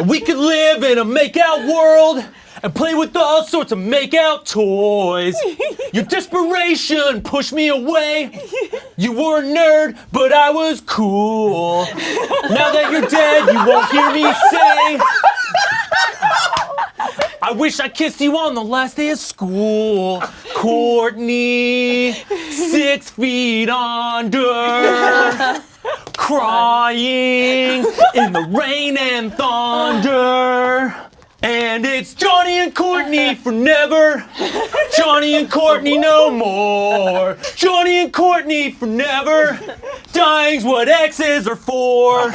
We could live in a makeout world and play with all sorts of makeout toys. Your desperation pushed me away. You were a nerd, but I was cool. Now that you're dead, you won't hear me say, I wish I kissed you on the last day of school. Courtney, 6 feet under, crying in the rain and thunder. And it's Johnny and Courtney for never. Johnny and Courtney no more. Johnny and Courtney for never. Dying's what exes are for.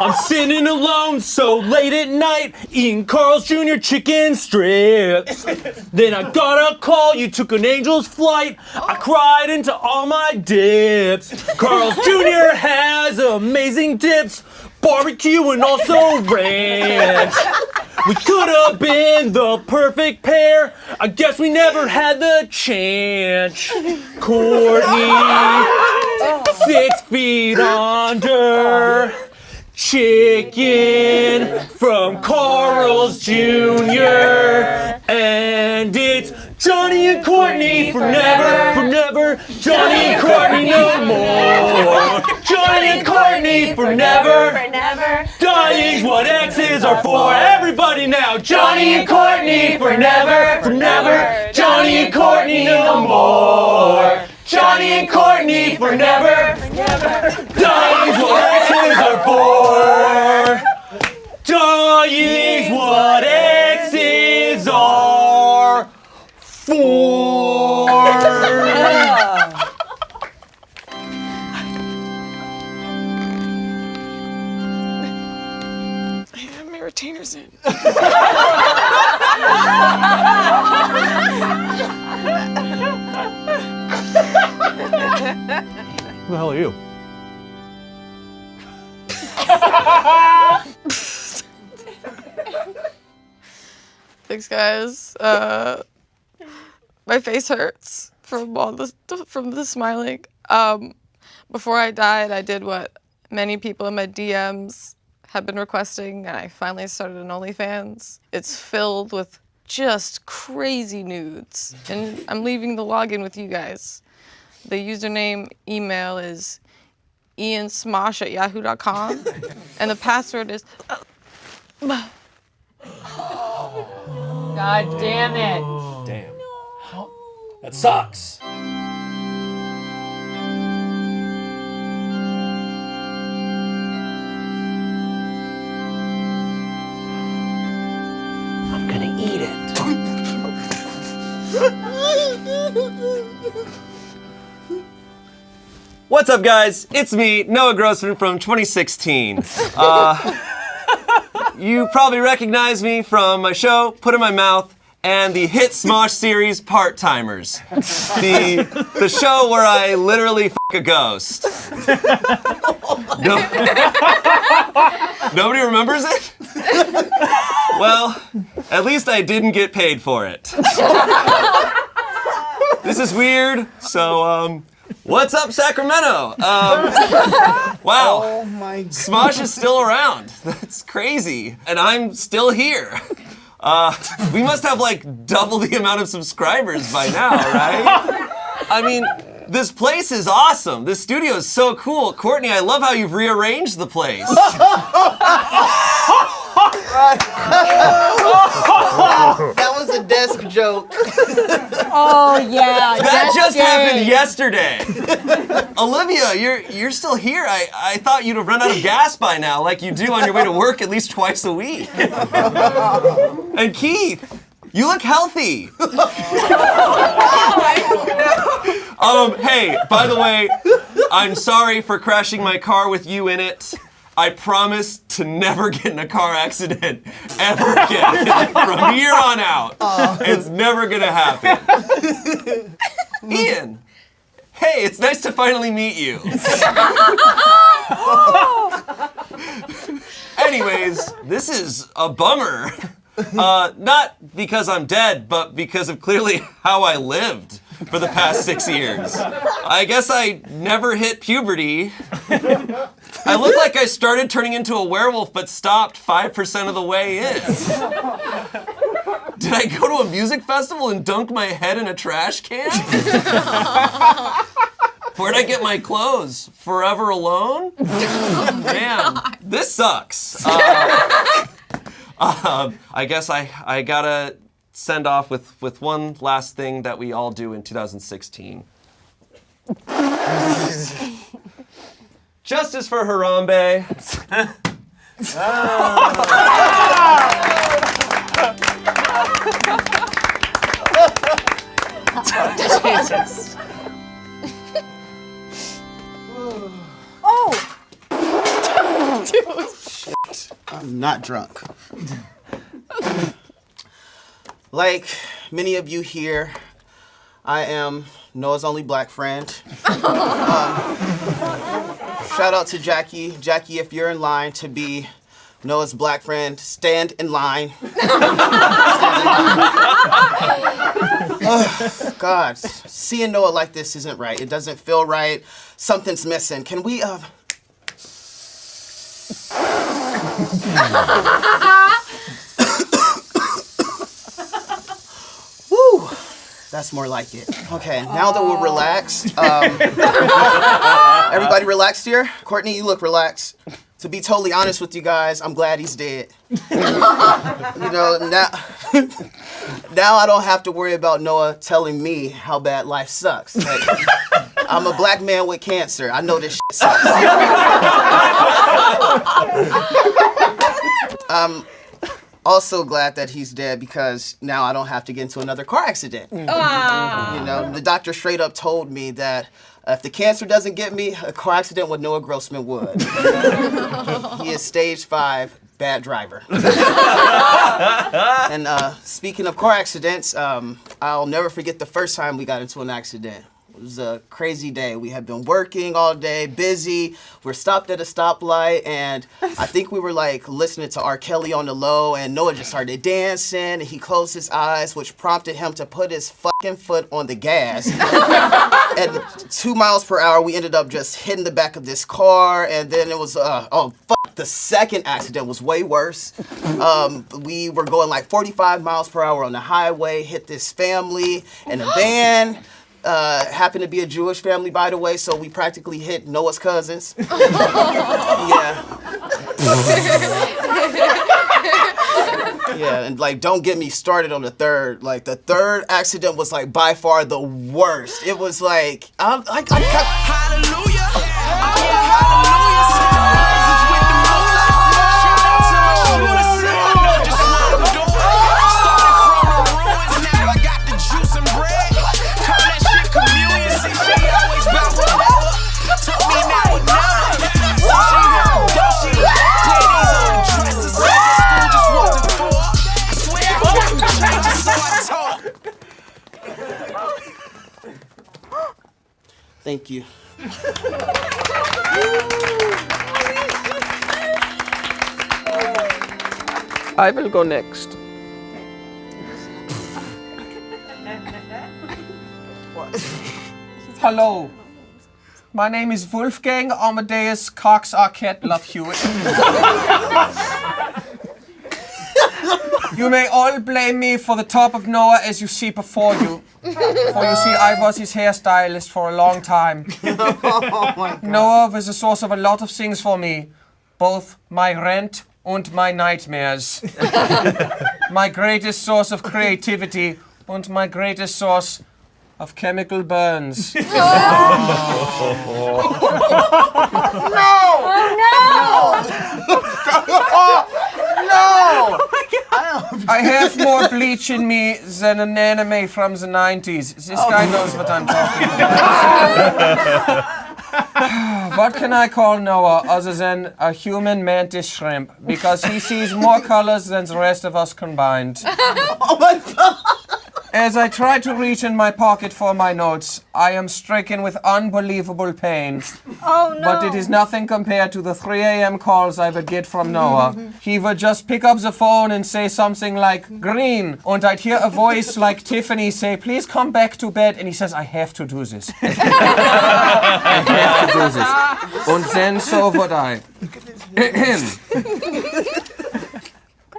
I'm sitting alone so late at night, eating Carl's Jr. chicken strips. Then I got a call, you took an angel's flight. I cried into all my dips. Carl's Jr. has amazing dips. Barbecue and also ranch. We could have been the perfect pair. I guess we never had the chance. Courtney, 6 feet under. Chicken from Carl's Jr. And it's Johnny and Courtney for never. Johnny and Courtney no more. Johnny and Courtney for never. Dying's what exes are for. Everybody now. Johnny and Courtney for never. Johnny and Courtney no more. Johnny and Courtney for never. Dying's what exes are for. Dying's what exes are for. I have my retainers in. Who the hell are you? Thanks, guys. My face hurts from the smiling. Before I died, I did what many people in my DMs have been requesting, and I finally started an OnlyFans. It's filled with just crazy nudes, and I'm leaving the login with you guys. The username email is iansmosh@yahoo.com, and the password is... God damn it. Damn. That sucks. I'm gonna eat it. What's up, guys? It's me, Noah Grossman from 2016. You probably recognize me from my show, Put in My Mouth, and the hit Smosh series, Part-Timers. The show where I literally f*** a ghost. Nobody remembers it? Well, at least I didn't get paid for it. This is weird, so, what's up, Sacramento? Wow. Oh my God. Smosh is still around. That's crazy. And I'm still here. We must have like double the amount of subscribers by now, right? I mean, this place is awesome. This studio is so cool. Courtney, I love how you've rearranged the place. That was a desk joke. Oh yeah. That just happened yesterday. Olivia, you're still here. I thought you'd have run out of gas by now, like you do on your way to work at least twice a week. And Keith, you look healthy. Hey, by the way, I'm sorry for crashing my car with you in it. I promise to never get in a car accident ever again from here on out. It's never gonna happen. Ian, hey, it's nice to finally meet you. Anyways, this is a bummer. Not because I'm dead, but because of clearly how I lived for the past 6 years. I guess I never hit puberty. I look like I started turning into a werewolf, but stopped 5% of the way in. Did I go to a music festival and dunk my head in a trash can? Where'd I get my clothes? Forever Alone? Man, this sucks. I guess I gotta send off with one last thing that we all do in 2016. Justice for Harambe. Jesus. Oh! Shit. I'm not drunk. Like many of you here, I am Noah's only black friend. Shout out to Jackie. Jackie, if you're in line to be Noah's black friend, stand in line. God, seeing Noah like this isn't right. It doesn't feel right. Something's missing. Can we, Woo! That's more like it. Okay, now that we're relaxed, everybody relaxed here? Courtney, you look relaxed. To be totally honest with you guys, I'm glad he's dead. You know, now I don't have to worry about Noah telling me how bad life sucks. Like, I'm a black man with cancer. I know this shit sucks. I'm also glad that he's dead because now I don't have to get into another car accident. You know, the doctor straight up told me that if the cancer doesn't get me, a car accident with Noah Grossman would. He is stage 5, bad driver. And speaking of car accidents, I'll never forget the first time we got into an accident. It was a crazy day. We had been working all day, busy. We're stopped at a stoplight, and I think we were like listening to R. Kelly on the low, and Noah just started dancing, and he closed his eyes, which prompted him to put his fucking foot on the gas. At 2 miles per hour, we ended up just hitting the back of this car, and then it was, the second accident was way worse. We were going like 45 miles per hour on the highway, hit this family in a van. Happened to be a Jewish family, by the way, so we practically hit Noah's cousins. Yeah. Yeah, and like, don't get me started on the third. Like, the third accident was like by far the worst. It was like, I kept... Hallelujah. Oh, yeah, hallelujah. Thank you. I will go next. Hello. My name is Wolfgang Amadeus Cox Arquette Love Hewitt. You may all blame me for the top of Noah as you see before you. For you see, I was his hairstylist for a long time. Oh my God. Noah was a source of a lot of things for me. Both my rent and my nightmares. My greatest source of creativity and my greatest source of chemical burns. No! No! I have more bleach in me than an anime from the 90s. This guy knows what I'm talking about. What can I call Noah other than a human mantis shrimp? Because he sees more colors than the rest of us combined. Oh my God! As I try to reach in my pocket for my notes, I am stricken with unbelievable pain. Oh no. But it is nothing compared to the 3 a.m. calls I would get from Noah. He would just pick up the phone and say something like, green, and I'd hear a voice like Tiffany say, please come back to bed, and he says, I have to do this. I have to do this. And then so would I.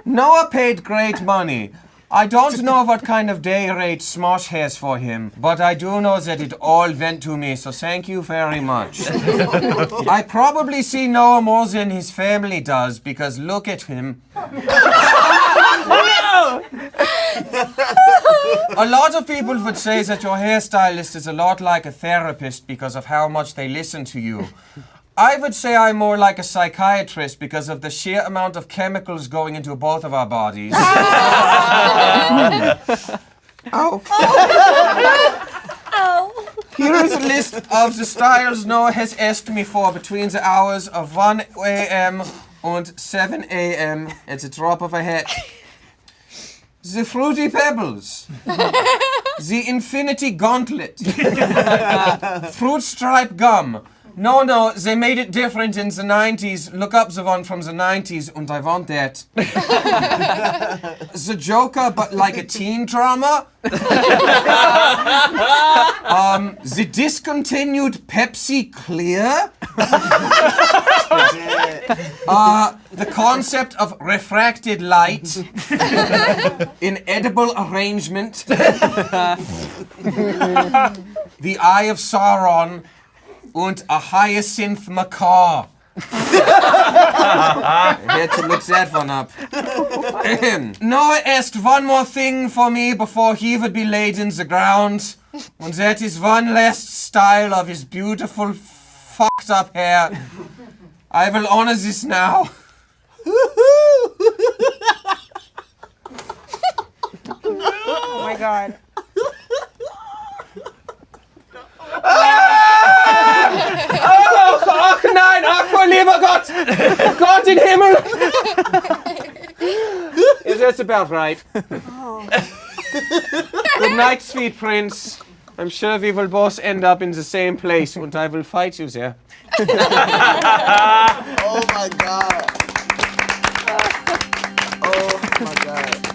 Noah paid great money. I don't know what kind of day rate Smosh has for him, but I do know that it all went to me, so thank you very much. I probably see Noah more than his family does, because look at him. No! A lot of people would say that your hairstylist is a lot like a therapist because of how much they listen to you. I would say I'm more like a psychiatrist because of the sheer amount of chemicals going into both of our bodies. Ow. Oh. Here is a list of the styles Noah has asked me for between the hours of 1 a.m. and 7 a.m. at the drop of a hat. The Fruity Pebbles. The Infinity Gauntlet. Fruit Stripe Gum. No, they made it different in the 90s. Look up the one from the 90s, and I want that. The Joker, but like a teen drama. The discontinued Pepsi Clear. The concept of refracted light. In edible arrangement. The Eye of Sauron. And a hyacinth macaw. I had to look that one up. Noah asked one more thing for me before he would be laid in the ground. And that is one last style of his beautiful, fucked up hair. I will honor this now. Oh my God. Ach nein, ach mein lieber Gott! Gott in Himmel! Yeah, that's about right. Good night, sweet prince. I'm sure we will both end up in the same place and I will fight you there. Oh my god. Oh my god.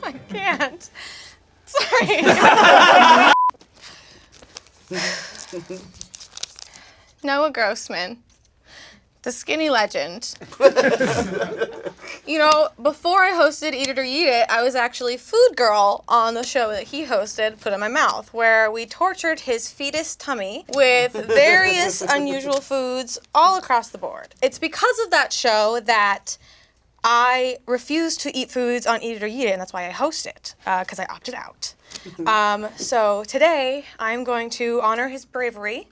I can't. Sorry. Noah Grossman, the skinny legend. You know, before I hosted Eat It or Eat It, I was actually food girl on the show that he hosted, Put in My Mouth, where we tortured his fetus tummy with various unusual foods all across the board. It's because of that show that I refuse to eat foods on Eat It or Eat It, and that's why I host it, because I opted out. So today, I'm going to honor his bravery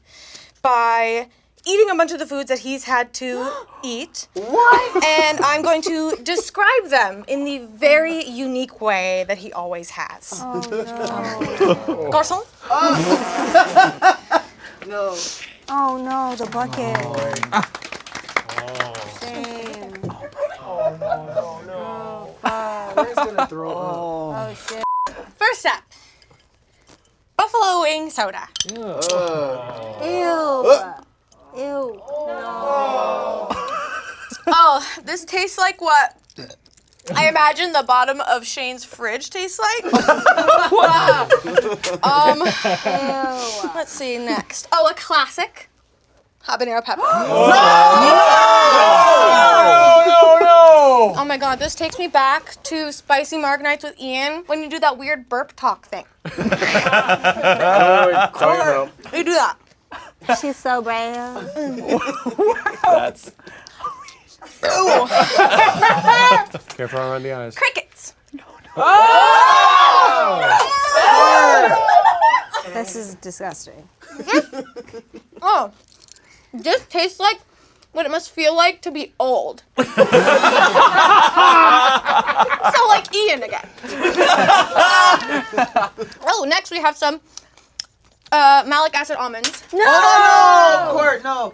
by eating a bunch of the foods that he's had to eat. What? And I'm going to describe them in the very unique way that he always has. Oh no. Garçon? No. Oh no, the bucket. Shame. Oh no. Where's gonna throw up? Oh shit. First step. Buffalo wing soda. Ew. Ew. No. Oh, this tastes like what I imagine the bottom of Shane's fridge tastes like. Let's see next. Oh, a classic. Habanero pepper. No! Oh my god, this takes me back to Spicy Marg Nights with Ian when you do that weird burp talk thing. You do that. She's so brave. That's. Ooh. Careful around the eyes. Crickets. This is disgusting. Oh, this tastes like what it must feel like to be old. So like Ian again. Oh, next we have some malic acid almonds. No! Oh, no! Court, no.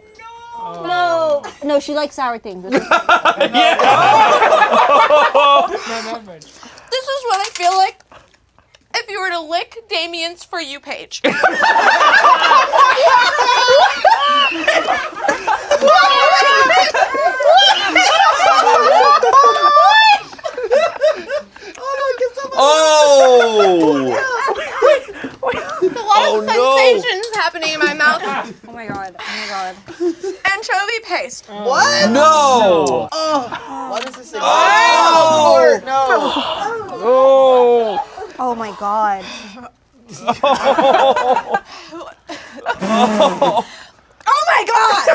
No. No, she likes sour things. This is what I feel like if you were to lick Damien's For You page. Oh! A lot of sensations happening in my mouth. Oh my god. Oh my god. Anchovy paste. What? No! Oh. What is this? Oh! Court, no. Oh! Oh my god. Oh my god!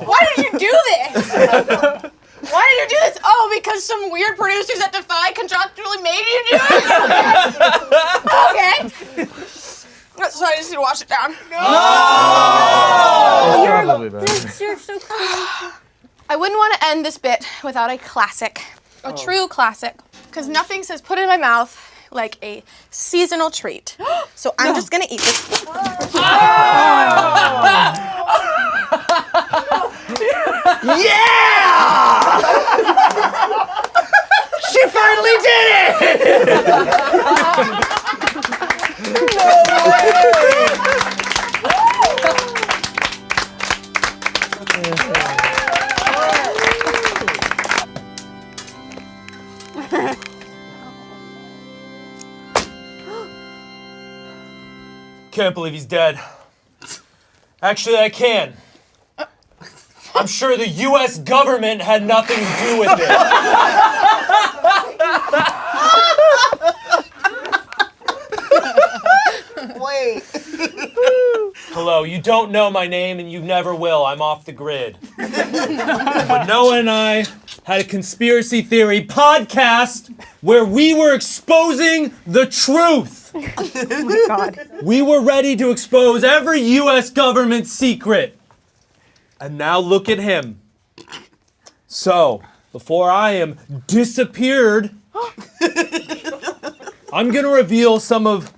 Why did you do this? Why did you do this? Oh, because some weird producers at Defy contractually made you do it? Okay. So I just need to wash it down. No! You're so cool. I wouldn't want to end this bit without a classic. A true classic. Because nothing says put it in my mouth like a seasonal treat. So I'm just going to eat this. Yeah! She finally did it! No way! Can't believe he's dead. Actually, I can. I'm sure the U.S. government had nothing to do with it. Wait. Hello, you don't know my name and you never will. I'm off the grid. But Noah and I had a conspiracy theory podcast where we were exposing the truth. Oh my god. We were ready to expose every U.S. government secret. And now look at him. So, before I am disappeared, I'm going to reveal some of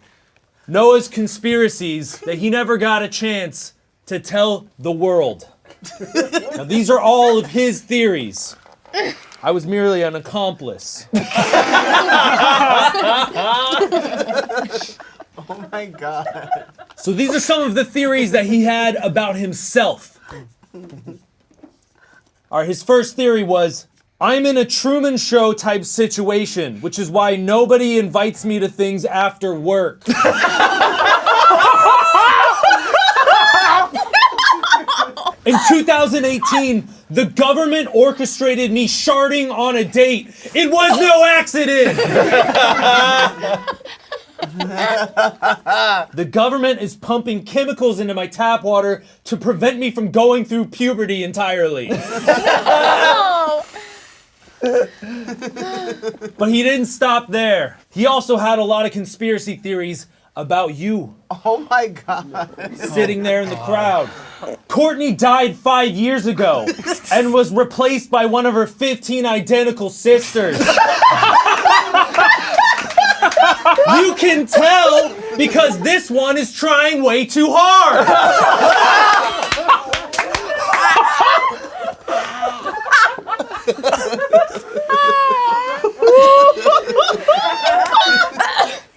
Noah's conspiracies that he never got a chance to tell the world. Now, these are all of his theories. I was merely an accomplice. Oh my God. So these are some of the theories that he had about himself. All right, his first theory was, I'm in a Truman Show type situation, which is why nobody invites me to things after work. In 2018, the government orchestrated me sharding on a date. It was no accident. The government is pumping chemicals into my tap water to prevent me from going through puberty entirely. But he didn't stop there. He also had a lot of conspiracy theories about you. Oh my God. Sitting there in the crowd. Courtney died 5 years ago and was replaced by one of her 15 identical sisters. You can tell because this one is trying way too hard.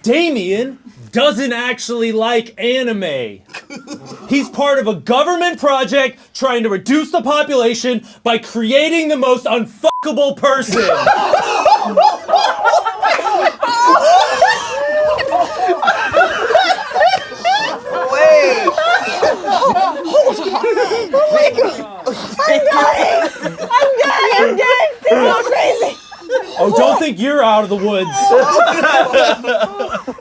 Damien doesn't actually like anime. He's part of a government project trying to reduce the population by creating the most unfuckable person. Wait. Hold on. I'm dying. I'm dead. This is crazy. Oh, don't think you're out of the woods.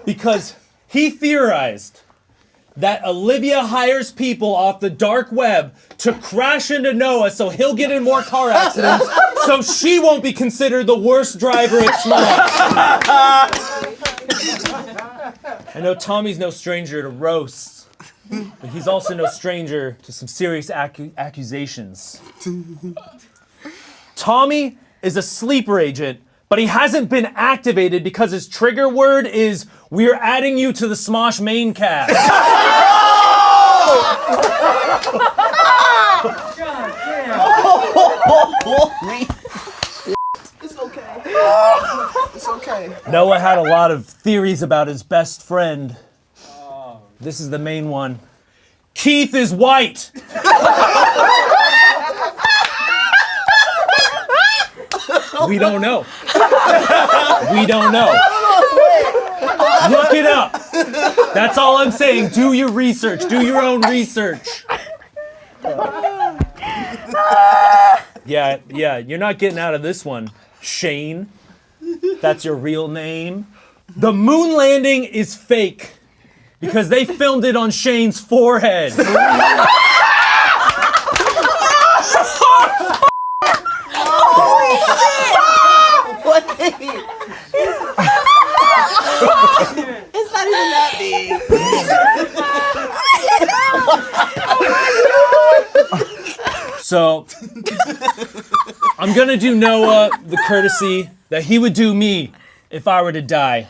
Because he theorized that Olivia hires people off the dark web to crash into Noah so he'll get in more car accidents so she won't be considered the worst driver at Smosh. I know Tommy's no stranger to roasts, but he's also no stranger to some serious accusations. Tommy is a sleeper agent, but he hasn't been activated because his trigger word is, we're adding you to the Smosh main cast. It's okay. It's okay. Noah had a lot of theories about his best friend. This is the main one. Keith is white. We don't know. We don't know. Look it up. That's all I'm saying. Do your research. Do your own research. Yeah, you're not getting out of this one. Shane. That's your real name. The moon landing is fake because they filmed it on Shane's forehead. Holy shit! It's not even that big. So, I'm gonna do Noah the courtesy that he would do me if I were to die.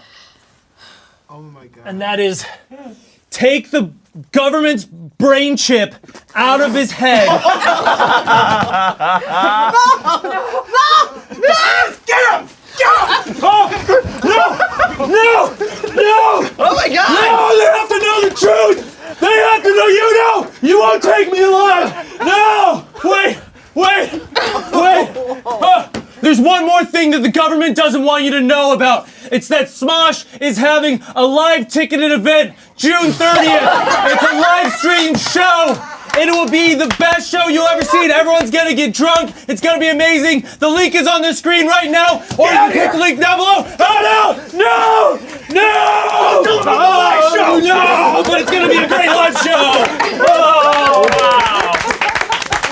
Oh my God. And that is, take the government's brain chip out of his head. No! Get him! Oh, no! Oh my God! No, they have to know the truth! They have to know you won't take me alive! No! Wait! There's one more thing that the government doesn't want you to know about. It's that Smosh is having a live ticketed event June 30th. It's a live stream show. It will be the best show you'll ever see. Everyone's gonna get drunk. It's gonna be amazing. The link is on the screen right now, or you can click the link down below. Oh no! No! But it's gonna be a great live show. Oh wow!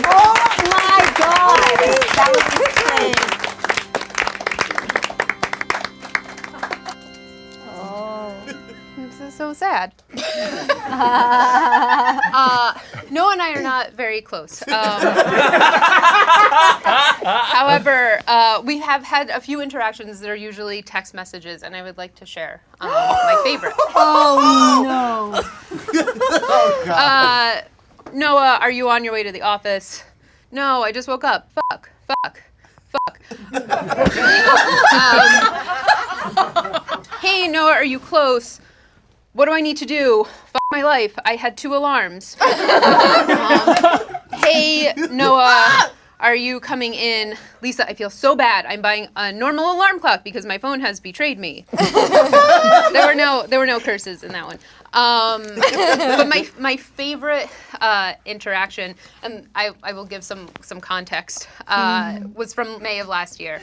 Oh my God! That was insane. Oh, this is so sad. Noah and I are not very close. However, we have had a few interactions that are usually text messages, and I would like to share my favorite. Oh no. Oh, God. Noah, are you on your way to the office? No, I just woke up. Fuck. Hey, Noah, are you close? What do I need to do? Fuck my life. I had 2 alarms. Hey, Noah, are you coming in? Lisa, I feel so bad. I'm buying a normal alarm clock because my phone has betrayed me. There were no curses in that one. But my favorite interaction, and I will give some context, was from May of last year.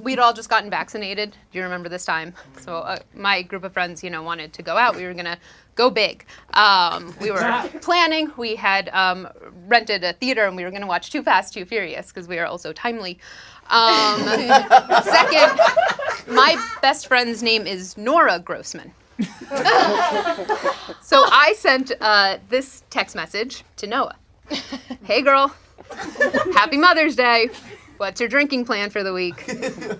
We'd all just gotten vaccinated. Do you remember this time? So my group of friends, wanted to go out. We were gonna go big. We were planning. We had rented a theater, and we were gonna watch Too Fast, Too Furious because we are also timely. Second, my best friend's name is Nora Grossman. So I sent this text message to Noah. Hey girl, happy Mother's Day. What's your drinking plan for the week?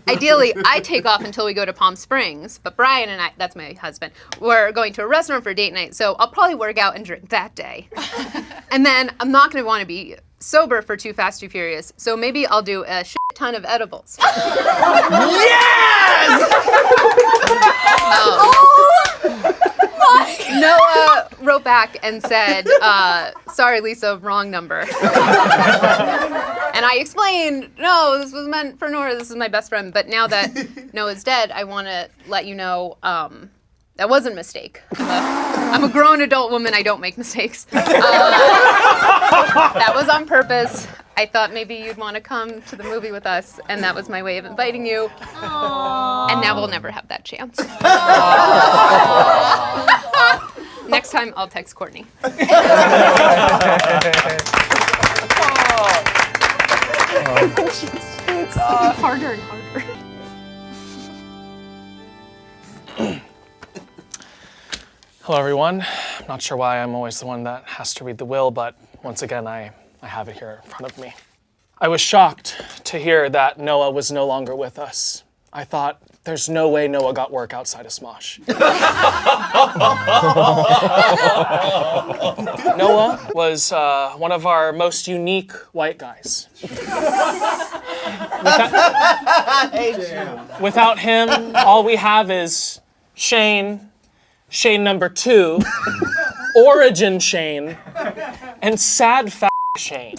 Ideally, I take off until we go to Palm Springs, but Brian and I, that's my husband, we're going to a restaurant for date night, so I'll probably work out and drink that day. And then I'm not going to want to be sober for Too Fast, Too Furious, so maybe I'll do a shit ton of edibles. Yes! Noah wrote back and said, sorry, Lisa, wrong number. And I explained, no, this was meant for Nora. This is my best friend. But now that Noah's dead, I want to let you know that wasn't a mistake. I'm a grown adult woman. I don't make mistakes. That was on purpose. I thought maybe you'd want to come to the movie with us, and that was my way of inviting you. Aww. And now we'll never have that chance. Next time, I'll text Courtney. It's harder and harder. Hello, everyone. I'm not sure why I'm always the one that has to read the will, but once again, I have it here in front of me. I was shocked to hear that Noah was no longer with us. I thought, there's no way Noah got work outside of Smosh. Noah was one of our most unique white guys. Without him, all we have is Shane number 2, Origin Shane, and Sad Fat Shane.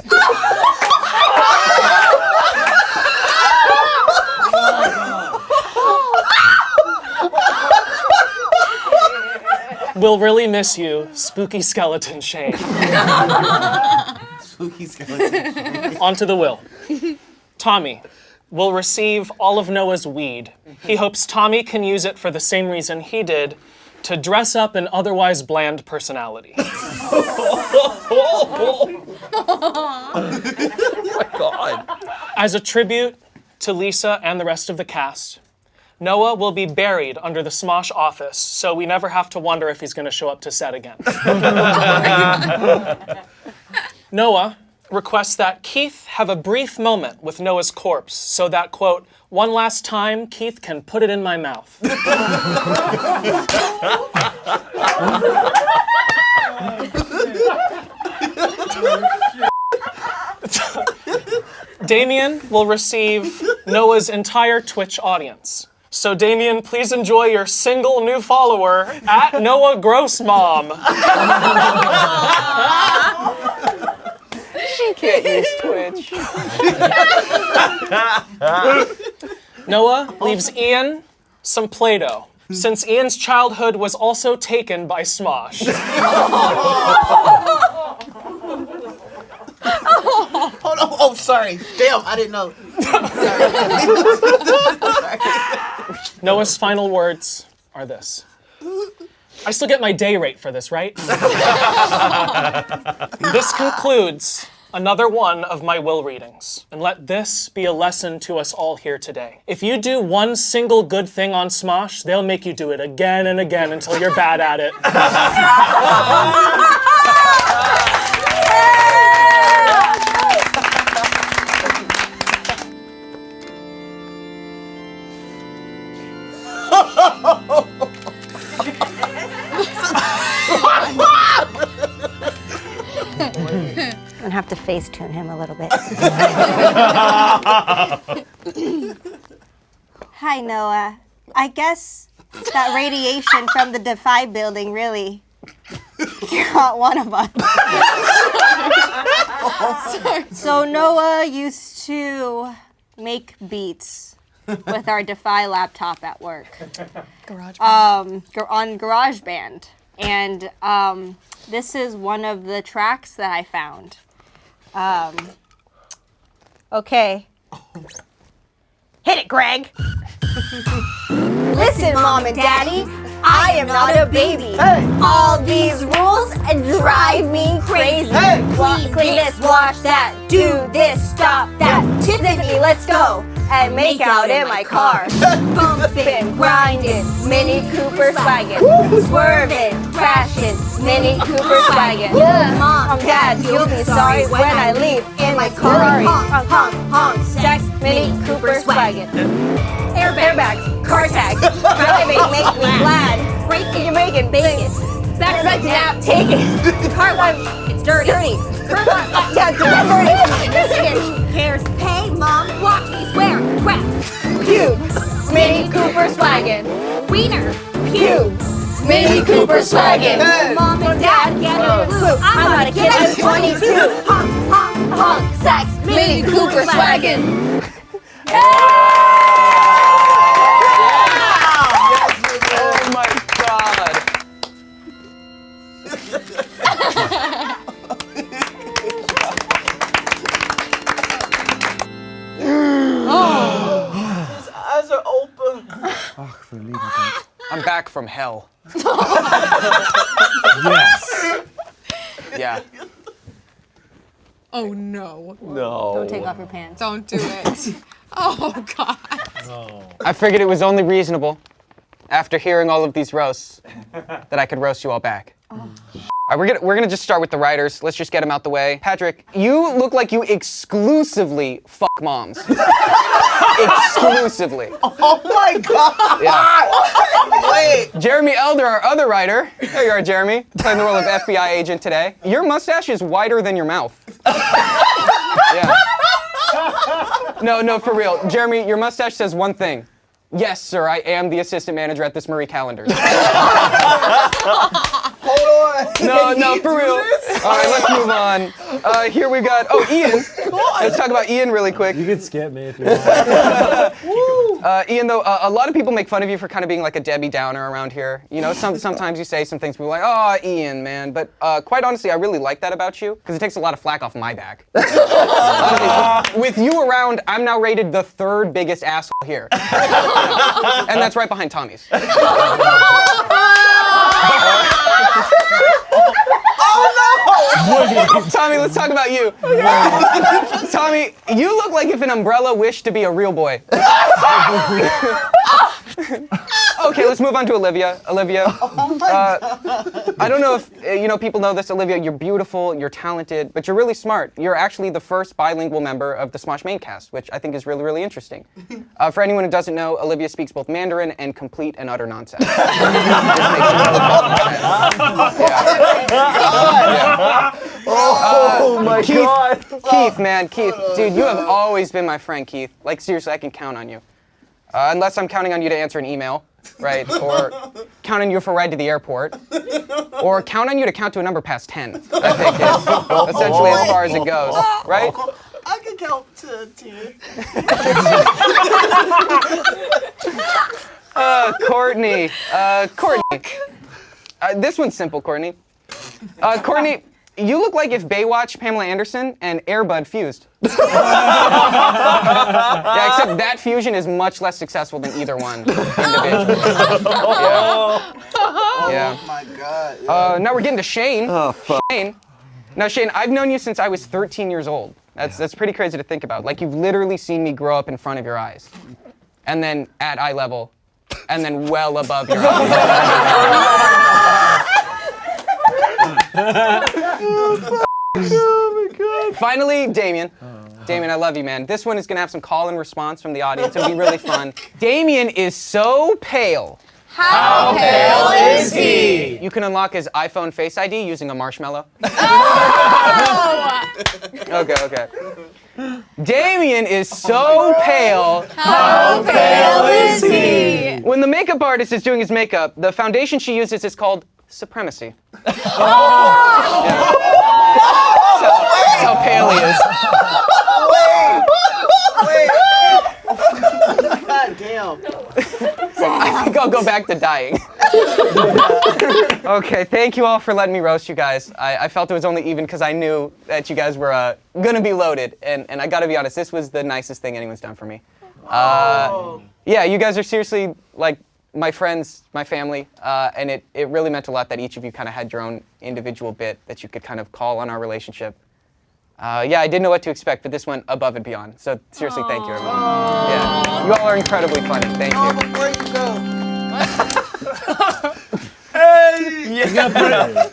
We'll really miss you, Spooky Skeleton Shane. Spooky Skeleton Shane. On to the will. Tommy will receive all of Noah's weed. He hopes Tommy can use it for the same reason he did, to dress up an otherwise bland personality. Oh my God. As a tribute to Lisa and the rest of the cast, Noah will be buried under the Smosh office, so we never have to wonder if he's going to show up to set again. Noah requests that Keith have a brief moment with Noah's corpse so that, quote, one last time Keith can put it in my mouth. Damien will receive Noah's entire Twitch audience. So Damien, please enjoy your single new follower at Noah Grossmom. She can't use Twitch. Noah leaves Ian some Play-Doh, since Ian's childhood was also taken by Smosh. Oh, sorry. Damn, I didn't know. Noah's final words are this. I still get my day rate for this, right? This concludes another one of my will readings, and let this be a lesson to us all here today. If you do one single good thing on Smosh, they'll make you do it again and again until you're bad at it. I'm gonna have to face tune him a little bit. Hi, Noah. I guess that radiation from the Defy building really got one of us. So Noah used to make beats with our Defy laptop at work. On GarageBand. And this is one of the tracks that I found. Okay. Hit it, Greg. Listen, Mom and Daddy, I am not a baby. All these rules drive me crazy. Clean this, wash that, do this, stop that. Tiffany, let's go and make out in my car. Bumping, grinding, Mini Cooper swagging. Swerving, crashing, Mini Cooper swagging. Mom, Dad, you'll be sorry when I leave in my car. Honk, honk, honk, sex, Mini Cooper swagging. Airbags, car tags, driving make me glad. Braking, you're making bacon. Back to nap, take it. Car wash, it's dirty. Car wash, yeah, dirty. Who cares? Hey, Mom, watch me swear. Crap. Pew, Mini Cooper swaggin'. Wiener. Pew, Mini Cooper swaggin'. Mom and Dad, get a clue. I'm not a kid, I'm 22. Honk, honk, honk, sex, Mini Cooper swaggin'. Oh my God. His eyes are open. I'm back from hell. Yes. Yeah. Oh no. No. Don't take off your pants. Don't do it. Oh God. I figured it was only reasonable, after hearing all of these roasts, that I could roast you all back. All right, we're gonna just start with the writers. Let's just get them out the way. Patrick, you look like you exclusively fuck moms. Exclusively. Oh my God. Yeah. Wait. Jeremy Elder, our other writer. There you are, Jeremy, playing the role of FBI agent today. Your mustache is wider than your mouth. Yeah. No, for real. Jeremy, your mustache says one thing. Yes, sir, I am the assistant manager at this Marie Callender's. Hold on. No, for real. All right, let's move on. Here we got, Ian. Let's talk about Ian really quick. You can skip me if you want. Ian, though, a lot of people make fun of you for kind of being like a Debbie Downer around here. You know, sometimes you say some things, people are like, oh, Ian, man. But quite honestly, I really like that about you, because it takes a lot of flack off my back. Honestly, with you around, I'm now rated the 3rd biggest asshole here. And that's right behind Tommy's. Oh no! Tommy, let's talk about you. Tommy, you look like if an umbrella wished to be a real boy. Okay, let's move on to Olivia. Olivia, I don't know if people know this. Olivia, you're beautiful, you're talented, but you're really smart. You're actually the first bilingual member of the Smosh main cast, which I think is really, really interesting. For anyone who doesn't know, Olivia speaks both Mandarin and complete and utter nonsense. This makes no fucking sense. Oh my God. Keith, man, dude, you have always been my friend, Keith. Like, seriously, I can count on you. Unless I'm counting on you to answer an email, right? Or count on you for a ride to the airport. Or count on you to count to a number past 10, I think is essentially as far as it goes, right? I can count to 10. Courtney. Courtney. This one's simple, Courtney. Courtney, you look like if Baywatch, Pamela Anderson, and Air Bud fused. Yeah, except that fusion is much less successful than either one individually. Yeah. Oh my God. Now we're getting to Shane. Oh, fuck. Shane. Now, Shane, I've known you since I was 13 years old. That's pretty crazy to think about. Like, you've literally seen me grow up in front of your eyes. And then at eye level. And then well above your eyes. Finally, Damien. Damien, I love you, man. This one is gonna have some call and response from the audience. It'll be really fun. Damien is so pale. How pale is he? You can unlock his iPhone Face ID using a marshmallow. Okay. Damien is so pale. How pale is he? When the makeup artist is doing his makeup, the foundation she uses is called Supremacy. That's how pale he is. Wait. God damn. I think I'll go back to dying. Okay, thank you all for letting me roast you guys. I felt it was only even because I knew that you guys were gonna be loaded, and I gotta be honest, this was the nicest thing anyone's done for me. Yeah, you guys are seriously like my friends, my family, and it really meant a lot that each of you kind of had your own individual bit that you could kind of call on our relationship. Yeah, I didn't know what to expect, but this went above and beyond. So seriously, thank you, everyone. Yeah, you all are incredibly funny. Thank you. Before you go. Hey! Yeah.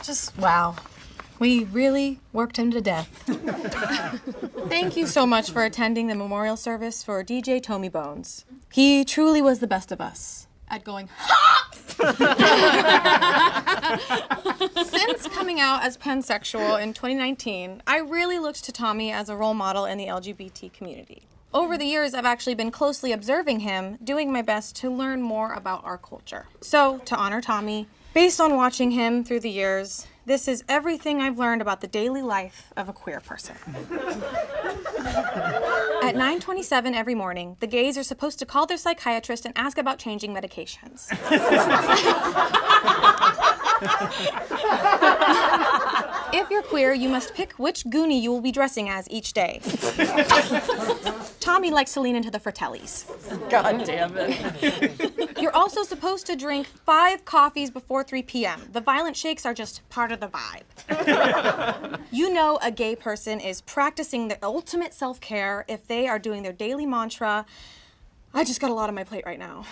Just wow. We really worked him to death. Thank you so much for attending the memorial service for DJ Tommy Bones. He truly was the best of us at going, ha! Since coming out as pansexual in 2019, I really looked to Tommy as a role model in the LGBT community. Over the years, I've actually been closely observing him, doing my best to learn more about our culture. So, to honor Tommy, based on watching him through the years, this is everything I've learned about the daily life of a queer person. At 9:27 every morning, the gays are supposed to call their psychiatrist and ask about changing medications. If you're queer, you must pick which Goonie you will be dressing as each day. Tommy likes to lean into the Fratellis. God damn it. You're also supposed to drink 5 coffees before 3 p.m. The violent shakes are just part of the vibe. You know a gay person is practicing the ultimate self-care if they are doing their daily mantra, I just got a lot on my plate right now.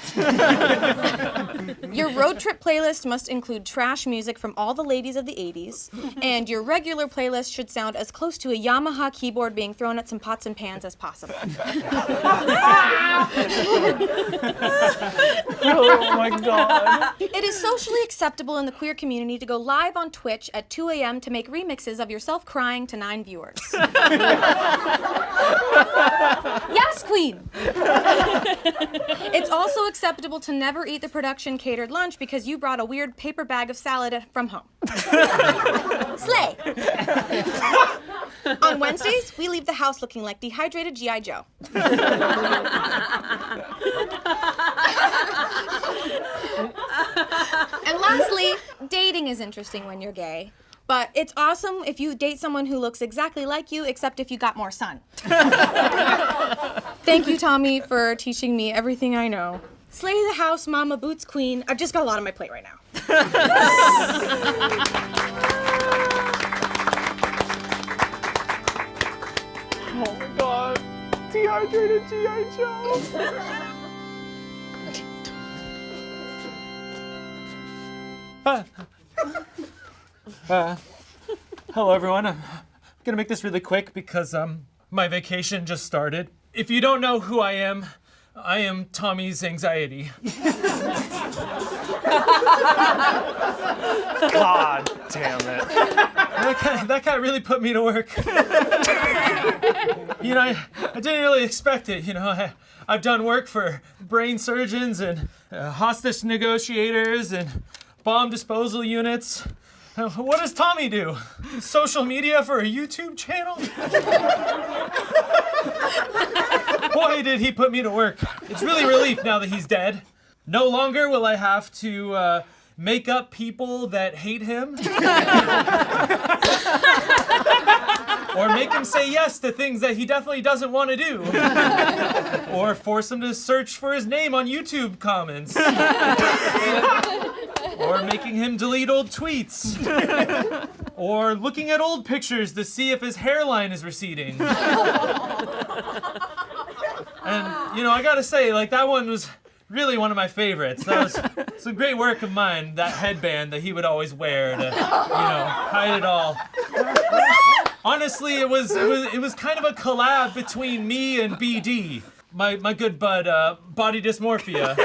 Your road trip playlist must include trash music from all the ladies of the 80s, and your regular playlist should sound as close to a Yamaha keyboard being thrown at some pots and pans as possible. Oh my God. It is socially acceptable in the queer community to go live on Twitch at 2 a.m. to make remixes of yourself crying to 9 viewers. Yes, queen! It's also acceptable to never eat the production catered lunch because you brought a weird paper bag of salad from home. Slay! On Wednesdays, we leave the house looking like dehydrated G.I. Joe. And lastly, dating is interesting when you're gay. But it's awesome if you date someone who looks exactly like you, except if you got more sun. Thank you, Tommy, for teaching me everything I know. Slay the house, mama, boots queen. I've just got a lot on my plate right now. Oh my God. Dehydrated G.I. Joe. Hello, everyone. I'm gonna make this really quick because my vacation just started. If you don't know who I am Tommy's anxiety. God damn it. That guy really put me to work. You know, I didn't really expect it. You know, I've done work for brain surgeons and hostage negotiators and bomb disposal units. What does Tommy do? Social media for a YouTube channel? Boy, did he put me to work. It's really a relief now that he's dead. No longer will I have to make up people that hate him. Or make him say yes to things that he definitely doesn't want to do. Or force him to search for his name on YouTube comments. Or making him delete old tweets. Or looking at old pictures to see if his hairline is receding. And, you know, I gotta say, like, that one was really one of my favorites. That was some great work of mine, that headband that he would always wear to, you know, hide it all. Honestly, it was kind of a collab between me and BD, my good bud, Body Dysmorphia.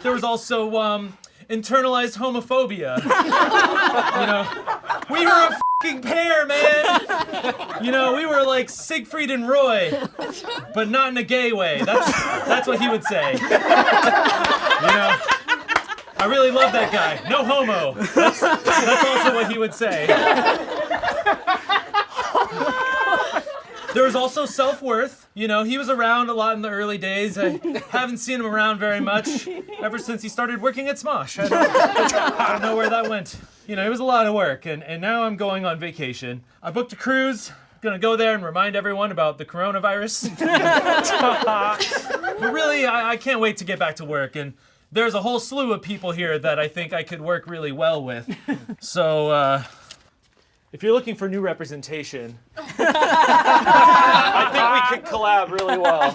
There was also internalized homophobia. You know, we were a f***ing pair, man. You know, we were like Siegfried and Roy, but not in a gay way. That's what he would say. You know, I really love that guy. No homo. That's also what he would say. There was also self-worth. You know, he was around a lot in the early days. I haven't seen him around very much ever since he started working at Smosh. I don't know where that went. You know, it was a lot of work, and now I'm going on vacation. I booked a cruise. Gonna go there and remind everyone about the coronavirus. But really, I can't wait to get back to work, and there's a whole slew of people here that I think I could work really well with. So, if you're looking for new representation, I think we could collab really well.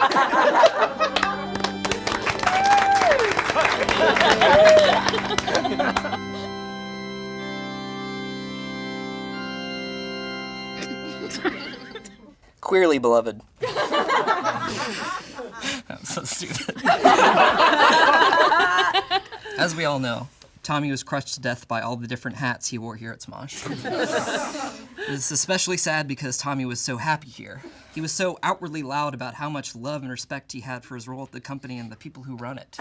Queerly beloved. That was so stupid. As we all know, Tommy was crushed to death by all the different hats he wore here at Smosh. It's especially sad because Tommy was so happy here. He was so outwardly loud about how much love and respect he had for his role at the company and the people who run it.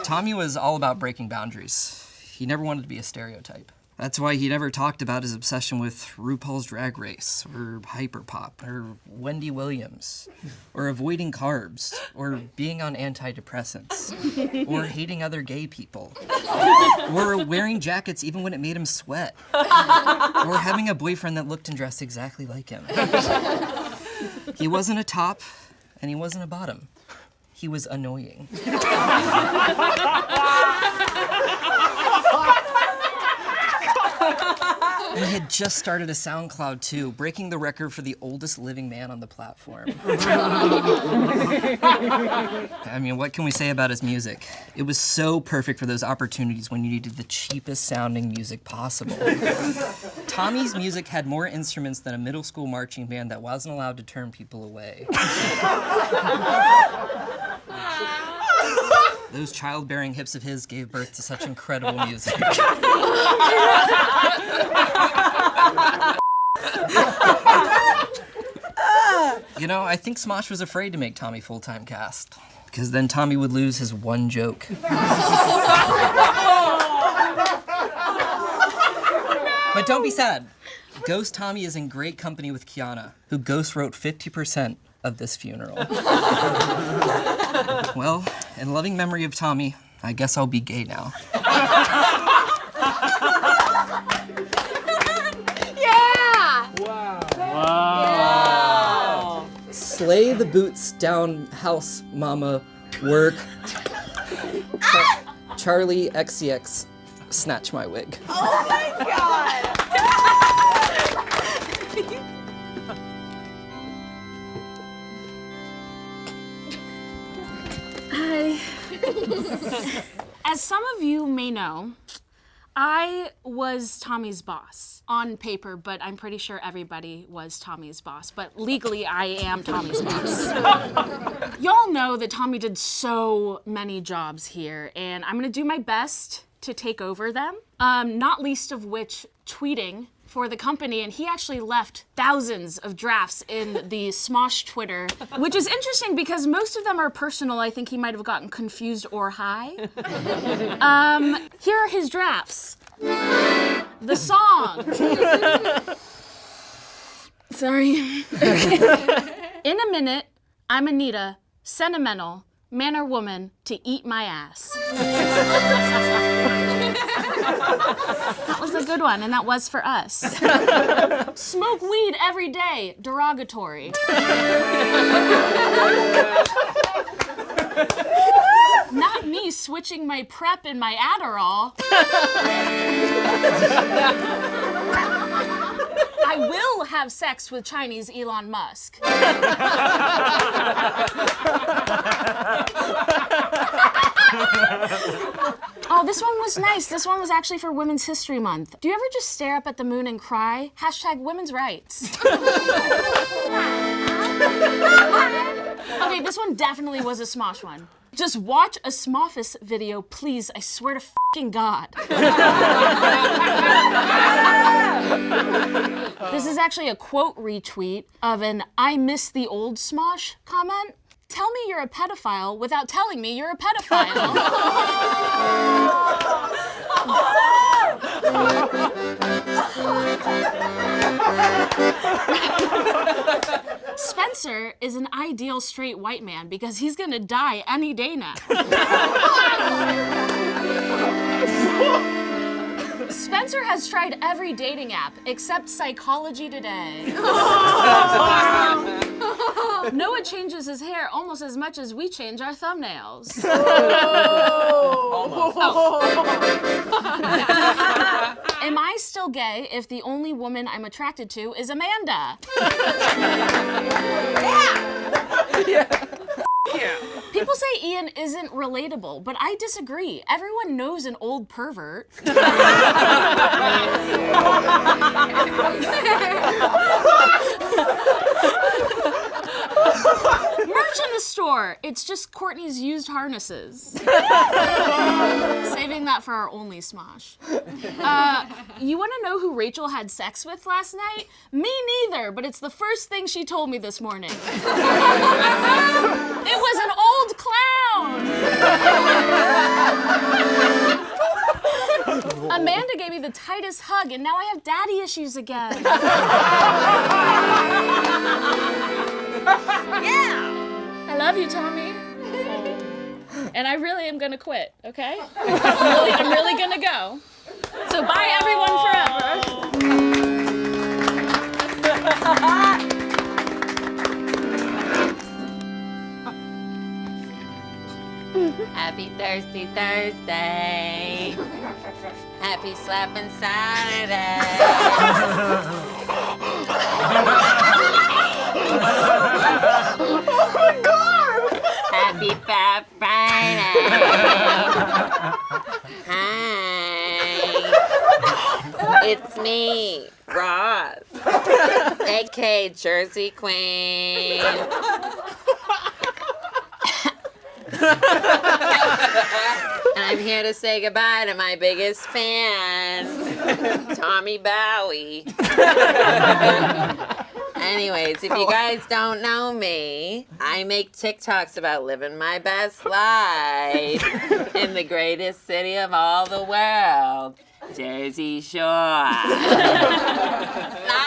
Tommy was all about breaking boundaries. He never wanted to be a stereotype. That's why he never talked about his obsession with RuPaul's Drag Race, or Hyperpop, or Wendy Williams, or avoiding carbs, or being on antidepressants, or hating other gay people, or wearing jackets even when it made him sweat, or having a boyfriend that looked and dressed exactly like him. He wasn't a top, and he wasn't a bottom. He was annoying. He had just started a SoundCloud too, breaking the record for the oldest living man on the platform. I mean, what can we say about his music? It was so perfect for those opportunities when you needed the cheapest sounding music possible. Tommy's music had more instruments than a middle school marching band that wasn't allowed to turn people away. Those childbearing hips of his gave birth to such incredible music. You know, I think Smosh was afraid to make Tommy full-time cast, because then Tommy would lose his one joke. But don't be sad. Ghost Tommy is in great company with Kiana, who ghost wrote 50% of this funeral. Well, in loving memory of Tommy, I guess I'll be gay now. Yeah! Wow. Slay the boots down, house, mama, work. Charlie XCX, snatch my wig. Oh my god! Hi. As some of you may know, I was Tommy's boss on paper, but I'm pretty sure everybody was Tommy's boss. But legally, I am Tommy's boss. Y'all know that Tommy did so many jobs here, and I'm gonna do my best to take over them, not least of which tweeting for the company, and he actually left thousands of drafts in the Smosh Twitter, which is interesting because most of them are personal. I think he might have gotten confused or high. Here are his drafts. The song. Sorry. In a minute, I'm Anita, sentimental, man or woman, to eat my ass. That was a good one, and that was for us. Smoke weed every day, derogatory. Not me switching my prep and my Adderall. I will have sex with Chinese Elon Musk. Oh, this one was nice. This one was actually for Women's History Month. Do you ever just stare up at the moon and cry? # women's rights. Okay, this one definitely was a Smosh one. Just watch a SMOSHES video, please. I swear to f***ing God. This is actually a quote retweet of an "I miss the old Smosh" comment. Tell me you're a pedophile without telling me you're a pedophile. Spencer is an ideal straight white man because he's gonna die any day now. Spencer has tried every dating app except Psychology Today. Noah changes his hair almost as much as we change our thumbnails. Am I still gay if the only woman I'm attracted to is Amanda? Yeah. People say Ian isn't relatable, but I disagree. Everyone knows an old pervert. Merch in the store. It's just Courtney's used harnesses. Saving that for our only Smosh. You want to know who Rachel had sex with last night? Me neither, but it's the first thing she told me this morning. It was an old clown. Amanda gave me the tightest hug, and now I have daddy issues again. Yeah! I love you, Tommy. And I really am gonna quit, okay? I'm really gonna go. So bye everyone forever. Happy Thirsty Thursday. Happy Slapping Saturday. Oh my God! Happy Fat Friday. Hi. It's me, Roz, aka Jersey Queen. And I'm here to say goodbye to my biggest fan, Tommy Bowie. Anyways, if you guys don't know me, I make TikToks about living my best life in the greatest city of all the world, Jersey Shore. Not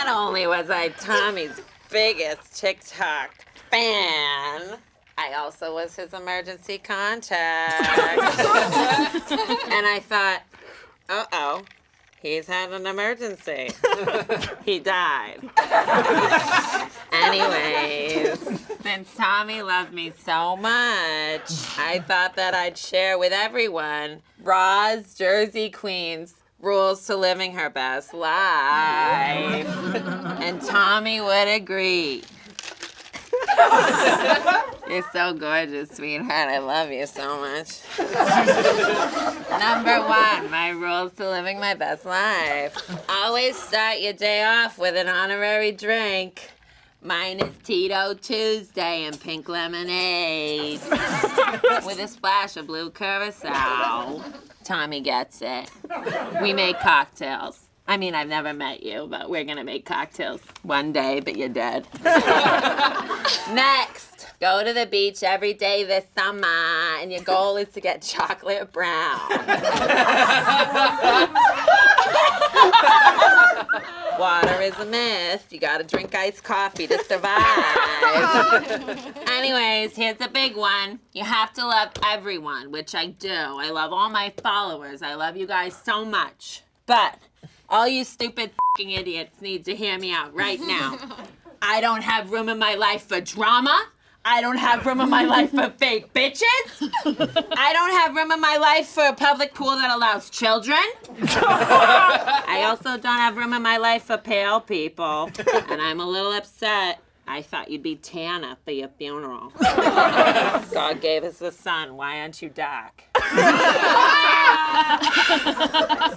only was I Tommy's biggest TikTok fan, I also was his emergency contact. And I thought, uh-oh, he's had an emergency. He died. Anyways, since Tommy loved me so much, I thought that I'd share with everyone Roz Jersey Queen's rules to living her best life. And Tommy would agree. You're so gorgeous, sweetheart. I love you so much. Number 1, my rules to living my best life. Always start your day off with an honorary drink. Mine is Tito Tuesday and pink lemonade with a splash of blue curacao. Tommy gets it. We make cocktails. I mean, I've never met you, but we're gonna make cocktails one day, but you're dead. Next, go to the beach every day this summer, and your goal is to get chocolate brown. Water is a myth. You gotta drink iced coffee to survive. Anyways, here's the big one. You have to love everyone, which I do. I love all my followers. I love you guys so much. But all you stupid f***ing idiots need to hear me out right now. I don't have room in my life for drama. I don't have room in my life for fake bitches. I don't have room in my life for a public pool that allows children. I also don't have room in my life for pale people. And I'm a little upset. I thought you'd be Tana for your funeral. God gave us the sun. Why aren't you dark?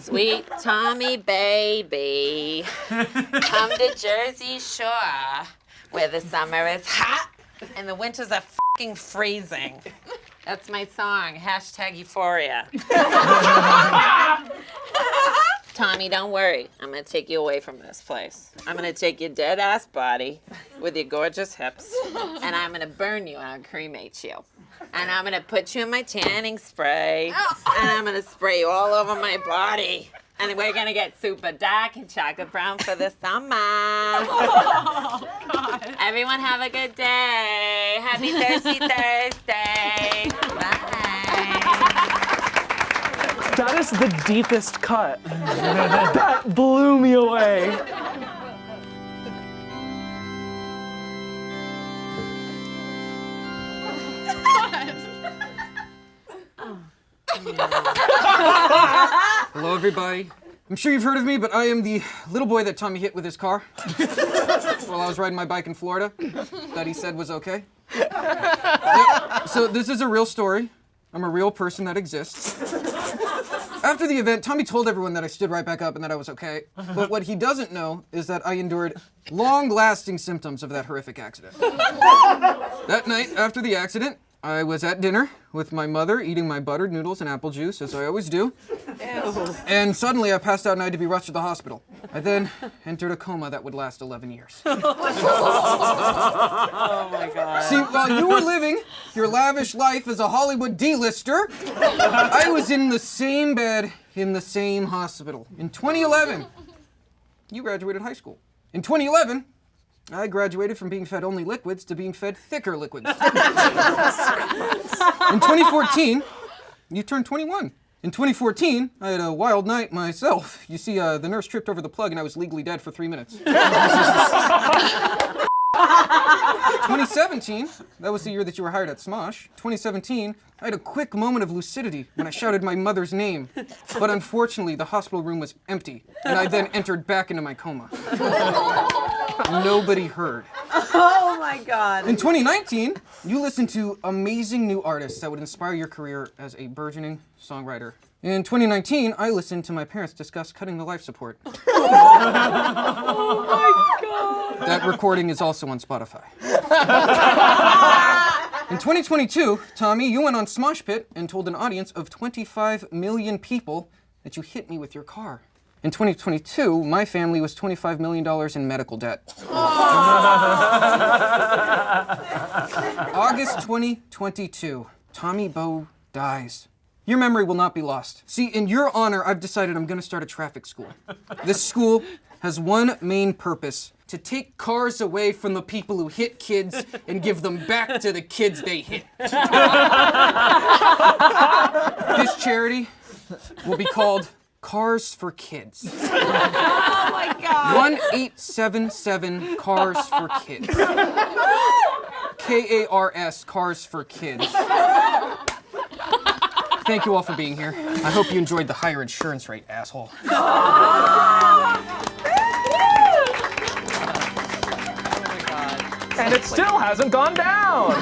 Sweet Tommy baby, come to Jersey Shore, where the summer is hot and the winters are fucking freezing. That's my song, #Euphoria. Tommy, don't worry. I'm gonna take you away from this place. I'm gonna take your dead ass body with your gorgeous hips, and I'm gonna burn you and I'll cremate you. And I'm gonna put you in my tanning spray, and I'm gonna spray you all over my body. And we're gonna get super dark and chocolate brown for the summer. Oh, God. Everyone have a good day. Happy Thirsty Thursday. Bye. That is the deepest cut. That blew me away. Hello, everybody. I'm sure you've heard of me, but I am the little boy that Tommy hit with his car while I was riding my bike in Florida that he said was okay. Yep. So this is a real story. I'm a real person that exists. After the event, Tommy told everyone that I stood right back up and that I was okay. But what he doesn't know is that I endured long-lasting symptoms of that horrific accident. That night after the accident, I was at dinner with my mother, eating my buttered noodles and apple juice, as I always do. Ew. And suddenly I passed out and I had to be rushed to the hospital. I then entered a coma that would last 11 years. Oh my God. See, while you were living your lavish life as a Hollywood D-lister, I was in the same bed in the same hospital. In 2011, you graduated high school. In 2011, I graduated from being fed only liquids to being fed thicker liquids. In 2014, you turned 21. In 2014, I had a wild night myself. You see, the nurse tripped over the plug and I was legally dead for 3 minutes. 2017, that was the year that you were hired at Smosh. 2017, I had a quick moment of lucidity when I shouted my mother's name. But unfortunately, the hospital room was empty, and I then entered back into my coma. Nobody heard. Oh my God. In 2019, you listened to amazing new artists that would inspire your career as a burgeoning songwriter. In 2019, I listened to my parents discuss cutting the life support. Oh my God. That recording is also on Spotify. In 2022, Tommy, you went on Smosh Pit and told an audience of 25 million people that you hit me with your car. In 2022, my family was $25 million in medical debt. August 2022, Tommy Bow dies. Your memory will not be lost. See, in your honor, I've decided I'm gonna start a traffic school. This school has one main purpose: to take cars away from the people who hit kids and give them back to the kids they hit. This charity will be called Cars for Kids. Oh my God. 1877 Cars for Kids. KARS, Cars for Kids. Thank you all for being here. I hope you enjoyed the higher insurance rate, asshole. And it still hasn't gone down.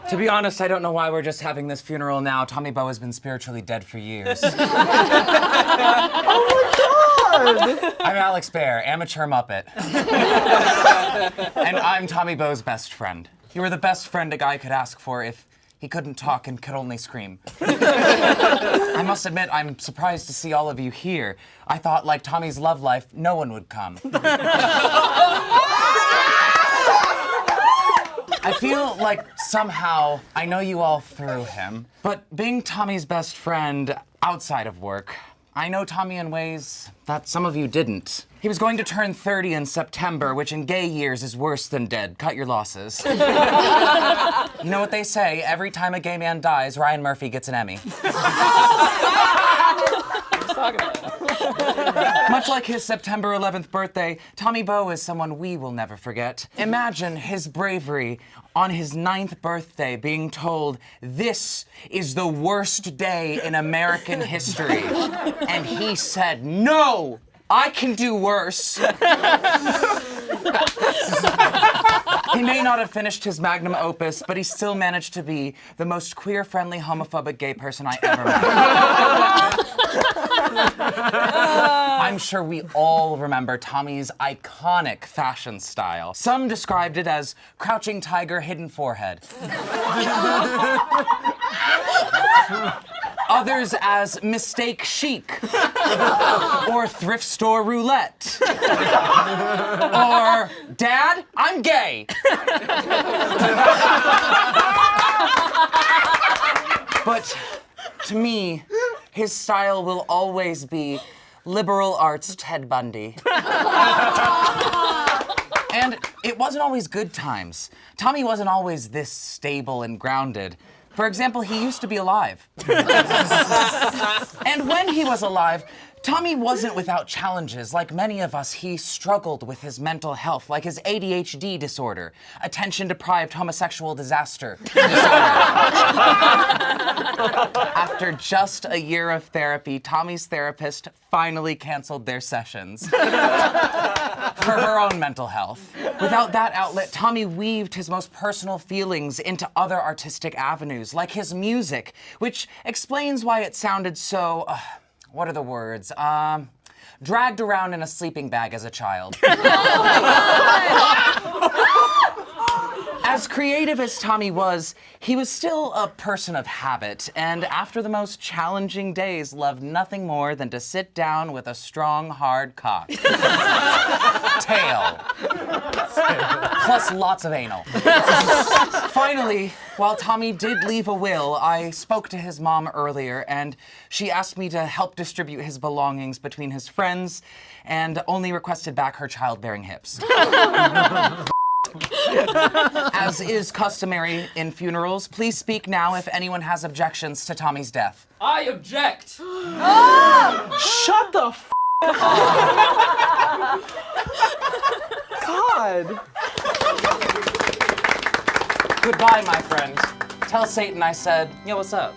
To be honest, I don't know why we're just having this funeral now. Tommy Bow has been spiritually dead for years. Oh my God! I'm Alex Bear, amateur Muppet. And I'm Tommy Bow's best friend. You were the best friend a guy could ask for if he couldn't talk and could only scream. I must admit, I'm surprised to see all of you here. I thought, like Tommy's love life, no one would come. I feel like somehow I know you all through him, but being Tommy's best friend outside of work, I know Tommy in ways that some of you didn't. He was going to turn 30 in September, which in gay years is worse than dead. Cut your losses. You know what they say, every time a gay man dies, Ryan Murphy gets an Emmy. Much like his September 11th birthday, Tommy Boe is someone we will never forget. Imagine his bravery on his 9th birthday being told, "This is the worst day in American history." And he said, "No, I can do worse." He may not have finished his magnum opus, but he still managed to be the most queer-friendly, homophobic gay person I ever met. I'm sure we all remember Tommy's iconic fashion style. Some described it as crouching tiger, hidden forehead. Others as mistake chic, or thrift store roulette, or Dad, I'm gay. But to me, his style will always be liberal arts Ted Bundy. And it wasn't always good times. Tommy wasn't always this stable and grounded. For example, he used to be alive. And when he was alive, Tommy wasn't without challenges. Like many of us, he struggled with his mental health, like his ADHD disorder, attention-deprived homosexual disaster disorder. After just a year of therapy, Tommy's therapist finally canceled their sessions for her own mental health. Without that outlet, Tommy weaved his most personal feelings into other artistic avenues, like his music, which explains why it sounded so, what are the words? Dragged around in a sleeping bag as a child. As creative as Tommy was, he was still a person of habit, and after the most challenging days, loved nothing more than to sit down with a strong, hard cock. Tail. Plus lots of anal. Finally, while Tommy did leave a will, I spoke to his mom earlier, and she asked me to help distribute his belongings between his friends, and only requested back her childbearing hips. As is customary in funerals, please speak now if anyone has objections to Tommy's death. I object. Shut the f up. God. Goodbye, my friend. Tell Satan I said, yo, what's up?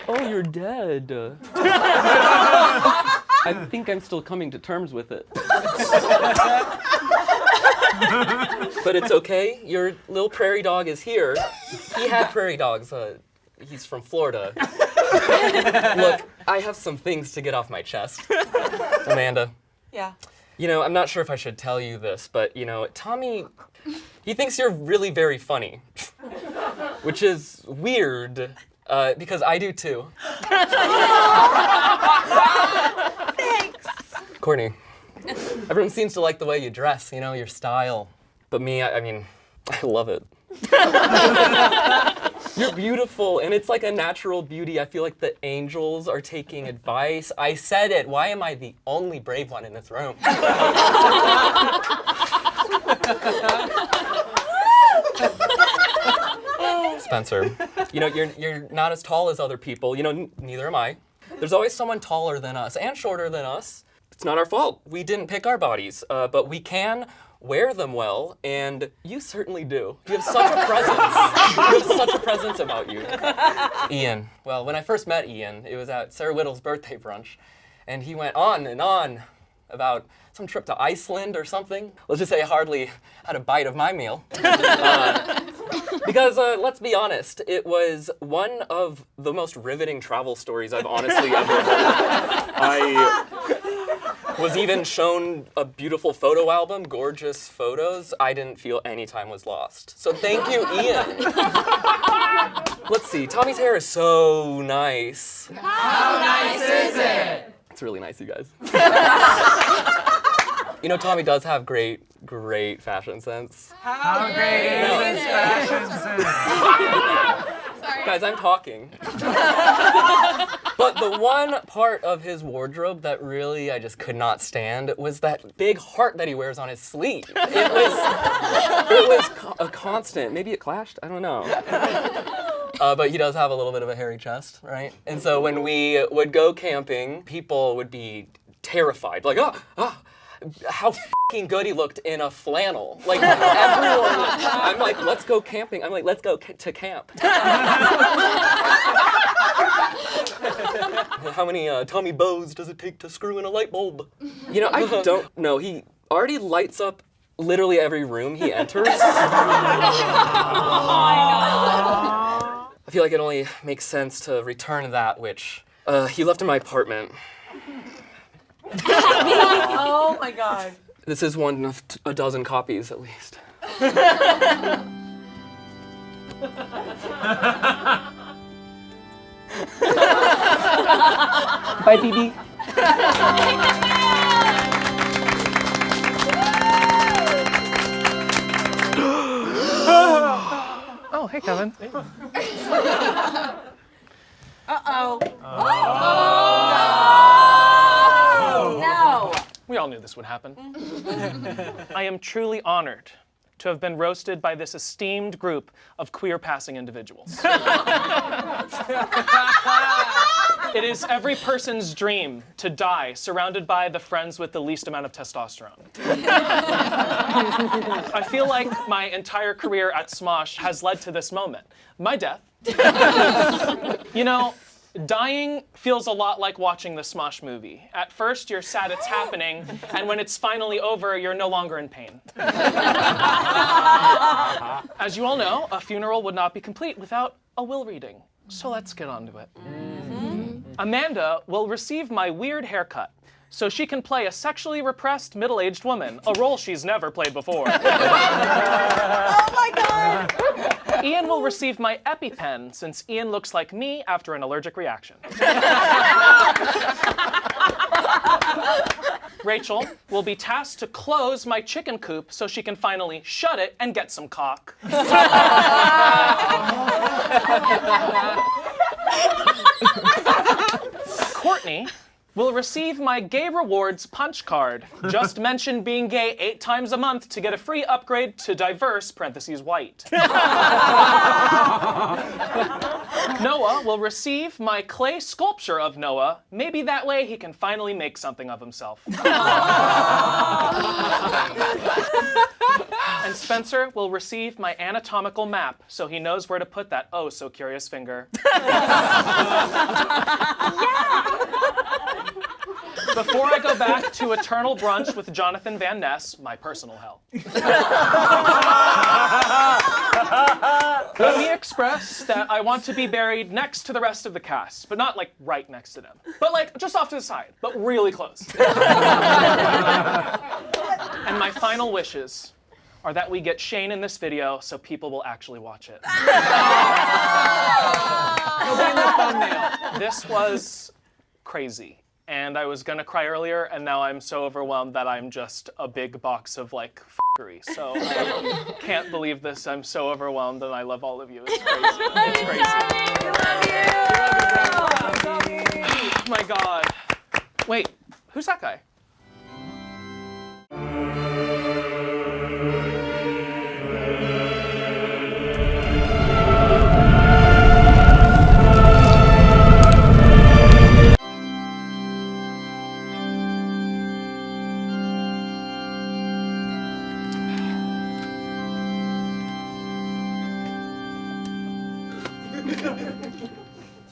Oh, you're dead. I think I'm still coming to terms with it. But it's okay. Your little prairie dog is here. He had prairie dogs. He's from Florida. Look, I have some things to get off my chest. Amanda. Yeah. You know, I'm not sure if I should tell you this, but, you know, Tommy, he thinks you're really very funny. Which is weird, because I do too. Thanks. Courtney, everyone seems to like the way you dress, you know, your style. But me, I mean, I love it. You're beautiful, and it's like a natural beauty. I feel like the angels are taking advice. I said it. Why am I the only brave one in this room? Spencer, you know, you're not as tall as other people. You know, neither am I. There's always someone taller than us and shorter than us. It's not our fault. We didn't pick our bodies, but we can wear them well, and you certainly do. You have such a presence. You have such a presence about you. Ian. Well, when I first met Ian, it was at Sarah Whittle's birthday brunch, and he went on and on about some trip to Iceland or something. Let's just say I hardly had a bite of my meal. Because, let's be honest, it was one of the most riveting travel stories I've honestly ever heard. I was even shown a beautiful photo album, gorgeous photos. I didn't feel any time was lost. So thank you, Ian. Let's see, Tommy's hair is so nice. How nice is it? It's really nice, you guys. You know, Tommy does have great fashion sense. How great is his fashion sense? Guys, I'm talking. But the one part of his wardrobe that really I just could not stand was that big heart that he wears on his sleeve. It was a constant. Maybe it clashed, I don't know. but he does have a little bit of a hairy chest, right? And so when we would go camping, people would be terrified, like, how f***ing good he looked in a flannel. Like, everyone, I'm like, let's go camping. I'm like, let's go to camp. How many Tommy bows does it take to screw in a light bulb? You know, I don't know. He already lights up literally every room he enters. Oh my God. I feel like it only makes sense to return that which he left in my apartment. Oh my God. This is one of a dozen copies, at least. Bye, BB. Oh, hey, Kevin. Uh-oh. No. We all knew this would happen. I am truly honored to have been roasted by this esteemed group of queer-passing individuals. It is every person's dream to die surrounded by the friends with the least amount of testosterone. I feel like my entire career at Smosh has led to this moment. My death. You know, dying feels a lot like watching the Smosh movie. At first, you're sad it's happening, and when it's finally over, you're no longer in pain. As you all know, a funeral would not be complete without a will reading. So let's get on to it. Amanda will receive my weird haircut so she can play a sexually repressed middle-aged woman, a role she's never played before. Oh my God! Ian will receive my EpiPen since Ian looks like me after an allergic reaction. Rachel will be tasked to close my chicken coop so she can finally shut it and get some cock. Courtney will receive my gay rewards punch card. Just mention being gay 8 times a month to get a free upgrade to diverse (white). Noah will receive my clay sculpture of Noah. Maybe that way he can finally make something of himself. And Spencer will receive my anatomical map so he knows where to put that oh so curious finger. Before I go back to eternal brunch with Jonathan Van Ness, my personal hell. Let me express that I want to be buried next to the rest of the cast, but not like right next to them, but like just off to the side, but really close. And my final wishes are that we get Shane in this video so people will actually watch it. He'll be in the thumbnail. This was crazy. And I was gonna cry earlier, and now I'm so overwhelmed that I'm just a big box of like f***ery. So I can't believe this. I'm so overwhelmed, and I love all of you. It's crazy. It's crazy. Oh my God. Wait, who's that guy?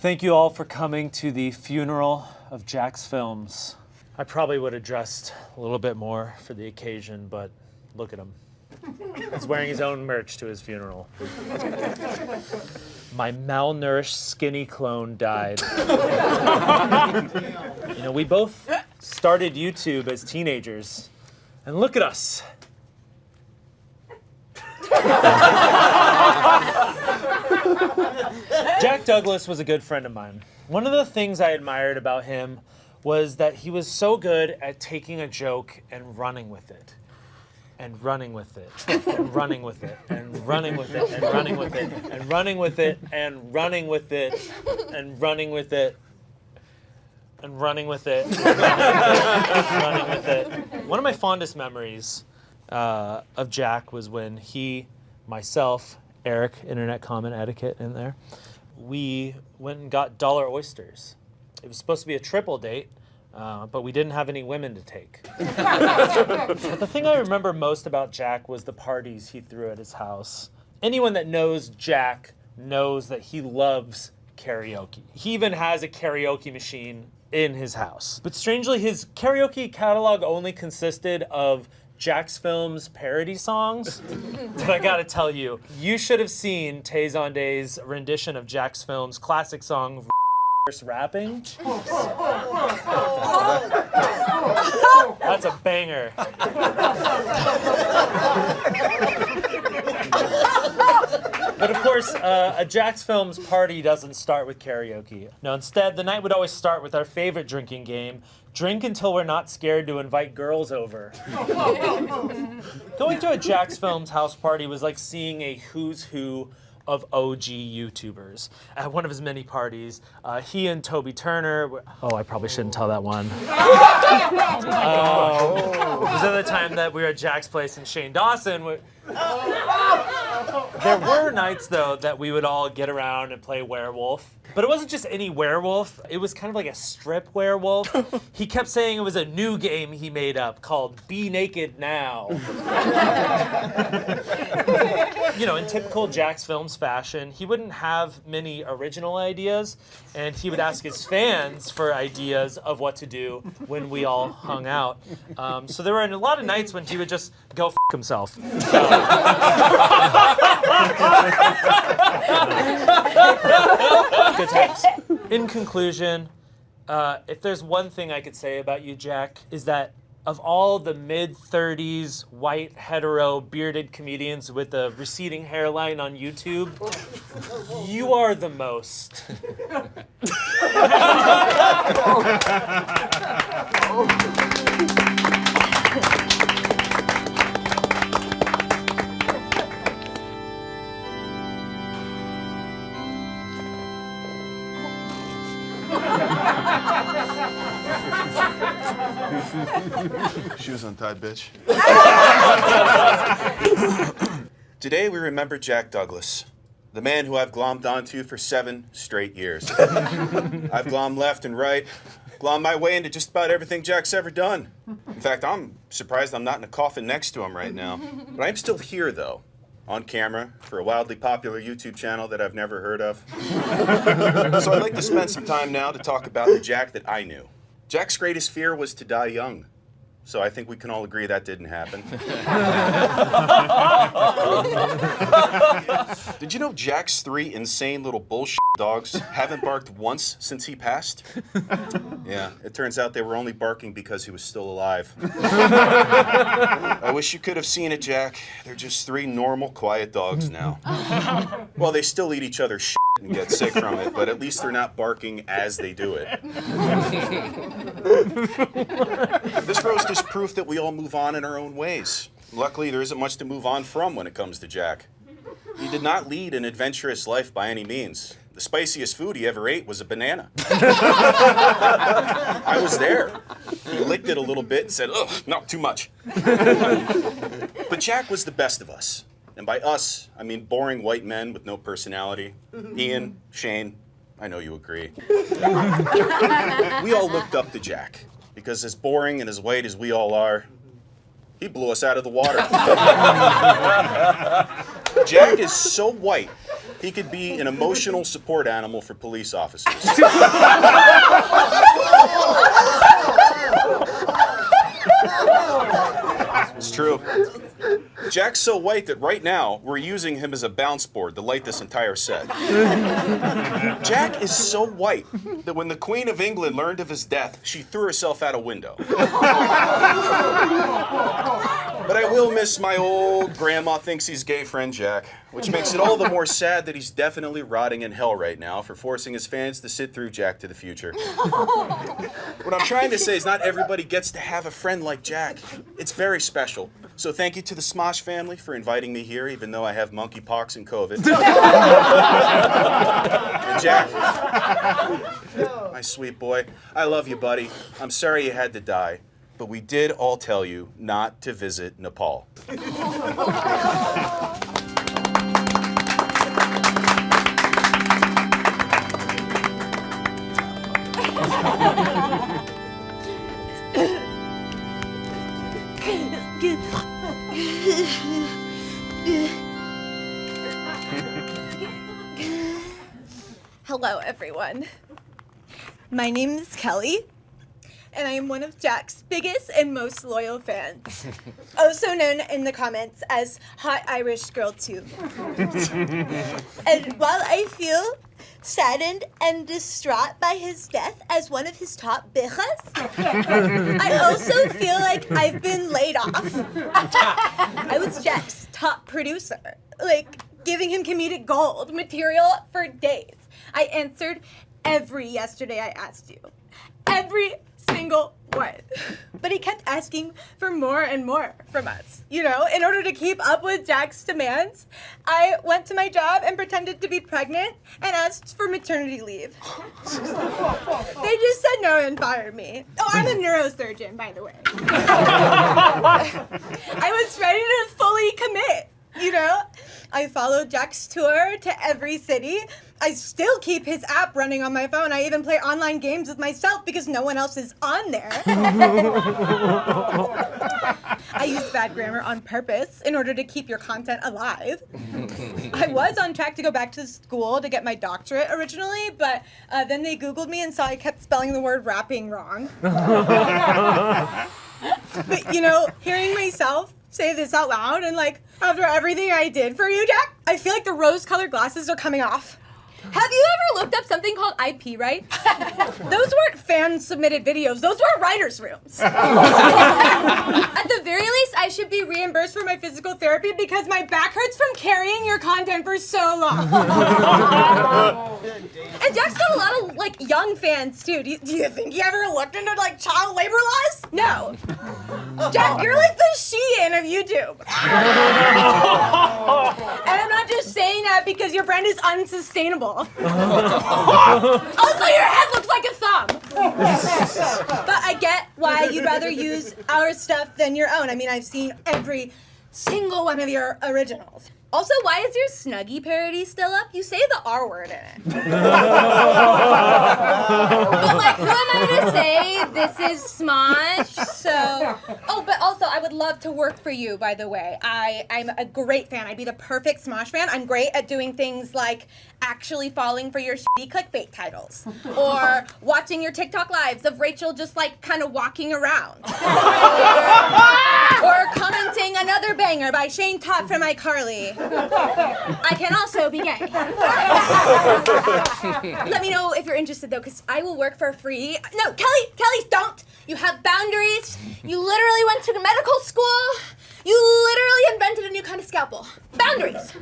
Thank you all for coming to the funeral of Jack's films. I probably would have dressed a little bit more for the occasion, but look at him. He's wearing his own merch to his funeral. My malnourished, skinny clone died. You know, we both started YouTube as teenagers, and look at us. Jack Douglas was a good friend of mine. One of the things I admired about him was that he was so good at taking a joke and running with it. And running with it. And running with it. And running with it. And running with it. And running with it. And running with it. And running with it. And running with it. And running with it. One of my fondest memories of Jack was when he, myself, Eric, internet comment etiquette in there, we went and got dollar oysters. It was supposed to be a triple date, but we didn't have any women to take. But the thing I remember most about Jack was the parties he threw at his house. Anyone that knows Jack knows that he loves karaoke. He even has a karaoke machine in his house. But strangely, his karaoke catalog only consisted of Jack's Films parody songs. But I gotta tell you, you should have seen Tay-Zonday's rendition of Jack's Films classic song, Rapping. That's a banger. But of course, a Jack's Films party doesn't start with karaoke. No, instead, the night would always start with our favorite drinking game, drink until we're not scared to invite girls over. Going to a Jack's Films house party was like seeing a who's who of OG YouTubers. At one of his many parties, he and Toby Turner oh, I probably shouldn't tell that one. It was at the time that we were at Jack's place and Shane Dawson there were nights, though, that we would all get around and play werewolf. But it wasn't just any werewolf. It was kind of like a strip werewolf. He kept saying it was a new game he made up called Be Naked Now. You know, in typical Jack's Films fashion, he wouldn't have many original ideas, and he would ask his fans for ideas of what to do when we all hung out. So there were a lot of nights when he would just go f*** himself. Good times. In conclusion, if there's one thing I could say about you, Jack, is that of all the mid-30s, white, hetero, bearded comedians with a receding hairline on YouTube, you are the most. Shoes untied, bitch. Today we remember Jack Douglas, the man who I've glommed onto for 7 straight years. I've glommed left and right, glommed my way into just about everything Jack's ever done. In fact, I'm surprised I'm not in a coffin next to him right now. But I'm still here, though, on camera for a wildly popular YouTube channel that I've never heard of. So I'd like to spend some time now to talk about the Jack that I knew. Jack's greatest fear was to die young. So I think we can all agree that didn't happen. Did you know Jack's 3 insane little bullshit dogs haven't barked once since he passed? Yeah, it turns out they were only barking because he was still alive. I wish you could have seen it, Jack. They're just 3 normal, quiet dogs now. Well, they still eat each other's shit and get sick from it, but at least they're not barking as they do it. This roast is proof that we all move on in our own ways. Luckily, there isn't much to move on from when it comes to Jack. He did not lead an adventurous life by any means. The spiciest food he ever ate was a banana. I was there. He licked it a little bit and said, "Ugh, no, too much." But Jack was the best of us. And by us, I mean boring white men with no personality. Ian, Shane, I know you agree. We all looked up to Jack, because as boring and as white as we all are, he blew us out of the water. Jack is so white, he could be an emotional support animal for police officers. It's true. Jack's so white that right now we're using him as a bounce board to light this entire set. Jack is so white that when the Queen of England learned of his death, she threw herself out a window. But I will miss my old grandma thinks he's gay friend Jack, which makes it all the more sad that he's definitely rotting in hell right now for forcing his fans to sit through Jack to the future. What I'm trying to say is not everybody gets to have a friend like Jack. It's very special. So thank you to the Smosh family for inviting me here, even though I have monkeypox and COVID. And Jack, my sweet boy, I love you, buddy. I'm sorry you had to die, but we did all tell you not to visit Nepal. Hello, everyone. My name is Kelly, and I am one of Jack's biggest and most loyal fans, also known in the comments as Hot Irish Girl 2. And while I feel saddened and distraught by his death as one of his top bijas, I also feel like I've been laid off. I was Jack's top producer, like giving him comedic gold material for days. I answered every yesterday I asked you. Every single one. But he kept asking for more and more from us. You know, in order to keep up with Jack's demands, I went to my job and pretended to be pregnant and asked for maternity leave. They just said no and fired me. Oh, I'm a neurosurgeon, by the way. I was ready to fully commit, you know? I followed Jack's tour to every city. I still keep his app running on my phone. I even play online games with myself because no one else is on there. I use bad grammar on purpose in order to keep your content alive. I was on track to go back to school to get my doctorate originally, but then they Googled me and saw I kept spelling the word rapping wrong. But, you know, hearing myself say this out loud and like, after everything I did for you, Jack, I feel like the rose-colored glasses are coming off. Have you ever looked up something called IP rights? Those weren't fan-submitted videos. Those were writers' rooms. At the very least, I should be reimbursed for my physical therapy because my back hurts from carrying your content for so long. And Jack's got a lot of, like, young fans, too. Do you think he ever looked into, like, child labor laws? No. Jack, you're like the Shein of YouTube. And I'm not just saying that because your brand is unsustainable. Also, your head looks like a thumb. But I get why you'd rather use our stuff than your own. I mean, I've seen every single one of your originals. Also, why is your Snuggie parody still up? You say the R word in it. But like, who am I to say this is Smosh? So, oh, but also, I would love to work for you, by the way. I'm a great fan. I'd be the perfect Smosh fan. I'm great at doing things like actually falling for your shitty clickbait titles. Or watching your TikTok lives of Rachel just like kind of walking around. Or commenting another banger by Shane Todd from iCarly. I can also be gay. Let me know if you're interested though, because I will work for free. No, Kelly, don't! You have boundaries. You literally went to medical school. You literally invented a new kind of scalpel. Boundaries.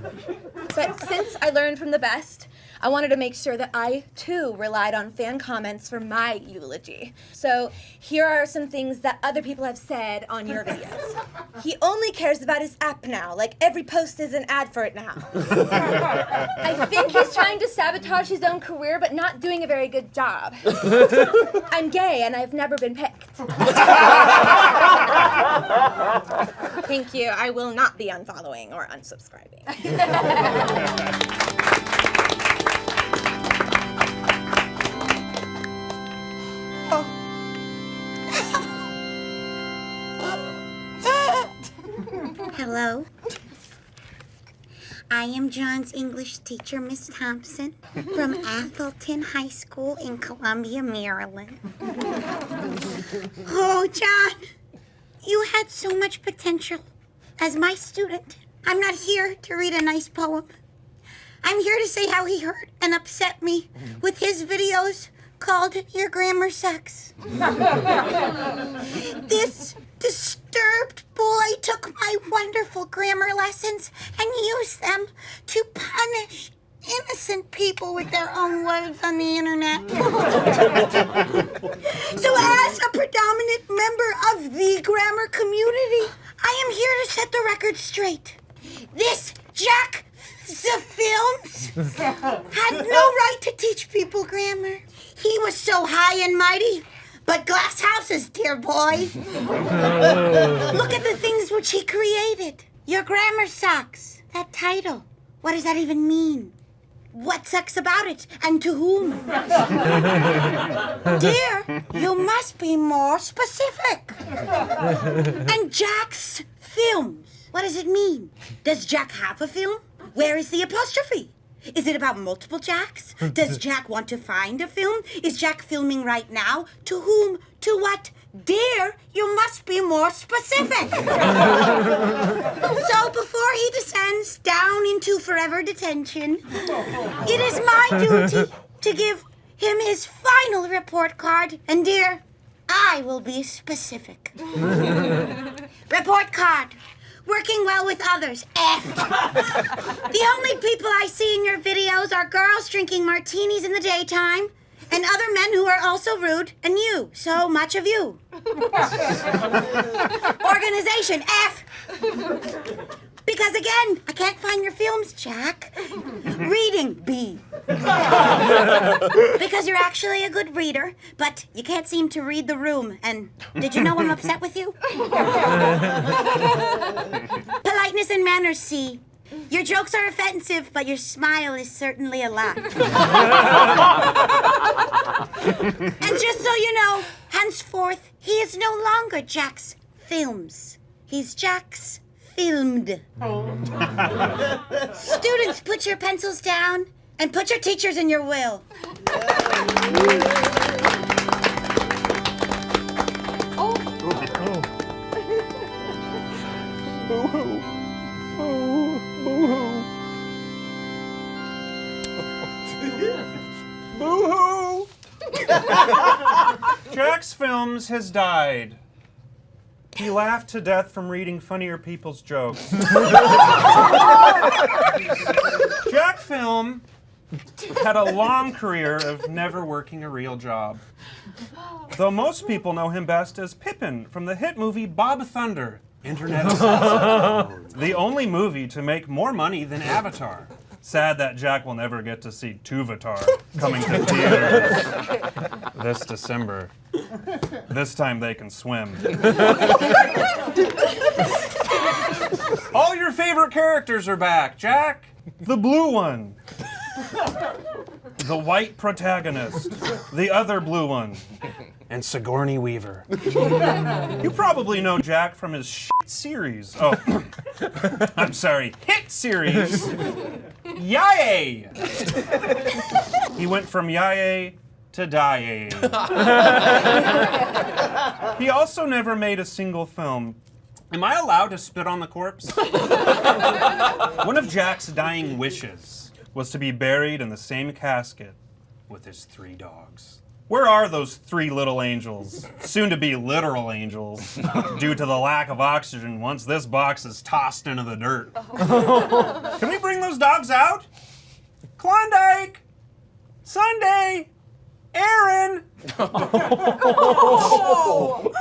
But since I learned from the best, I wanted to make sure that I, too, relied on fan comments for my eulogy. So here are some things that other people have said on your videos. He only cares about his app now, like every post is an ad for it now. I think he's trying to sabotage his own career, but not doing a very good job. I'm gay and I've never been picked. Thank you. I will not be unfollowing or unsubscribing. Hello. I am John's English teacher, Miss Thompson, from Atholton High School in Columbia, Maryland. Oh, John, you had so much potential as my student. I'm not here to read a nice poem. I'm here to say how he hurt and upset me with his videos called Your Grammar Sucks. This disturbed boy took my wonderful grammar lessons and used them to punish innocent people with their own words on the internet. So as a predominant member of the grammar community, I am here to set the record straight. This Jack the Films had no right to teach people grammar. He was so high and mighty, but glass houses, dear boy. Look at the things which he created. Your Grammar Sucks. That title, what does that even mean? What sucks about it, and to whom? Dear, you must be more specific. And Jack's Films, what does it mean? Does Jack have a film? Where is the apostrophe? Is it about multiple Jacks? Does Jack want to find a film? Is Jack filming right now? To whom? To what? Dear, you must be more specific. So before he descends down into forever detention, it is my duty to give him his final report card. And dear, I will be specific. Report card. Working well with others. F. The only people I see in your videos are girls drinking martinis in the daytime and other men who are also rude, and you, so much of you. Organization, F. Because again, I can't find your films, Jack. Reading, B. Because you're actually a good reader, but you can't seem to read the room. And did you know I'm upset with you? Politeness and manners, C. Your jokes are offensive, but your smile is certainly a lot. And just so you know, henceforth, he is no longer Jack's films. He's Jack's filmed. Students, put your pencils down and put your teachers in your will. Boo-hoo. Boo-hoo. Boo-hoo. Jack's Films has died. He laughed to death from reading funnier people's jokes. Jack Film had a long career of never working a real job. Though most people know him best as Pippin from the hit movie Bob Thunder, Internet Assassin. The only movie to make more money than Avatar. Sad that Jack will never get to see Tuvatar coming to theaters this December. This time they can swim. All your favorite characters are back, Jack. The blue one. The white protagonist. The other blue one. And Sigourney Weaver. You probably know Jack from his shit series. Oh, I'm sorry, hit series. Yae! He went from Yae to Die. He also never made a single film. Am I allowed to spit on the corpse? One of Jack's dying wishes was to be buried in the same casket with his 3 dogs. Where are those 3 little angels, soon to be literal angels, due to the lack of oxygen once this box is tossed into the dirt? Can we bring those dogs out? Klondike! Sunday! Aaron!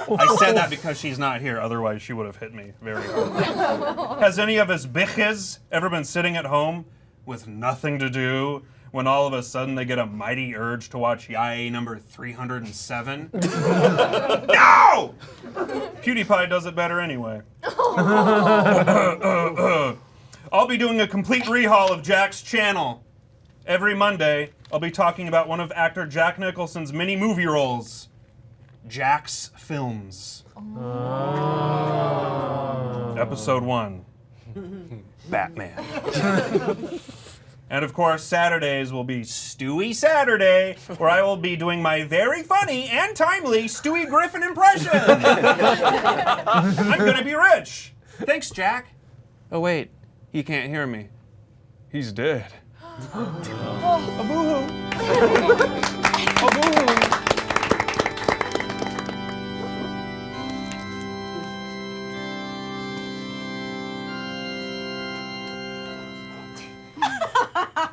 I said that because she's not here, otherwise she would have hit me very hard. Has any of his bitches ever been sitting at home with nothing to do when all of a sudden they get a mighty urge to watch Yae number 307? No! PewDiePie does it better anyway. I'll be doing a complete rehaul of Jack's channel. Every Monday, I'll be talking about one of actor Jack Nicholson's many movie roles. Jack's Films. Episode 1. Batman. And of course, Saturdays will be Stewie Saturday, where I will be doing my very funny and timely Stewie Griffin impression. I'm gonna be rich. Thanks, Jack. Oh wait, he can't hear me. He's dead. A boo-hoo. A boo-hoo.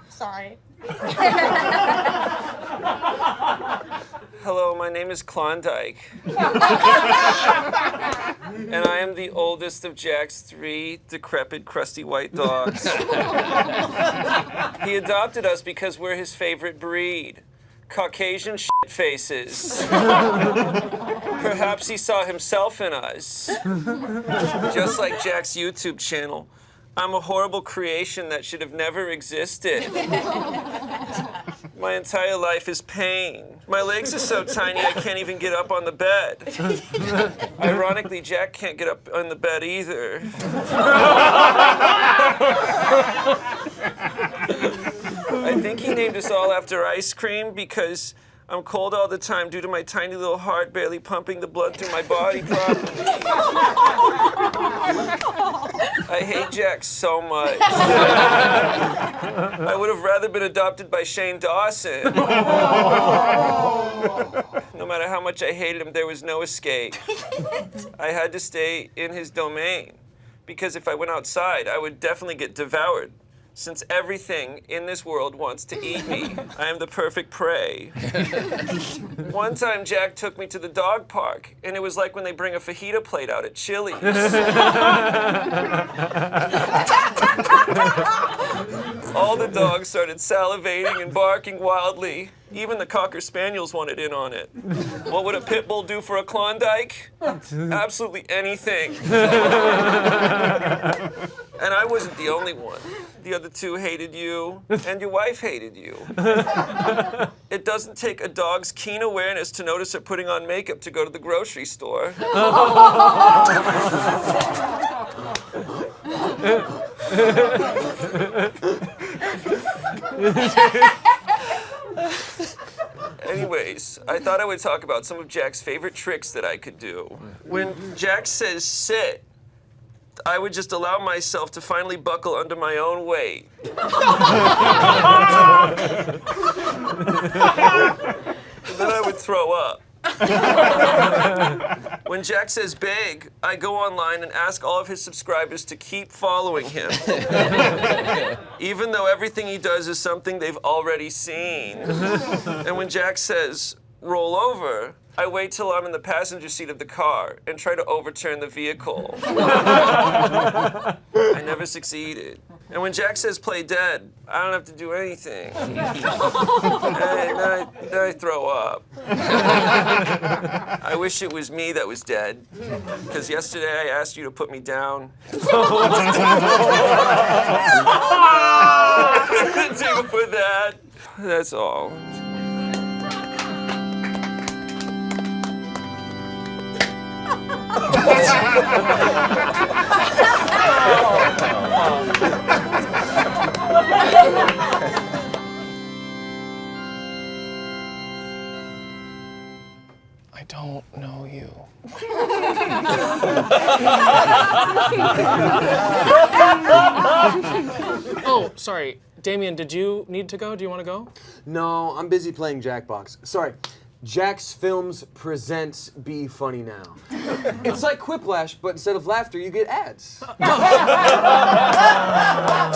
Sorry. Hello, my name is Klondike. And I am the oldest of Jack's 3 decrepit, crusty white dogs. He adopted us because we're his favorite breed. Caucasian shit faces. Perhaps he saw himself in us. Just like Jack's YouTube channel. I'm a horrible creation that should have never existed. My entire life is pain. My legs are so tiny I can't even get up on the bed. Ironically, Jack can't get up on the bed either. think he named us all after ice cream because I'm cold all the time due to my tiny little heart barely pumping the blood through my body properly. I hate Jack so much. I would have rather been adopted by Shane Dawson. No matter how much I hated him, there was no escape. I had to stay in his domain because if I went outside, I would definitely get devoured. Since everything in this world wants to eat me, I am the perfect prey. One time, Jack took me to the dog park, and it was like when they bring a fajita plate out at Chili's. All the dogs started salivating and barking wildly. Even the Cocker Spaniels wanted in on it. What would a pit bull do for a Klondike? Absolutely anything. And I wasn't the only one. The other two hated you, and your wife hated you. It doesn't take a dog's keen awareness to notice her putting on makeup to go to the grocery store. Anyways, I thought I would talk about some of Jack's favorite tricks that I could do. When Jack says sit, I would just allow myself to finally buckle under my own weight. And then I would throw up. When Jack says beg, I go online and ask all of his subscribers to keep following him. Even though everything he does is something they've already seen. And when Jack says roll over, I wait till I'm in the passenger seat of the car and try to overturn the vehicle. I never succeeded. And when Jack says play dead, I don't have to do anything. And then I throw up. I wish it was me that was dead, because yesterday I asked you to put me down. Take a for that. That's all. I don't know you. Oh, sorry. Damien, did you need to go? Do you want to go? No, I'm busy playing Jackbox. Sorry. Jack's Films presents Be Funny Now. It's like Quiplash, but instead of laughter, you get ads.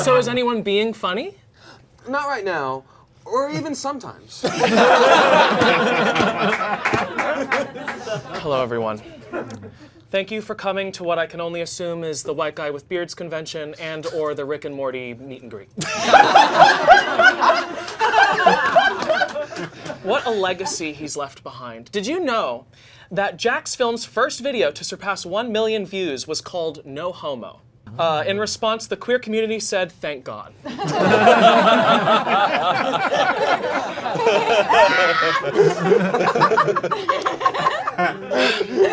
So is anyone being funny? Not right now, or even sometimes. Hello, everyone. Thank you for coming to what I can only assume is the White Guy with Beards convention and or the Rick and Morty meet and greet. What a legacy he's left behind. Did you know that Jack's Film's first video to surpass 1 million views was called No Homo? In response, the queer community said, thank God.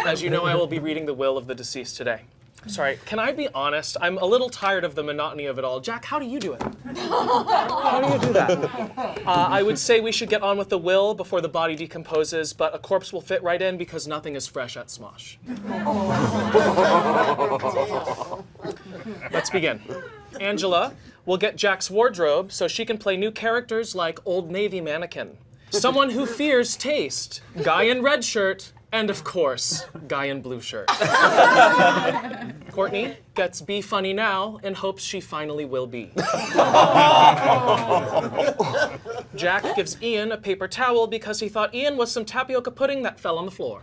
As you know, I will be reading the will of the deceased today. Sorry, can I be honest? I'm a little tired of the monotony of it all. Jack, how do you do it? How do you do that? I would say we should get on with the will before the body decomposes, but a corpse will fit right in because nothing is fresh at Smosh. Let's begin. Angela will get Jack's wardrobe so she can play new characters like Old Navy mannequin, someone who fears taste, guy in red shirt, and of course, guy in blue shirt. Courtney gets Be Funny Now and hopes she finally will be. Jack gives Ian a paper towel because he thought Ian was some tapioca pudding that fell on the floor.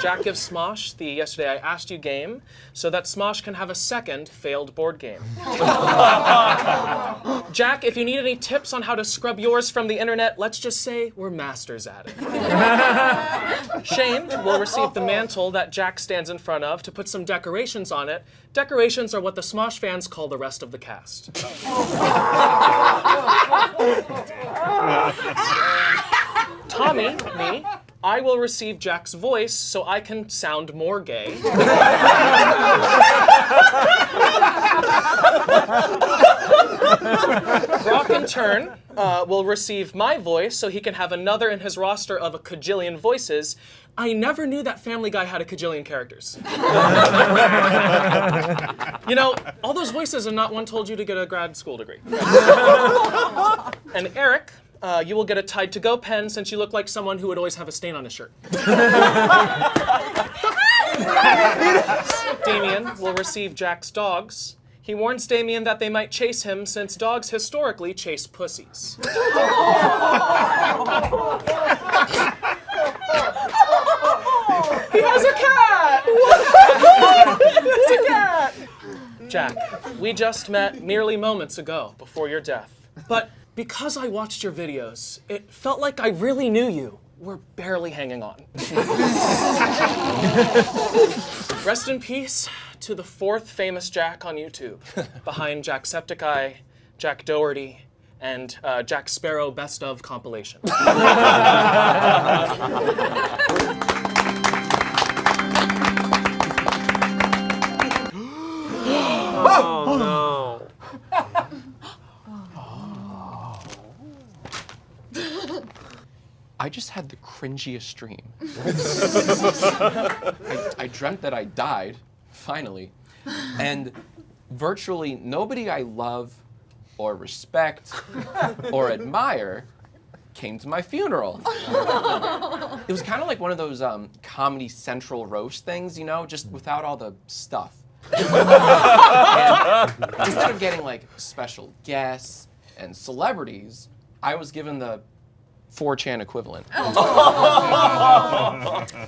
Jack gives Smosh the Yesterday I Asked You game so that Smosh can have a second failed board game. Jack, if you need any tips on how to scrub yours from the internet, let's just say we're masters at it. Shane will receive the mantle that Jack stands in front of to put some decorations on it. Decorations are what the Smosh fans call the rest of the cast. Tommy, me, I will receive Jack's voice so I can sound more gay. Brock, in turn, will receive my voice so he can have another in his roster of a cajillion voices. I never knew that Family Guy had a cajillion characters. You know, all those voices and not one told you to get a grad school degree. And Eric, you will get a Tide to Go pen since you look like someone who would always have a stain on his shirt. Damien will receive Jack's dogs. He warns Damien that they might chase him since dogs historically chase pussies. He has a cat! He has a cat! Jack, we just met merely moments ago before your death. But because I watched your videos, it felt like I really knew you. We're barely hanging on. Rest in peace to the 4th famous Jack on YouTube, behind Jacksepticeye, Jack Doherty, and Jack Sparrow Best Of compilation. Oh no. I just had the cringiest dream. I dreamt that I died, finally, and virtually nobody I love or respect or admire came to my funeral. It was kind of like one of those Comedy Central roast things, you know, just without all the stuff. And instead of getting like special guests and celebrities, I was given the 4chan equivalent.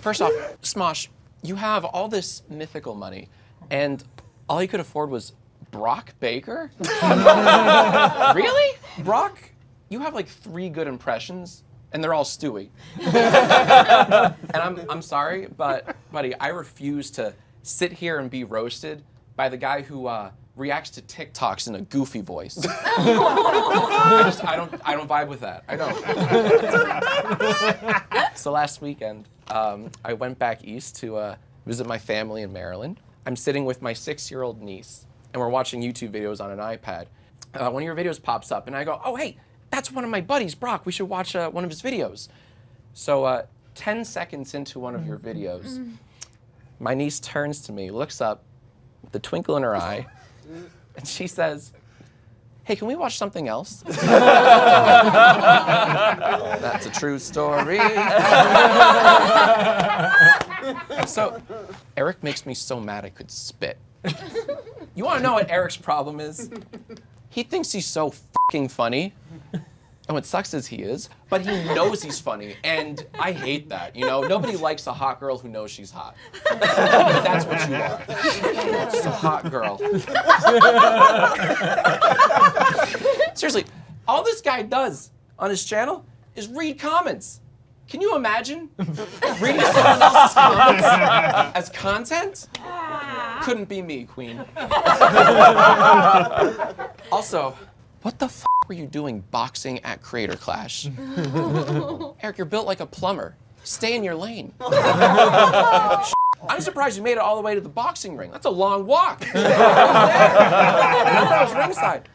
First off, Smosh, you have all this mythical money, and all you could afford was Brock Baker? Really? Brock, you have like 3 good impressions, and they're all Stewie. And I'm sorry, but buddy, I refuse to sit here and be roasted by the guy who reacts to TikToks in a goofy voice. I don't vibe with that. I don't. So last weekend, I went back east to visit my family in Maryland. I'm sitting with my 6-year-old niece, and we're watching YouTube videos on an iPad. One of your videos pops up, and I go, oh, hey, that's one of my buddies, Brock. We should watch one of his videos. So 10 seconds into one of your videos, my niece turns to me, looks up, with a twinkle in her eye, and she says, hey, can we watch something else? That's a true story. So Eric makes me so mad I could spit. You want to know what Eric's problem is? He thinks he's so f***ing funny. And what sucks is he is, but he knows he's funny, and I hate that, you know? Nobody likes a hot girl who knows she's hot. But that's what you are. Just a hot girl. Seriously, all this guy does on his channel is read comments. Can you imagine reading someone else's comments as content? Couldn't be me, Queen. Also, what the f were you doing boxing at Creator Clash? Eric, you're built like a plumber. Stay in your lane. I'm surprised you made it all the way to the boxing ring. That's a long walk. I was ringside.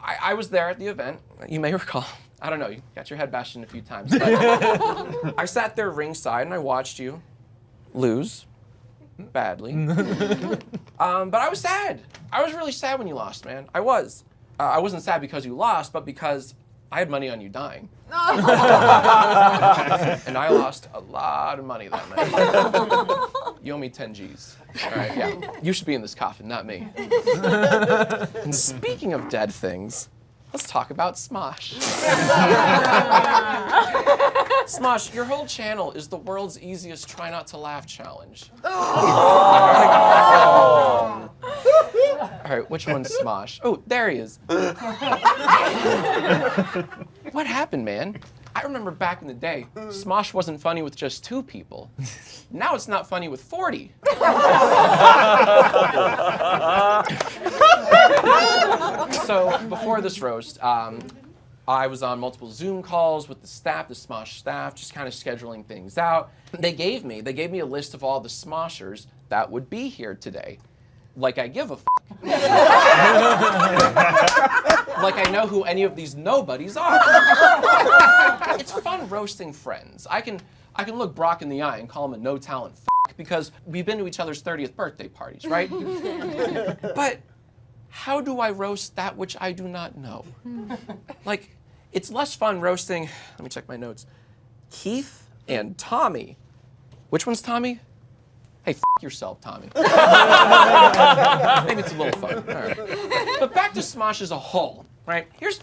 I was there at the event. You may recall. I don't know, you got your head bashed in a few times. But I sat there ringside and I watched you lose badly. But I was sad. I was really sad when you lost, man. I was. I wasn't sad because you lost, but because I had money on you dying. And I lost a lot of money that night. You owe me 10 G's. All right, yeah. You should be in this coffin, not me. And speaking of dead things, let's talk about Smosh. Smosh, your whole channel is the world's easiest try not to laugh challenge. All right, which one's Smosh? Oh, there he is. What happened, man? I remember back in the day, Smosh wasn't funny with just 2 people. Now it's not funny with 40. So before this roast, I'll I was on multiple Zoom calls with the staff, the Smosh staff, just kind of scheduling things out. They gave me a list of all the Smoshers that would be here today. Like I give a f***. Like I know who any of these nobodies are. It's fun roasting friends. I can look Brock in the eye and call him a no-talent f*** because we've been to each other's 30th birthday parties, right? But how do I roast that which I do not know? Like, it's less fun roasting, let me check my notes, Keith and Tommy. Which one's Tommy? Hey, f*** yourself, Tommy. Maybe it's a little fun. All right. But back to Smosh as a whole, right? Here's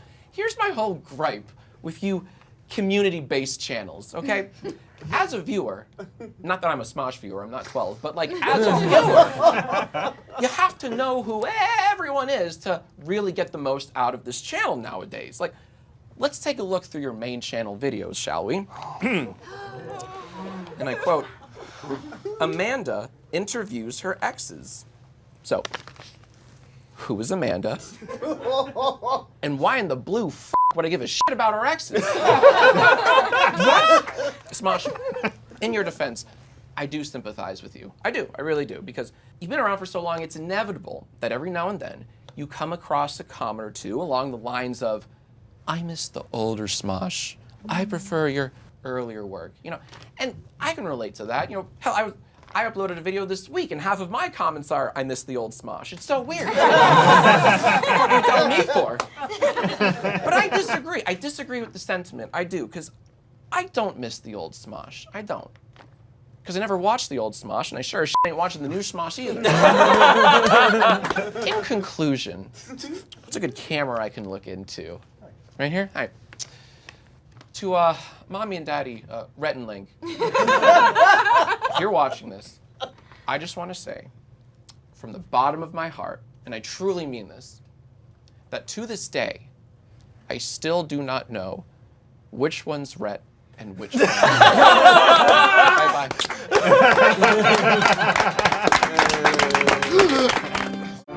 my whole gripe with you community-based channels, okay? As a viewer, not that I'm a Smosh viewer, I'm not 12, but like as a viewer, you have to know who everyone is to really get the most out of this channel nowadays. Like, let's take a look through your main channel videos, shall we? And I quote, Amanda interviews her exes. So, who is Amanda? And why in the blue f would I give a shit about her exes? What? Smosh, in your defense, I do sympathize with you. I do, I really do, because you've been around for so long, it's inevitable that every now and then you come across a comment or two along the lines of, I miss the older Smosh. I prefer your earlier work, you know? And I can relate to that. You know, hell, I uploaded a video this week and half of my comments are, I miss the old Smosh. It's so weird. What are you telling me for? But I disagree. I disagree with the sentiment. I do, because I don't miss the old Smosh. I don't. Because I never watched the old Smosh, and I sure as shit ain't watching the new Smosh either. In conclusion, what's a good camera I can look into? Right here? All right. To Mommy and Daddy, Rhett and Link. If you're watching this, I just want to say, from the bottom of my heart, and I truly mean this, that to this day, I still do not know which one's Rhett and which one's Bye-bye.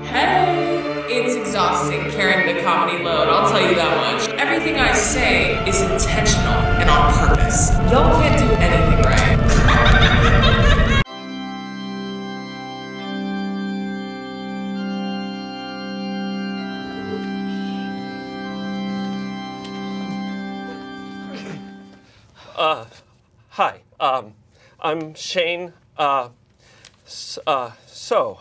Hey, it's exhausting carrying the comedy load, I'll tell you that much. Everything I say is intentional and on purpose. Y'all can't do anything right. Hi, I'm Shane. So,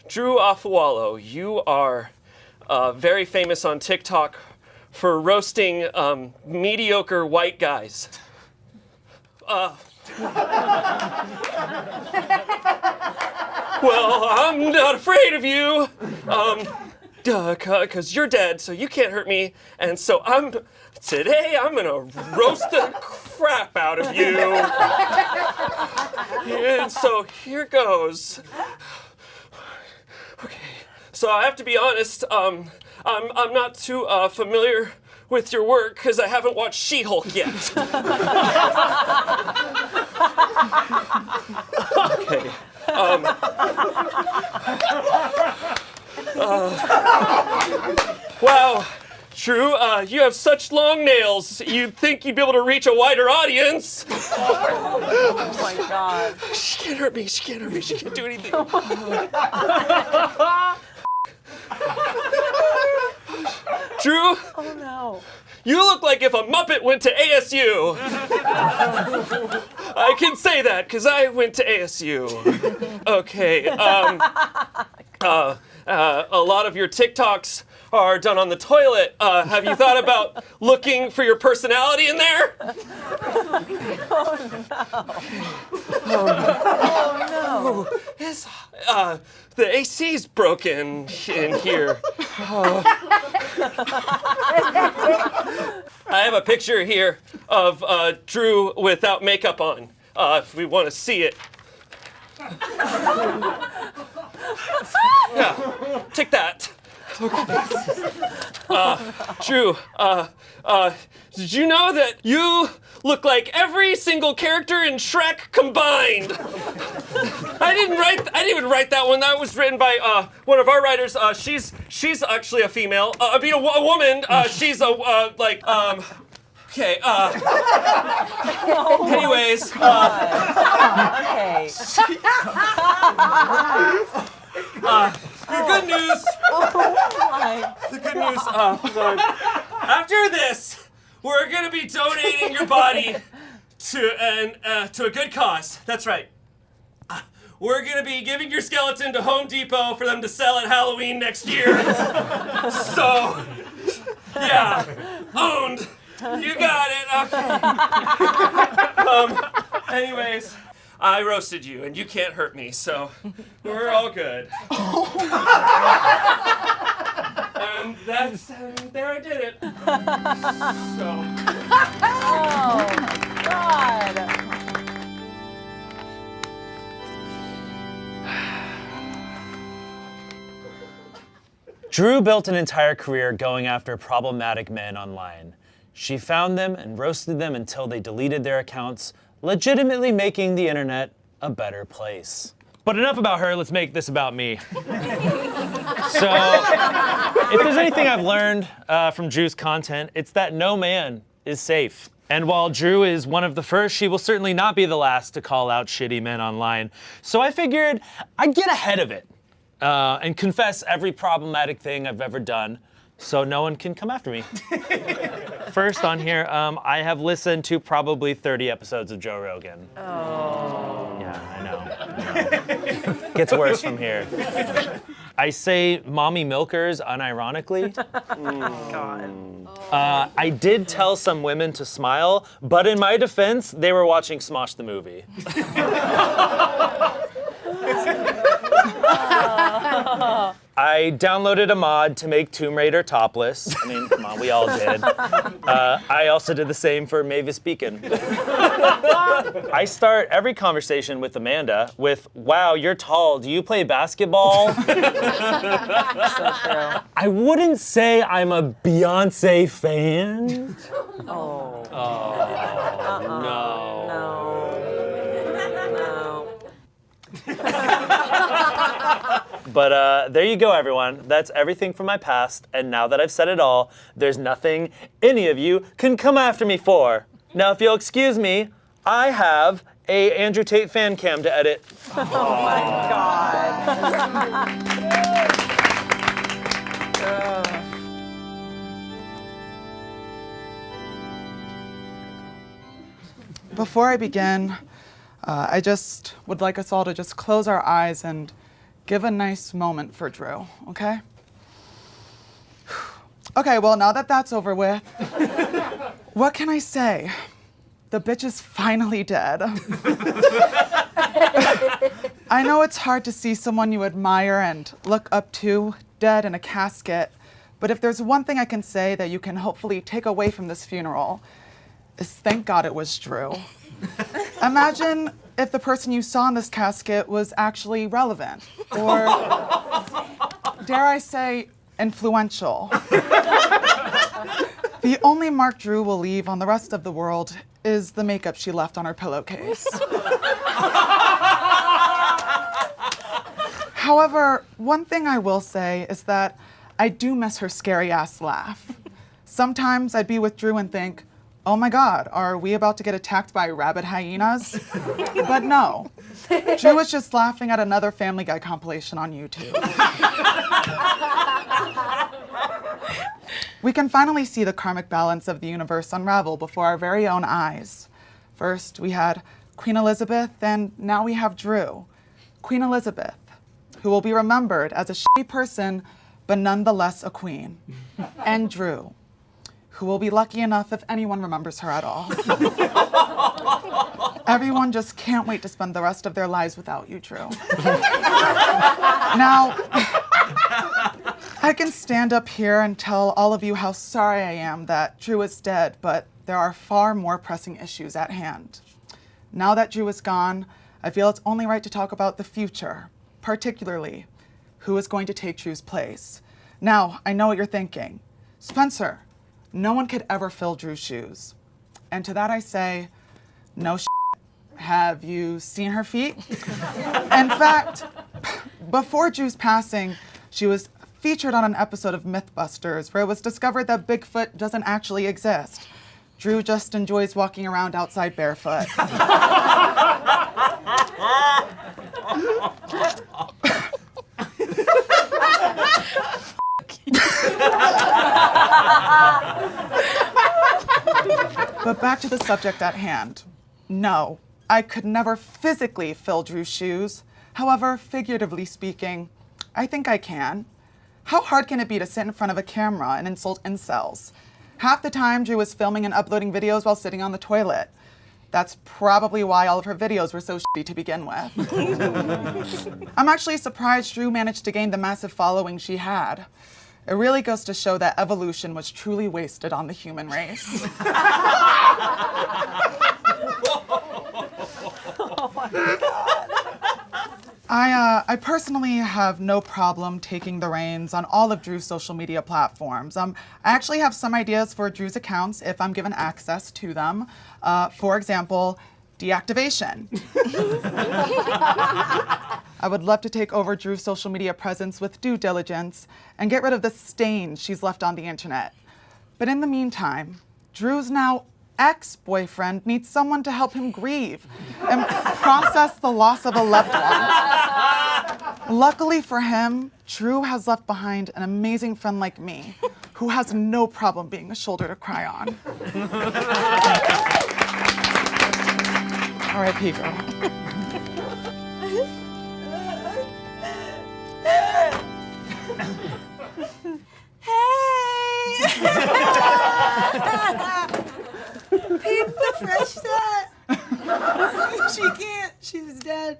Drew Afualo, you are very famous on TikTok for roasting mediocre white guys. Well, I'm not afraid of you, because you're dead, so you can't hurt me, and so today I'm gonna roast the crap out of you. And so here goes. Okay, so I have to be honest, I'm not too familiar with your work because I haven't watched She-Hulk yet. Okay. Wow, Drew, you have such long nails. You'd think you'd be able to reach a wider audience. Oh my God. She can't hurt me. She can't hurt me. She can't do anything. Drew? Oh no. You look like if a Muppet went to ASU. I can say that because I went to ASU. Okay. A lot of your TikToks are done on the toilet. Have you thought about looking for your personality in there? Oh no. Oh no. The AC's broken in here. I have a picture here of Drew without makeup on, if we want to see it. Yeah, take that. Drew, did you know that you look like every single character in Shrek combined? I didn't even write that one. That was written by one of our writers. She's actually a female. I mean, a woman. She's a Okay. Anyways. Okay. The good news. The good news. After this, we're gonna be donating your body to a good cause. That's right. We're gonna be giving your skeleton to Home Depot for them to sell at Halloween next year. So, yeah, owned. You got it. Okay. Anyways, I roasted you, and you can't hurt me, so we're all good. And there I did it. So. Oh my God. Drew built an entire career going after problematic men online. She found them and roasted them until they deleted their accounts, legitimately making the internet a better place. But enough about her, let's make this about me. So, if there's anything I've learned from Drew's content, it's that no man is safe. And while Drew is one of the first, she will certainly not be the last to call out shitty men online. So I figured I'd get ahead of it and confess every problematic thing I've ever done, so no one can come after me. First on here, I have listened to probably 30 episodes of Joe Rogan. Oh. Yeah, I know. Gets worse from here. I say mommy milkers unironically. God. I did tell some women to smile, but in my defense, they were watching Smosh the movie. I downloaded a mod to make Tomb Raider topless. I mean, come on, we all did. I also did the same for Mavis Beacon. I start every conversation with Amanda with, "Wow, you're tall. Do you play basketball?" So true. I wouldn't say I'm a Beyonce fan. Oh. No. But there you go, everyone. That's everything from my past. And now that I've said it all, there's nothing any of you can come after me for. Now, if you'll excuse me, I have a Andrew Tate fan cam to edit. Oh my God. Before I begin, I just would like us all to just close our eyes and give a nice moment for Drew, okay? Okay, well, now that that's over with, what can I say? The bitch is finally dead. I know it's hard to see someone you admire and look up to dead in a casket, but if there's one thing I can say that you can hopefully take away from this funeral, is thank God it was Drew. Imagine if the person you saw in this casket was actually relevant, or dare I say, influential. The only mark Drew will leave on the rest of the world is the makeup she left on her pillowcase. However, one thing I will say is that I do miss her scary ass laugh. Sometimes I'd be with Drew and think, oh my God, are we about to get attacked by rabid hyenas? But no, Drew was just laughing at another Family Guy compilation on YouTube. We can finally see the karmic balance of the universe unravel before our very own eyes. First, we had Queen Elizabeth, and now we have Drew. Queen Elizabeth, who will be remembered as a shitty person, but nonetheless a queen. And Drew, who will be lucky enough if anyone remembers her at all. Everyone just can't wait to spend the rest of their lives without you, Drew. Now, I can stand up here and tell all of you how sorry I am that Drew is dead, but there are far more pressing issues at hand. Now that Drew is gone, I feel it's only right to talk about the future, particularly who is going to take Drew's place. Now, I know what you're thinking. Spencer, no one could ever fill Drew's shoes. And to that I say, no shit. Have you seen her feet? In fact, before Drew's passing, she was featured on an episode of Mythbusters where it was discovered that Bigfoot doesn't actually exist. Drew just enjoys walking around outside barefoot. But back to the subject at hand. No, I could never physically fill Drew's shoes. However, figuratively speaking, I think I can. How hard can it be to sit in front of a camera and insult incels? Half the time, Drew was filming and uploading videos while sitting on the toilet. That's probably why all of her videos were so shitty to begin with. I'm actually surprised Drew managed to gain the massive following she had. It really goes to show that evolution was truly wasted on the human race. Oh my God. I personally have no problem taking the reins on all of Drew's social media platforms. I actually have some ideas for Drew's accounts if I'm given access to them. For example, deactivation. I would love to take over Drew's social media presence with due diligence and get rid of the stain she's left on the internet. But in the meantime, Drew's now ex-boyfriend needs someone to help him grieve and process the loss of a loved one. Luckily for him, Drew has left behind an amazing friend like me who has no problem being a shoulder to cry on. R.I.P. girl. Peep the fresh set. She can't. She's dead.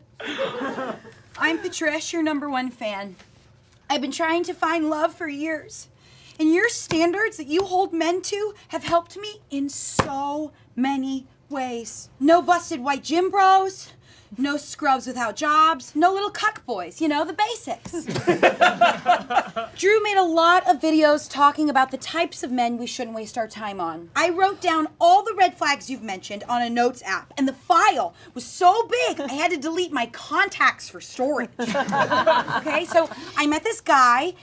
I'm Patrish, your #1 fan. I've been trying to find love for years. And your standards that you hold men to have helped me in so many ways. No busted white gym bros. No scrubs without jobs. No little cuck boys. You know, the basics. Drew made a lot of videos talking about the types of men we shouldn't waste our time on. I wrote down all the red flags you've mentioned on a notes app, and the file was so big I had to delete my contacts for storage. Okay, so I met this guy,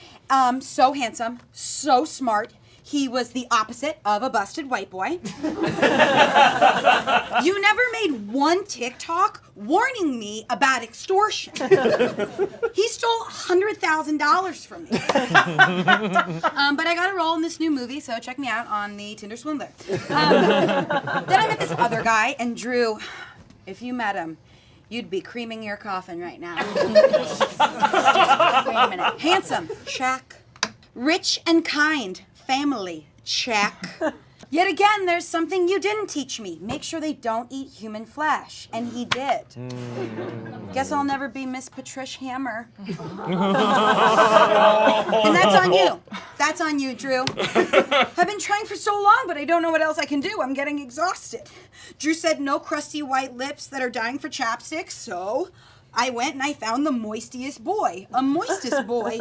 so handsome, so smart. He was the opposite of a busted white boy. You never made one TikTok warning me about extortion. He stole $100,000 from me. But I got a role in this new movie, so check me out on the Tinder Swindler. Then I met this other guy, and Drew, if you met him, you'd be creaming your coffin right now. Wait a minute. Handsome, check. Rich and kind. Family, check. Yet again, there's something you didn't teach me. Make sure they don't eat human flesh. And he did. Guess I'll never be Miss Patrish Hammer. And that's on you. That's on you, Drew. I've been trying for so long, but I don't know what else I can do. I'm getting exhausted. Drew said no crusty white lips that are dying for chapstick, so I went and I found the moistiest boy. A moistest boy.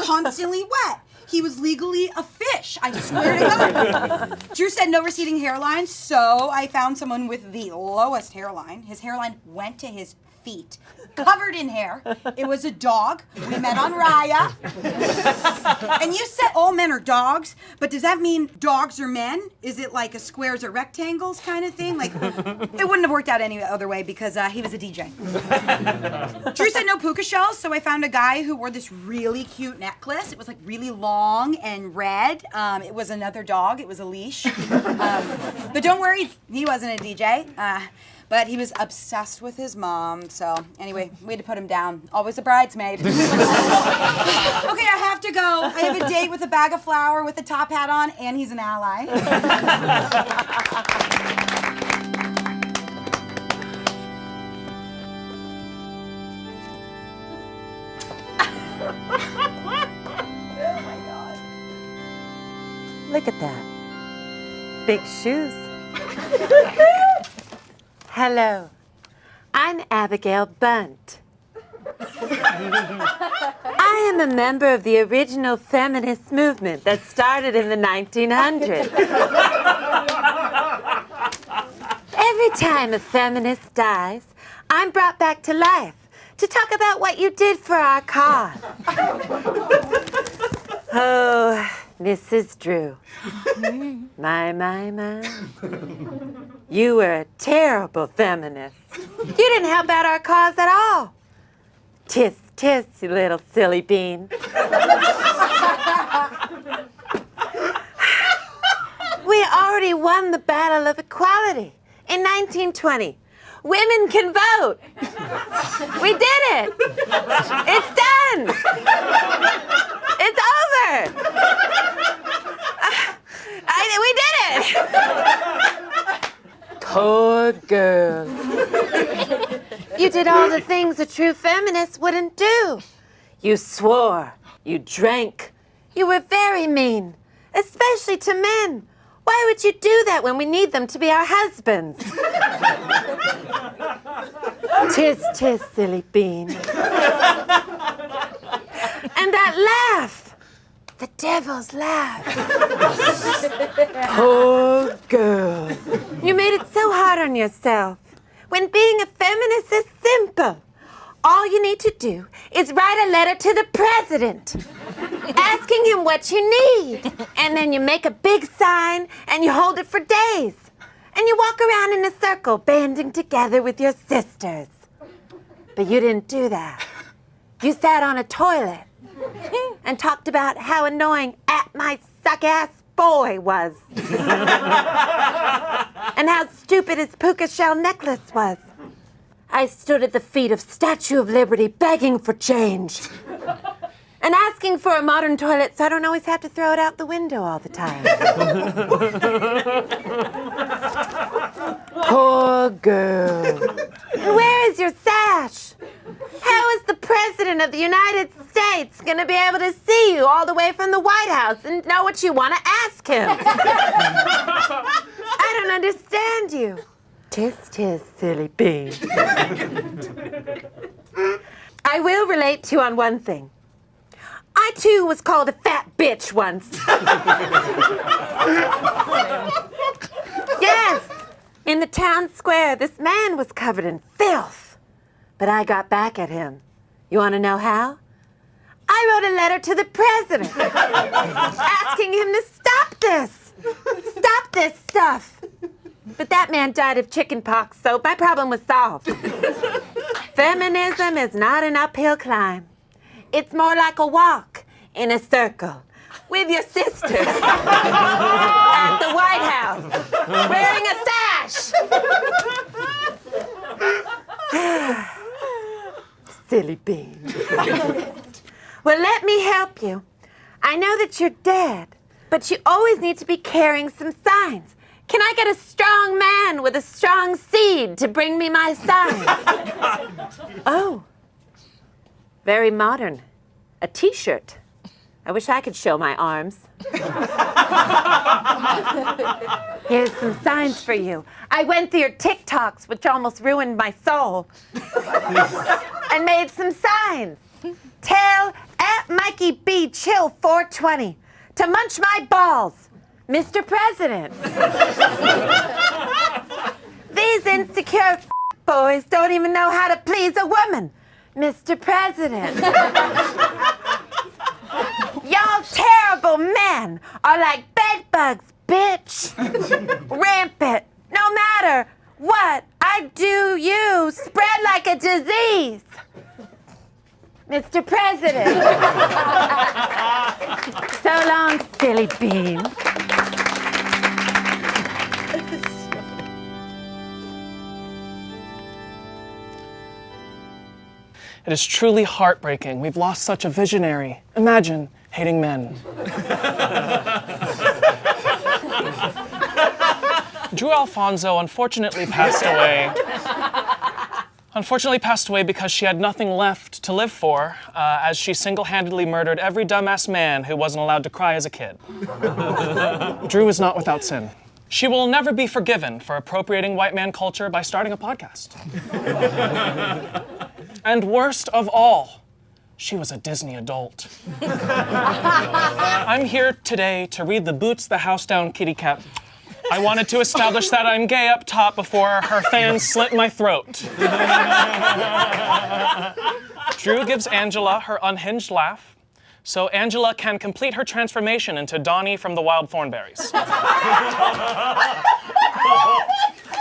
Constantly wet. He was legally a fish, I swear to God. Drew said no receding hairline, so I found someone with the lowest hairline. His hairline went to his feet, covered in hair. It was a dog. We met on Raya. And you said all men are dogs, but does that mean dogs are men? Is it like a squares or rectangles kind of thing? Like, it wouldn't have worked out any other way because he was a DJ. Drew said no puka shells, so I found a guy who wore this really cute necklace. It was like really long and red. It was another dog. It was a leash. But don't worry, he wasn't a DJ. But he was obsessed with his mom, so anyway, we had to put him down. Always a bridesmaid. Okay, I have to go. I have a date with a bag of flour with a top hat on, and he's an ally. Oh my God. Look at that. Big shoes. Hello, I'm Abigail Bunt. I am a member of the original feminist movement that started in the 1900s. Every time a feminist dies, I'm brought back to life to talk about what you did for our cause. Oh, Mrs. Drew. My. You were a terrible feminist. You didn't help out our cause at all. Tis, you little silly bean. We already won the battle of equality in 1920. Women can vote. We did it. It's done. It's over. We did it. Poor girl. You did all the things a true feminist wouldn't do. You swore. You drank. You were very mean, especially to men. Why would you do that when we need them to be our husbands? Tis, silly bean. And that laugh. The devil's laugh. Poor girl. You made it so hard on yourself. When being a feminist is simple. All you need to do is write a letter to the president, asking him what you need. And then you make a big sign and you hold it for days. And you walk around in a circle, banding together with your sisters. But you didn't do that. You sat on a toilet and talked about how annoying my suck-ass boy was. And how stupid his puka shell necklace was. I stood at the feet of Statue of Liberty begging for change. And asking for a modern toilet so I don't always have to throw it out the window all the time. Poor girl. Where is your sash? How is the President of the United States going to be able to see you all the way from the White House and know what you want to ask him? I don't understand you. Tis, silly bean. I will relate to you on one thing. I, too, was called a fat bitch once. Yes, in the town square, this man was covered in filth. But I got back at him. You want to know how? I wrote a letter to the president asking him to stop this. Stop this stuff. But that man died of chicken pox, so my problem was solved. Feminism is not an uphill climb. It's more like a walk in a circle with your sisters at the White House, wearing a sash. Silly bean. Well, let me help you. I know that you're dead, but you always need to be carrying some signs. Can I get a strong man with a strong seed to bring me my sign? Oh. Very modern. A t-shirt. I wish I could show my arms. Here's some signs for you. I went through your TikToks, which almost ruined my soul, and made some signs. Tell @Mikey B Chill 420 to munch my balls, Mr. President. These insecure boys don't even know how to please a woman. Mr. President. Y'all terrible men are like bed bugs, bitch. Rampant. No matter what I do, you spread like a disease. Mr. President. So long, silly bean. It is truly heartbreaking. We've lost such a visionary. Imagine hating men. Drew Alfonso unfortunately passed away. Because she had nothing left to live for, as she single-handedly murdered every dumbass man who wasn't allowed to cry as a kid. Drew is not without sin. She will never be forgiven for appropriating white man culture by starting a podcast. And worst of all, she was a Disney adult. I'm here today to read the Boots the House Down kitty cat. I wanted to establish that I'm gay up top before her fans slit my throat. Drew gives Angela her unhinged laugh, so Angela can complete her transformation into Donnie from the Wild Thornberrys.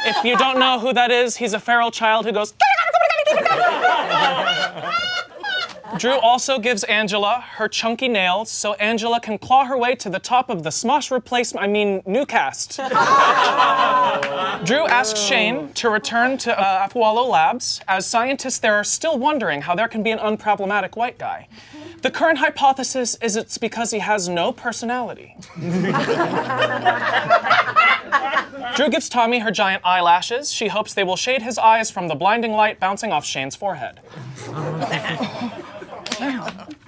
If you don't know who that is, he's a feral child who goes... Drew also gives Angela her chunky nails, so Angela can claw her way to the top of the Smosh new cast. Drew asks Shane to return to Apualo Labs, as scientists there are still wondering how there can be an unproblematic white guy. The current hypothesis is it's because he has no personality. Drew gives Tommy her giant eyelashes. She hopes they will shade his eyes from the blinding light bouncing off Shane's forehead.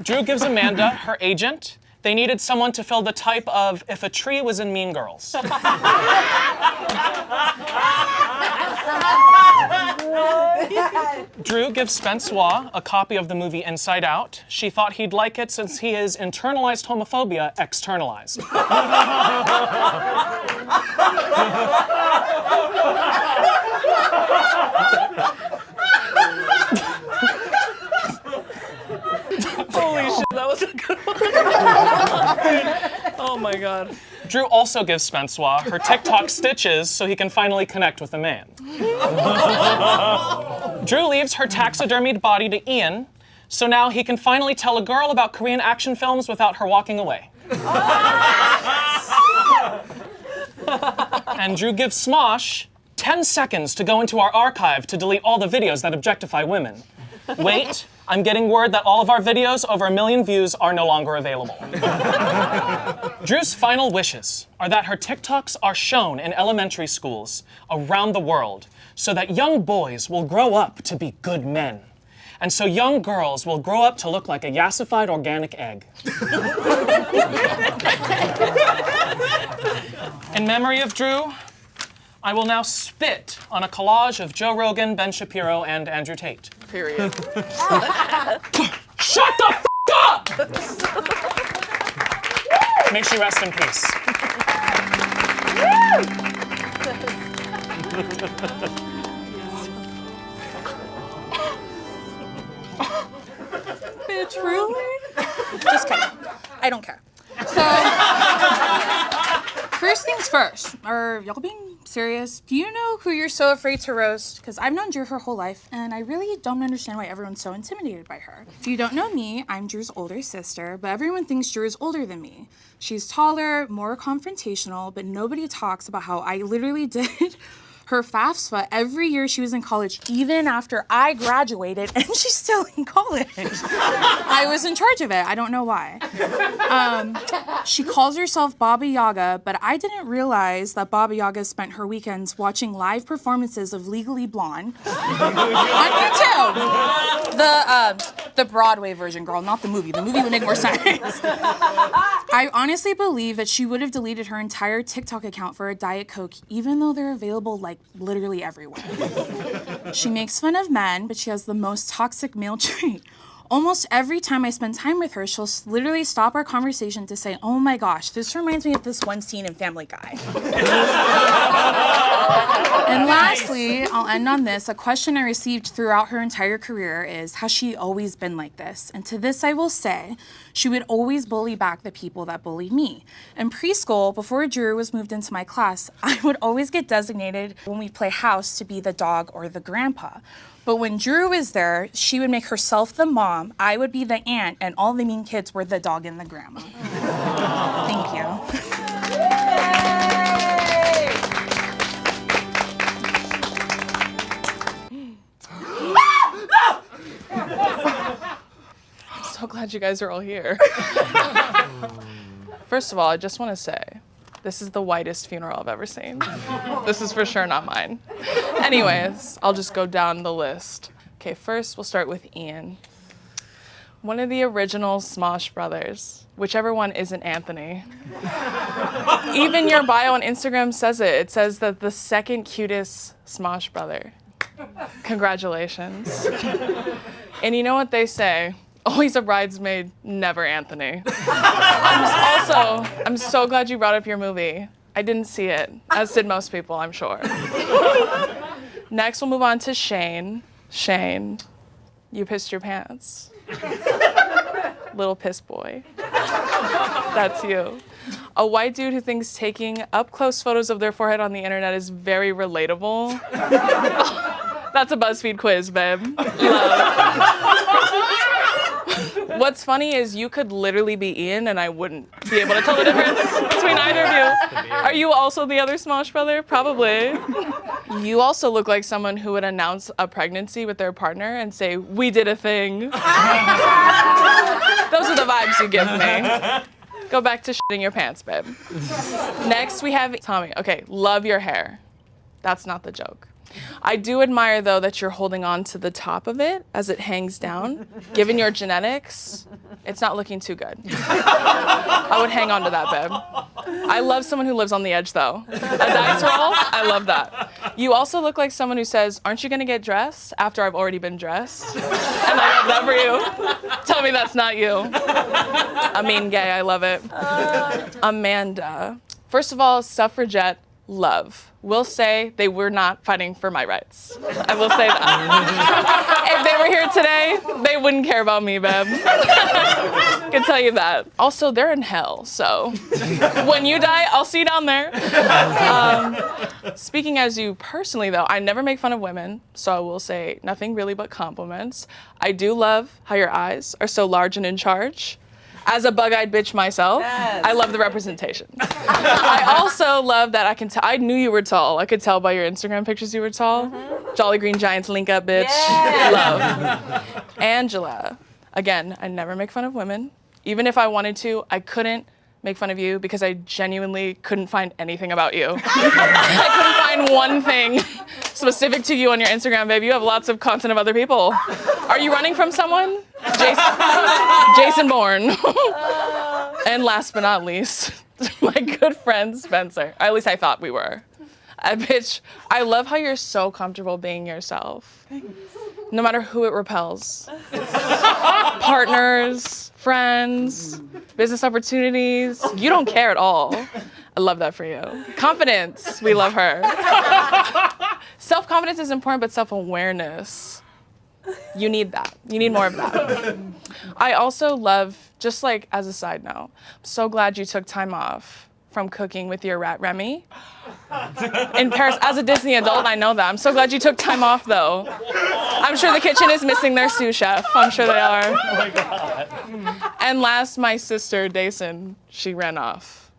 Drew gives Amanda her agent. They needed someone to fill the type of if a tree was in Mean Girls. Drew gives Spencois a copy of the movie Inside Out. She thought he'd like it since he is internalized homophobia externalized. Holy shit, that was a good one. Oh my god. Drew also gives Spencois her TikTok stitches so he can finally connect with a man. Drew leaves her taxidermied body to Ian, so now he can finally tell a girl about Korean action films without her walking away. And Drew gives Smosh 10 seconds to go into our archive to delete all the videos that objectify women. Wait, I'm getting word that all of our videos over 1 million views are no longer available. Drew's final wishes are that her TikToks are shown in elementary schools around the world so that young boys will grow up to be good men. And so young girls will grow up to look like a yassified organic egg. In memory of Drew, I will now spit on a collage of Joe Rogan, Ben Shapiro, and Andrew Tate. Period. Shut the f*** up! May she rest in peace. Bitch, really? Just kidding. I don't care. So, first things first. Are y'all being serious? Do you know who you're so afraid to roast? Because I've known Drew her whole life, and I really don't understand why everyone's so intimidated by her. If you don't know me, I'm Drew's older sister, but everyone thinks Drew is older than me. She's taller, more confrontational, but nobody talks about how I literally did her FAFSA every year she was in college, even after I graduated, and she's still in college. I was in charge of it. I don't know why. She calls herself Baba Yaga, but I didn't realize that Baba Yaga spent her weekends watching live performances of Legally Blonde on YouTube. The Broadway version, girl, not the movie. The movie would make more sense. I honestly believe that she would have deleted her entire TikTok account for a Diet Coke, even though they're available like literally everywhere. She makes fun of men, but she has the most toxic male trait. Almost every time I spend time with her, she'll literally stop our conversation to say, "Oh my gosh, this reminds me of this one scene in Family Guy." And lastly, I'll end on this. A question I received throughout her entire career is, has she always been like this? And to this I will say, she would always bully back the people that bullied me. In preschool, before Drew was moved into my class, I would always get designated when we play house to be the dog or the grandpa. But when Drew was there, she would make herself the mom, I would be the aunt, and all the mean kids were the dog and the grandma. Thank you. I'm so glad you guys are all here. First of all, I just want to say, this is the whitest funeral I've ever seen. This is for sure not mine. Anyways, I'll just go down the list. Okay, first we'll start with Ian. One of the original Smosh brothers, whichever one isn't Anthony. Even your bio on Instagram says it. It says that the second cutest Smosh brother. Congratulations. And you know what they say? Always a bridesmaid, never Anthony. I'm so glad you brought up your movie. I didn't see it, as did most people, I'm sure. Next, we'll move on to Shane. Shane, you pissed your pants. Little piss boy. That's you. A white dude who thinks taking up-close photos of their forehead on the internet is very relatable. That's a BuzzFeed quiz, babe. What's funny is you could literally be Ian and I wouldn't be able to tell the difference between either of you. Are you also the other Smosh brother? Probably. You also look like someone who would announce a pregnancy with their partner and say, "We did a thing." Those are the vibes you give me. Go back to shitting your pants, babe. Next, we have Tommy. Okay, love your hair. That's not the joke. I do admire, though, that you're holding on to the top of it as it hangs down. Given your genetics, it's not looking too good. I would hang on to that, babe. I love someone who lives on the edge, though. A dice roll, I love that. You also look like someone who says, "Aren't you gonna get dressed?" after I've already been dressed. And I love that for you. Tell me that's not you. I mean, gay, I love it. Amanda. First of all, suffragette, love. Will say they were not fighting for my rights. I will say that. If they were here today, they wouldn't care about me, babe. Can tell you that. Also, they're in hell, so when you die, I'll see you down there. Speaking as you personally, though, I never make fun of women, so I will say nothing really but compliments. I do love how your eyes are so large and in charge. As a bug-eyed bitch myself, yes. I love the representation. I also love that I can tell, I knew you were tall. I could tell by your Instagram pictures you were tall. Mm-hmm. Jolly Green Giants link up, bitch. Yeah. Love. Angela. Again, I never make fun of women. Even if I wanted to, I couldn't make fun of you because I genuinely couldn't find anything about you. I couldn't find one thing specific to you on your Instagram, babe. You have lots of content of other people. Are you running from someone? Jason Bourne. And last but not least, my good friend Spencer. Or at least I thought we were. Bitch, I love how you're so comfortable being yourself. No matter who it repels. Partners, friends, business opportunities. You don't care at all. I love that for you. Confidence, we love her. Self-confidence is important, but self-awareness, you need that. You need more of that. I also love, just like as a side note, I'm so glad you took time off from cooking with your rat Remy in Paris. As a Disney adult, I know that. I'm so glad you took time off, though. I'm sure the kitchen is missing their sous chef. I'm sure they are. Oh my God. And last, my sister, Damen, she ran off,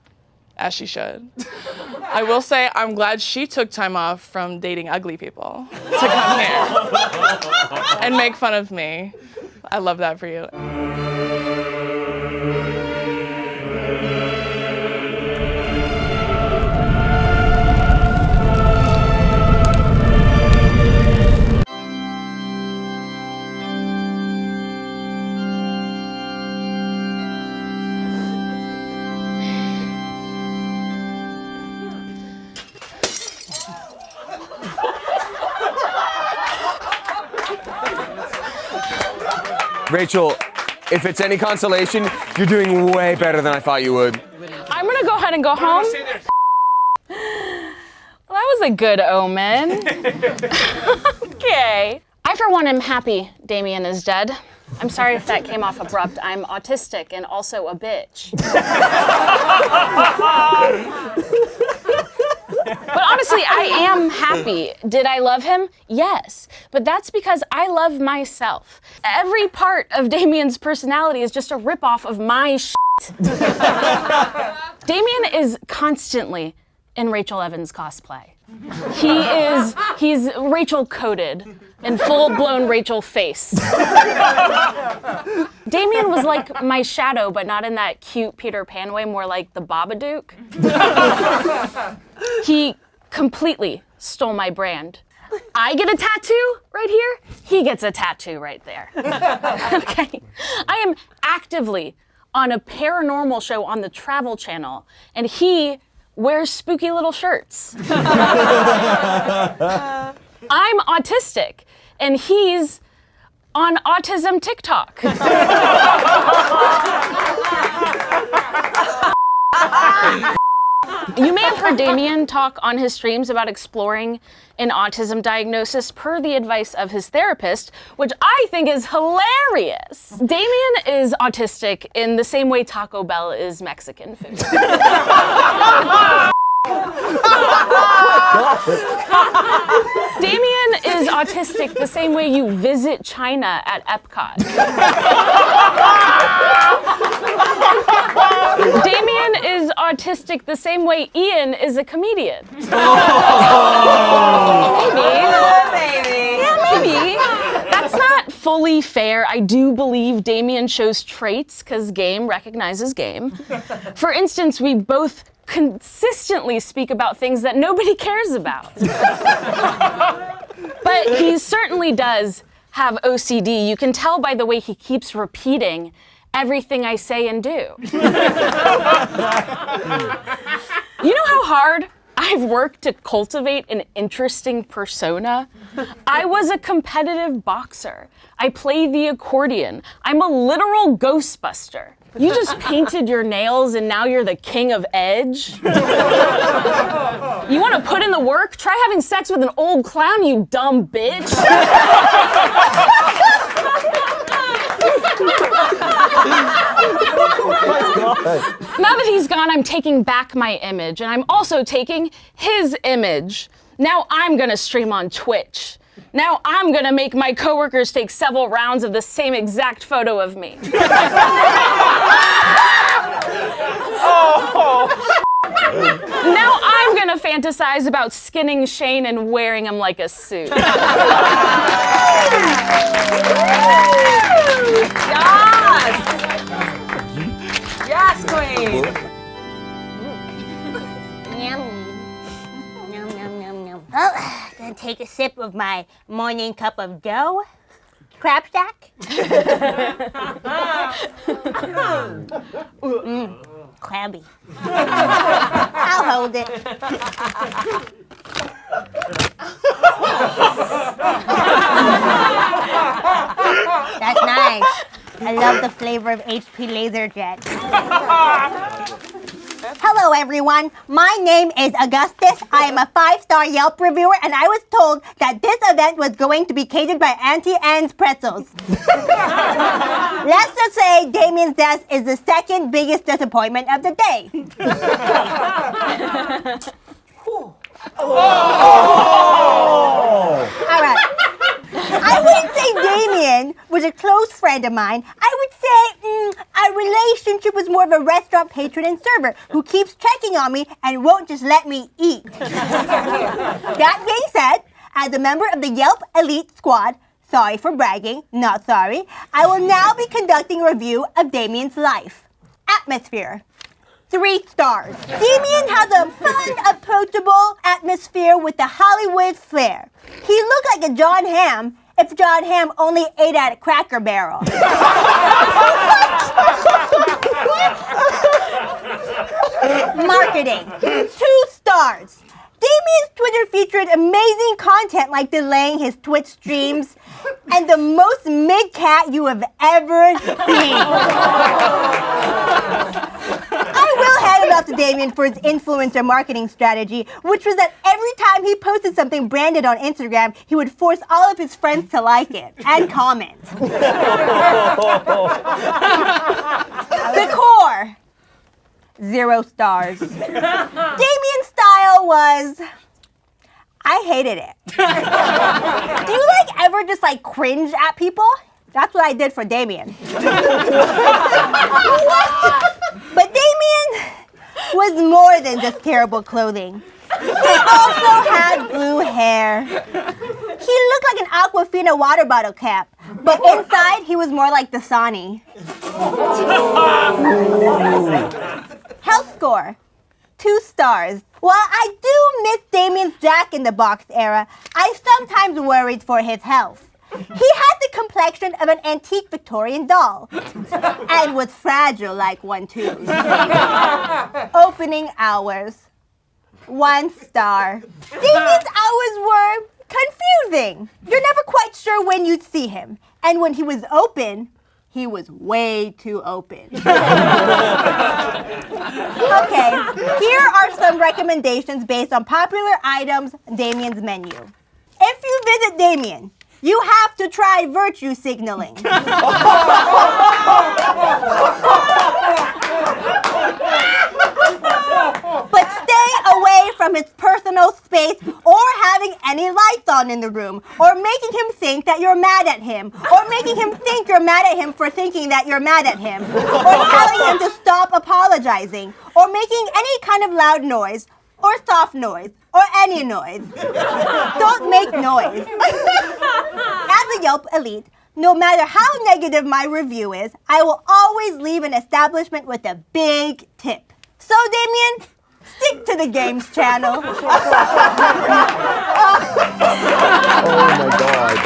as she should. I will say I'm glad she took time off from dating ugly people to come here and make fun of me. I love that for you. Rachel, if it's any consolation, you're doing way better than I thought you would. I'm gonna go ahead and go home. Well, that was a good omen. Okay. I, for one, am happy Damien is dead. I'm sorry if that came off abrupt. I'm autistic and also a bitch. But honestly, I am happy. Did I love him? Yes. But that's because I love myself. Every part of Damien's personality is just a ripoff of my shit. Damien is constantly in Rachel Evans cosplay. He's Rachel coded in full-blown Rachel face. Damien was like my shadow, but not in that cute Peter Pan way, more like the Babadook. He completely stole my brand. I get a tattoo right here, he gets a tattoo right there. Okay. I am actively on a paranormal show on the Travel Channel, and he wears spooky little shirts. I'm autistic, and he's on autism TikTok. You may have heard Damien talk on his streams about exploring an autism diagnosis per the advice of his therapist, which I think is hilarious. Damien is autistic in the same way Taco Bell is Mexican food. Damien is autistic the same way you visit China at Epcot. Damien is autistic the same way Ian is a comedian. Maybe. Yeah, maybe. That's not fully fair. I do believe Damien shows traits because game recognizes game. For instance, we both consistently speak about things that nobody cares about. But he certainly does have OCD. You can tell by the way he keeps repeating everything I say and do. You know how hard I've worked to cultivate an interesting persona? I was a competitive boxer. I play the accordion. I'm a literal Ghostbuster. You just painted your nails and now you're the king of edge? You want to put in the work? Try having sex with an old clown, you dumb bitch. Now that he's gone, I'm taking back my image, and I'm also taking his image. Now I'm gonna stream on Twitch. Now I'm gonna make my coworkers take several rounds of the same exact photo of me. Now I'm gonna fantasize about skinning Shane and wearing him like a suit. Yes, queen. Well, gonna take a sip of my morning cup of dough. Crab stack. Crabby. I'll hold it. That's nice. I love the flavor of HP LaserJet. Hello, everyone. My name is Augustus. I am a 5-star Yelp reviewer, and I was told that this event was going to be catered by Auntie Anne's Pretzels. Let's just say Damien's death is the second biggest disappointment of the day. All right. I wouldn't say Damien was a close friend of mine. I would say our relationship was more of a restaurant patron and server who keeps checking on me and won't just let me eat. That being said, as a member of the Yelp Elite Squad, sorry for bragging, not sorry, I will now be conducting a review of Damien's life. Atmosphere. 3 stars. Damien has a fun, approachable atmosphere with a Hollywood flair. He looked like a John Hamm if John Hamm only ate at a Cracker Barrel. Marketing. 2 stars. Damien's Twitter featured amazing content like delaying his Twitch streams and the most mid-cat you have ever seen. I will hand it off to Damien for his influencer marketing strategy, which was that every time he posted something branded on Instagram, he would force all of his friends to like it and comment. Decor. 0 stars. Damien's style was... I hated it. Do you ever just cringe at people? That's what I did for Damien. But Damien was more than just terrible clothing. He also had blue hair. He looked like an Aquafina water bottle cap, but inside he was more like Dasani. Health score. 2 stars. While I do miss Damien's Jack in the Box era, I sometimes worried for his health. He had the complexion of an antique Victorian doll and was fragile like one too. Opening hours. 1 star. Damien's hours were thing. You're never quite sure when you'd see him. And when he was open, he was way too open. Okay, here are some recommendations based on popular items on Damien's menu. If you visit Damien, you have to try virtue signaling. But stay away from his personal space or having any lights on in the room, or making him think that you're mad at him, or making him think you're mad at him for thinking that you're mad at him, or telling him to stop apologizing, or making any kind of loud noise, or soft noise, or any noise. Don't make noise. As a Yelp elite, no matter how negative my review is, I will always leave an establishment with a big tip. So, Damien, stick to the games channel. Oh my God.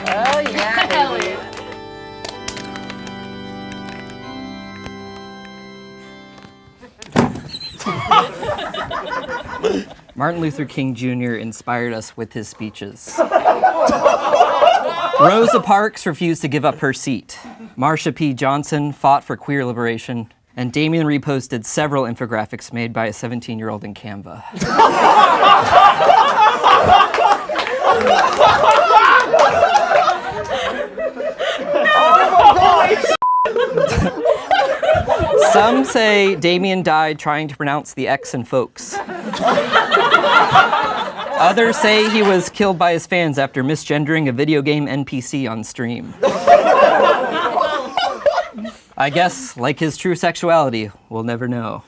Oh, yeah. Hell yeah. Martin Luther King Jr. inspired us with his speeches. Rosa Parks refused to give up her seat. Marsha P. Johnson fought for queer liberation. And Damien reposted several infographics made by a 17-year-old in Canva. Some say Damien died trying to pronounce the X in folks. Others say he was killed by his fans after misgendering a video game NPC on stream. I guess, like his true sexuality, we'll never know.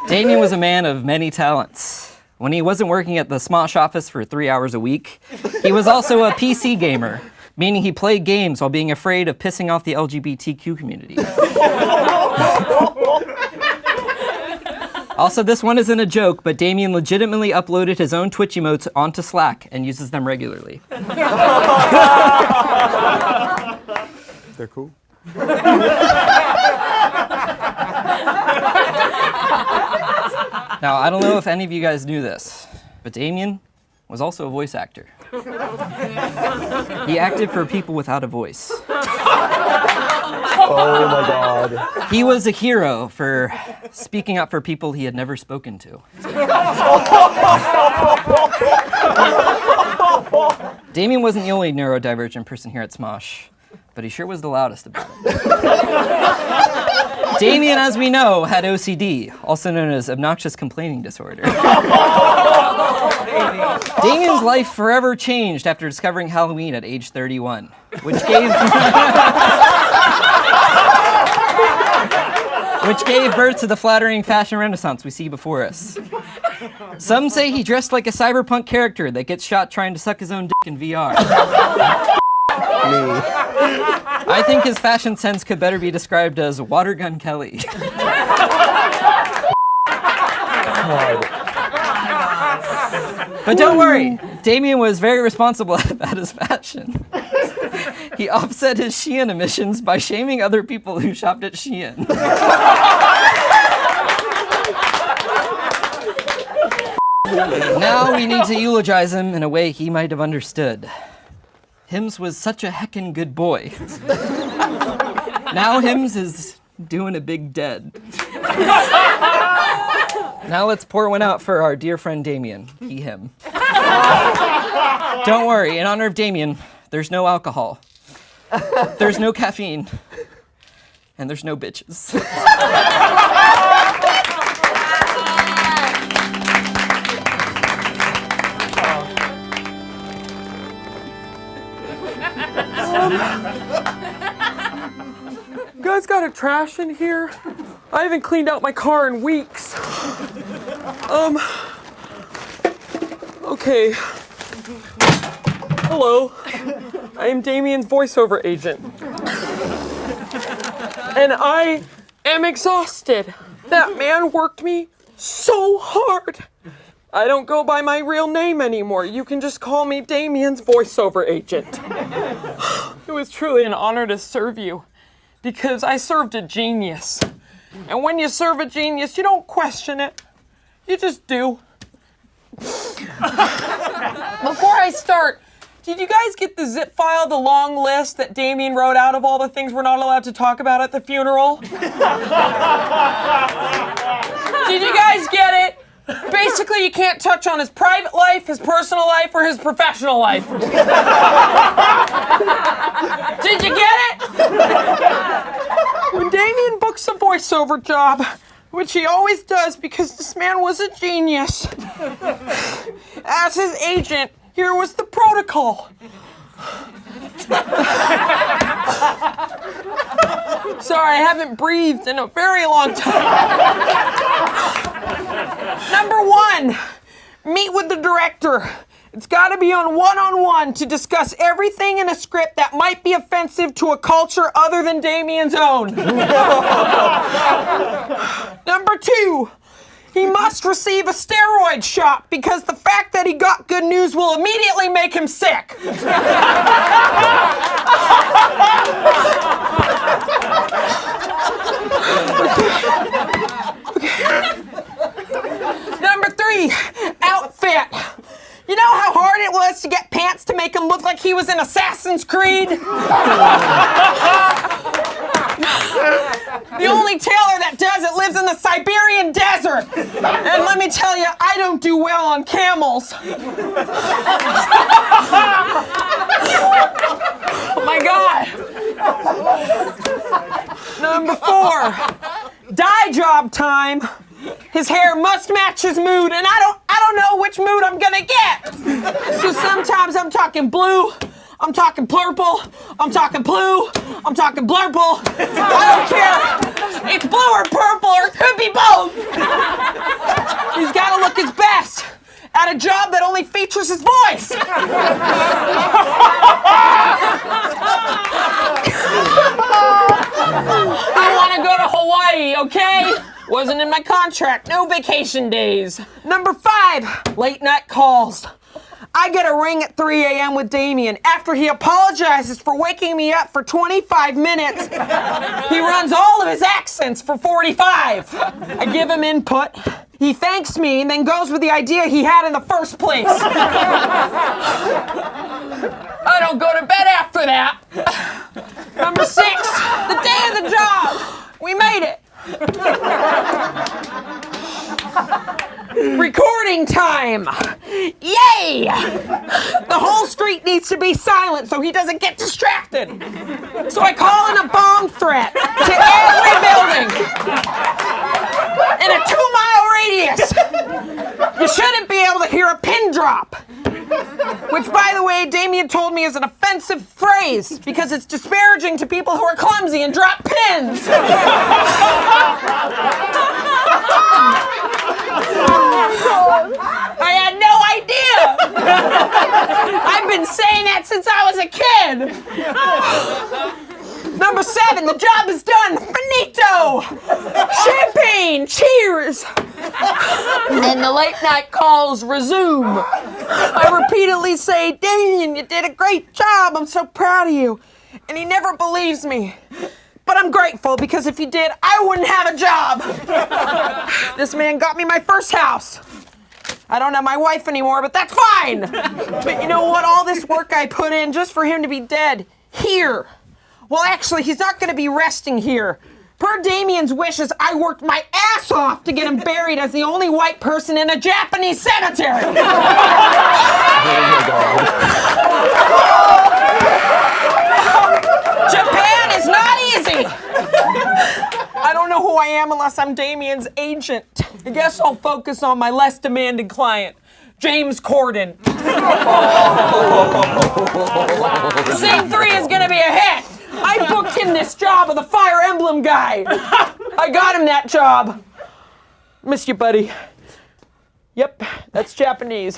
Damien was a man of many talents. When he wasn't working at the Smosh office for 3 hours a week, he was also a PC gamer, meaning he played games while being afraid of pissing off the LGBTQ community. Also, this one isn't a joke, but Damien legitimately uploaded his own Twitch emotes onto Slack and uses them regularly. They're cool. Now, I don't know if any of you guys knew this, but Damien was also a voice actor. He acted for people without a voice. Oh my God. He was a hero for speaking up for people he had never spoken to. Damien wasn't the only neurodivergent person here at Smosh, but he sure was the loudest about it. Damien, as we know, had OCD, also known as obnoxious complaining disorder. Damien's life forever changed after discovering Halloween at age 31, which gave birth to the flattering fashion renaissance we see before us. Some say he dressed like a cyberpunk character that gets shot trying to suck his own dick in VR. I think his fashion sense could better be described as Water Gun Kelly. But don't worry, Damien was very responsible about his fashion. He offset his Shein emissions by shaming other people who shopped at Shein. Now we need to eulogize him in a way he might have understood. Hims was such a heckin' good boy. Now Hims is doing a big dead. Now let's pour one out for our dear friend Damien, he, him. Don't worry, in honor of Damien, there's no alcohol. There's no caffeine. And there's no bitches. You guys got a trash in here? I haven't cleaned out my car in weeks. Okay. Hello. I am Damien's voiceover agent. And I am exhausted. That man worked me so hard. I don't go by my real name anymore. You can just call me Damien's voiceover agent. It was truly an honor to serve you, because I served a genius. And when you serve a genius, you don't question it. You just do. Before I start, did you guys get the zip file, the long list that Damien wrote out of all the things we're not allowed to talk about at the funeral? Did you guys get it? Basically, you can't touch on his private life, his personal life, or his professional life. Did you get it? When Damien books a voiceover job, which he always does because this man was a genius, as his agent, here was the protocol. Sorry, I haven't breathed in a very long time. Number 1, meet with the director. It's got to be on one-on-one to discuss everything in a script that might be offensive to a culture other than Damien's own. Number 2, he must receive a steroid shot because the fact that he got good news will immediately make him sick. Number 3, outfit. You know how hard it was to get pants to make him look like he was in Assassin's Creed? The only tailor that does it lives in the Siberian desert. And let me tell you, I don't do well on camels. Oh my God. Number 4, dye job time. His hair must match his mood, and I don't know which mood I'm gonna get. So sometimes I'm talking blue, I'm talking purple, I'm talking blue, I'm talking blurple. I don't care. It's blue or purple, or it could be both. He's gotta look his best at a job that only features his voice. I want to go to Hawaii, okay? Wasn't in my contract. No vacation days. Number 5, late night calls. I get a ring at 3 a.m. with Damien. After he apologizes for waking me up for 25 minutes, he runs all of his accents for 45. I give him input. He thanks me and then goes with the idea he had in the first place. I don't go to bed after that. Number 6, the day of the job. We made it. Recording time! Yay! The whole street needs to be silent so he doesn't get distracted. So I call in a bomb threat to every building in a 2-mile radius. You shouldn't be able to hear a pin drop. Which, by the way, Damien told me is an offensive phrase because it's disparaging to people who are clumsy and drop pins. I had no idea. I've been saying that since I was a kid. Number 7, the job is done. Finito. Champagne. Cheers. And the late night calls resume. I repeatedly say, Damien, you did a great job. I'm so proud of you. And he never believes me. But I'm grateful because if he did, I wouldn't have a job. This man got me my first house. I don't have my wife anymore, but that's fine. But you know what? All this work I put in just for him to be dead here. Well, actually, he's not going to be resting here. Per Damien's wishes, I worked my ass off to get him buried as the only white person in a Japanese cemetery. Japan is not easy. I don't know who I am unless I'm Damien's agent. I guess I'll focus on my less demanding client, James Corden. Scene 3 is gonna be a hit. I booked him this job of the Fire Emblem guy. I got him that job. Miss you, buddy. Yep, that's Japanese.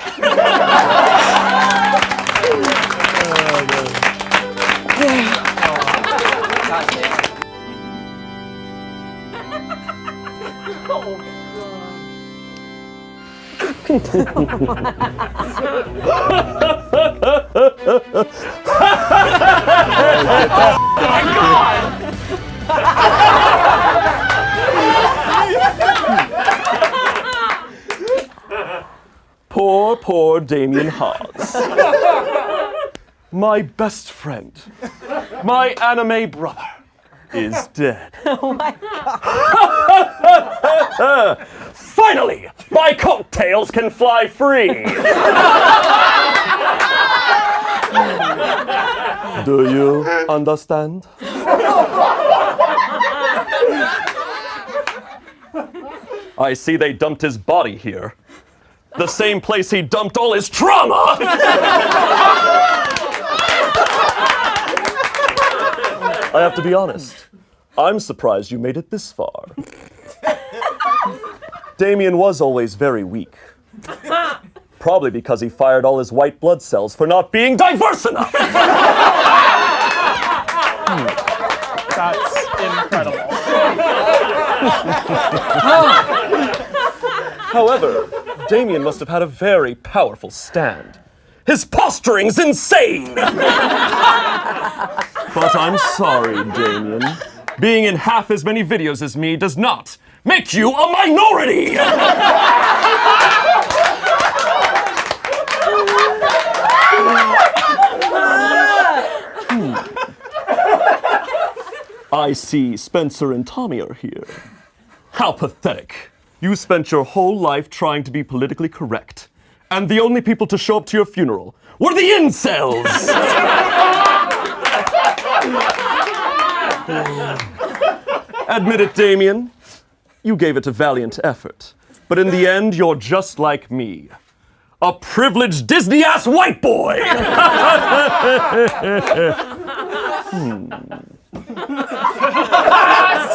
Poor, poor Damien Haas. My best friend, my anime brother, is dead. Oh my God. Finally, my coattails can fly free. Do you understand? I see they dumped his body here. The same place he dumped all his trauma! I have to be honest. I'm surprised you made it this far. Damien was always very weak. Probably because he fired all his white blood cells for not being diverse enough. That's incredible. However, Damien must have had a very powerful stand. His posturing's insane! But I'm sorry, Damien. Being in half as many videos as me does not make you a minority! I see Spencer and Tommy are here. How pathetic. You spent your whole life trying to be politically correct, and the only people to show up to your funeral were the incels! Admit it, Damien. You gave it a valiant effort, but in the end, you're just like me. A privileged Disney-ass white boy!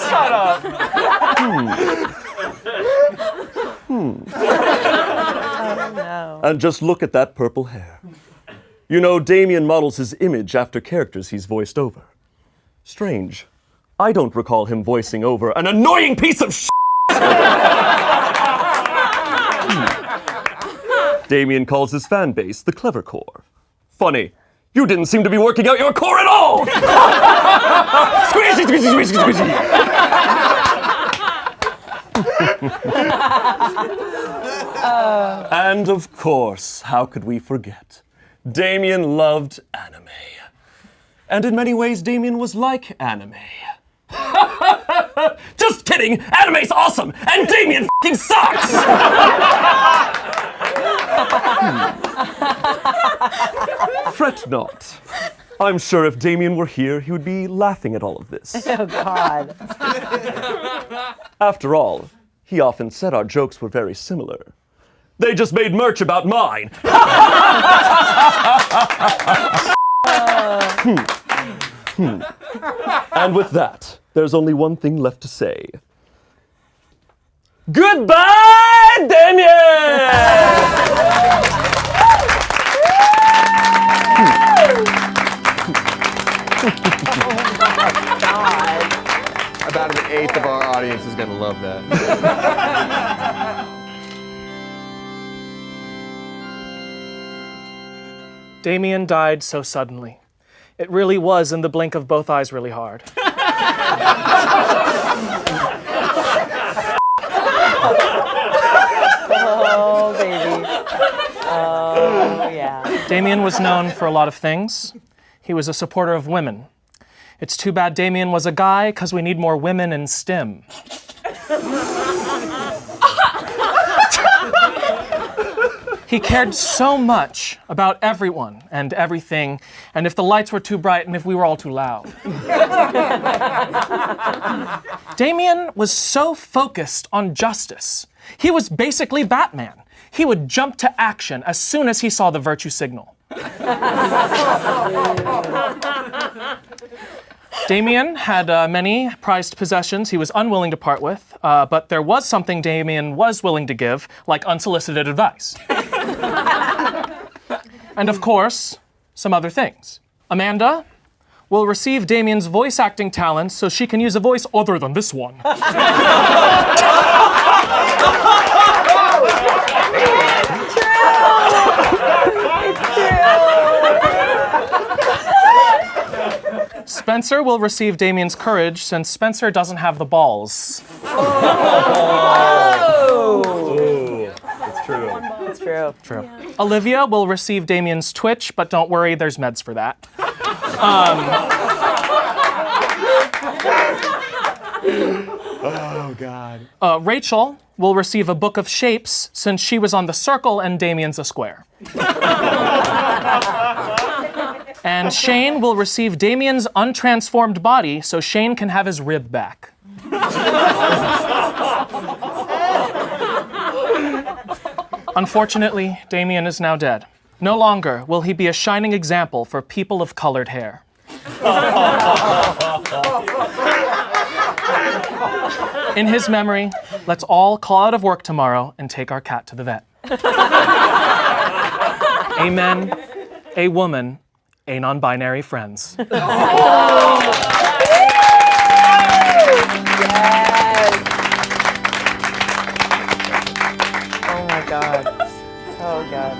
Shut up. Oh, no. And just look at that purple hair. You know, Damien models his image after characters he's voiced over. Strange. I don't recall him voicing over an annoying piece of shit. Damien calls his fan base the clever core. Funny, you didn't seem to be working out your core at all! Squishy, squishy, squishy, squishy! And of course, how could we forget? Damien loved anime. And in many ways, Damien was like anime. Just kidding! Anime's awesome! And Damien f***ing sucks! Fret not. I'm sure if Damien were here, he would be laughing at all of this. Oh, God. After all, he often said our jokes were very similar. They just made merch about mine. And with that, there's only one thing left to say. Goodbye, Damien! About an eighth of our audience is going to love that. Damien died so suddenly. It really was in the blink of both eyes really hard. Oh, baby. Oh, yeah. Damien was known for a lot of things. He was a supporter of women. It's too bad Damien was a guy, because we need more women in STEM. He cared so much about everyone and everything, and if the lights were too bright and if we were all too loud. Damien was so focused on justice. He was basically Batman. He would jump to action as soon as he saw the virtue signal. Damien had many prized possessions he was unwilling to part with, but there was something Damien was willing to give, like unsolicited advice. And of course, some other things. Amanda will receive Damien's voice acting talents so she can use a voice other than this one. Spencer will receive Damien's courage since Spencer doesn't have the balls. Oh, that's true. It's true. True. Olivia will receive Damien's Twitch, but don't worry, there's meds for that. Oh, God. Rachel will receive a book of shapes since she was on the circle and Damien's a square. And Shane will receive Damien's untransformed body so Shane can have his rib back. Unfortunately, Damien is now dead. No longer will he be a shining example for people of colored hair. In his memory, let's all call out of work tomorrow and take our cat to the vet. Amen. A woman, a non-binary friends. Yes. Oh my God. Oh God.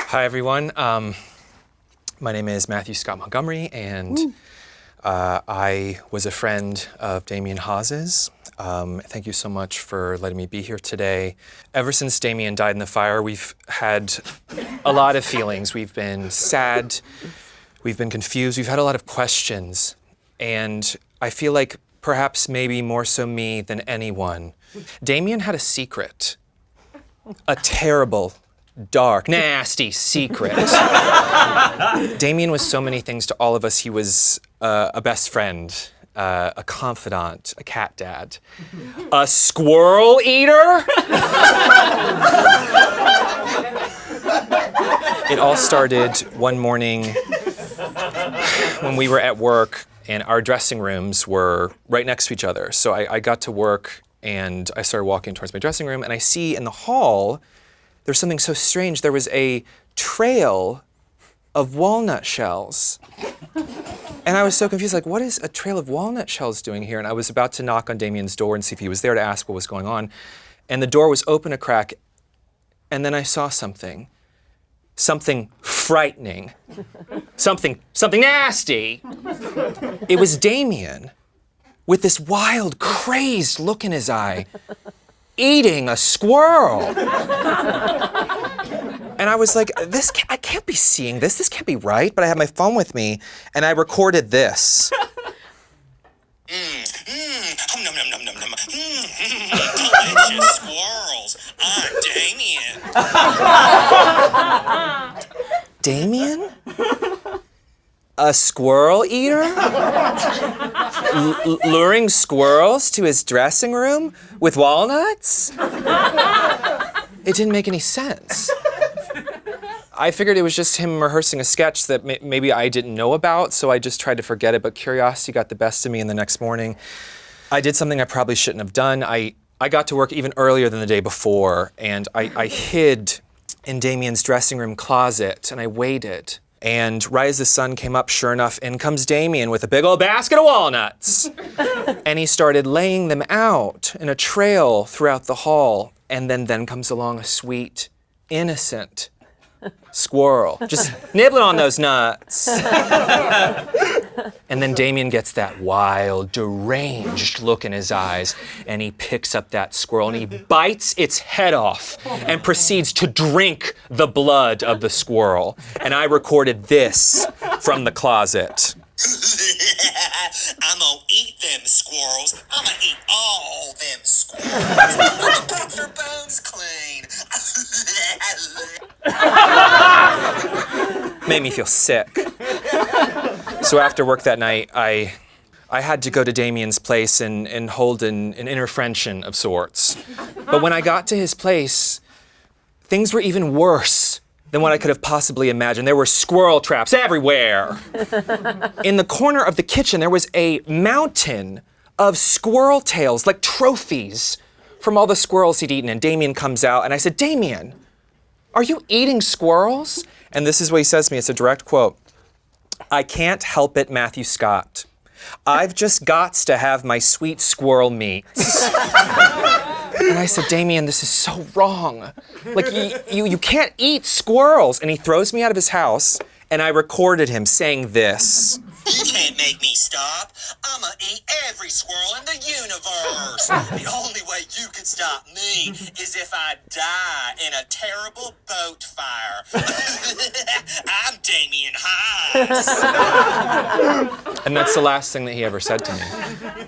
Hi, everyone. My name is Matthew Scott Montgomery, and I was a friend of Damien Haas's. Thank you so much for letting me be here today. Ever since Damien died in the fire, we've had a lot of feelings. We've been sad, we've been confused, we've had a lot of questions, and I feel like perhaps maybe more so me than anyone. Damien had a secret, a terrible, dark, nasty secret. Damien was so many things to all of us. He was a best friend, a confidant, a cat dad, a squirrel eater. It all started one morning when we were at work and our dressing rooms were right next to each other. So I got to work and I started walking towards my dressing room and I see in the hall there's something so strange. There was a trail of walnut shells. And I was so confused, like, what is a trail of walnut shells doing here? And I was about to knock on Damien's door and see if he was there to ask what was going on. And the door was open a crack. And then I saw something. Something frightening. Something nasty. It was Damien with this wild, crazed look in his eye, eating a squirrel. And I was like, I can't be seeing this. This can't be right. But I had my phone with me, and I recorded this. Delicious squirrels. I'm Damien. Damien? A squirrel eater? Luring squirrels to his dressing room with walnuts? It didn't make any sense. I figured it was just him rehearsing a sketch that maybe I didn't know about, so I just tried to forget it, but curiosity got the best of me, and the next morning, I did something I probably shouldn't have done. I got to work even earlier than the day before, and I hid in Damien's dressing room closet, and I waited. And right as the sun came up, sure enough, in comes Damien with a big old basket of walnuts. And he started laying them out in a trail throughout the hall, and then comes along a sweet, innocent squirrel, just nibbling on those nuts. And then Damien gets that wild, deranged look in his eyes, and he picks up that squirrel and he bites its head off and proceeds to drink the blood of the squirrel. And I recorded this from the closet. I'm gonna eat them squirrels. I'm gonna eat all them squirrels. I'm gonna keep their bones clean. Made me feel sick. So after work that night, I had to go to Damien's place and hold an intervention of sorts. But when I got to his place, things were even worse than what I could have possibly imagined. There were squirrel traps everywhere. In the corner of the kitchen, there was a mountain of squirrel tails, like trophies from all the squirrels he'd eaten. And Damien comes out, and I said, Damien, are you eating squirrels? And this is what he says to me. It's a direct quote. I can't help it, Matthew Scott. I've just gots to have my sweet squirrel meats. And I said, Damien, this is so wrong. Like, you can't eat squirrels. And he throws me out of his house, and I recorded him saying this. You can't make me stop. I'ma eat every squirrel in the universe. The only way you could stop me is if I die in a terrible boat fire. I'm Damien Hines. And that's the last thing that he ever said to me.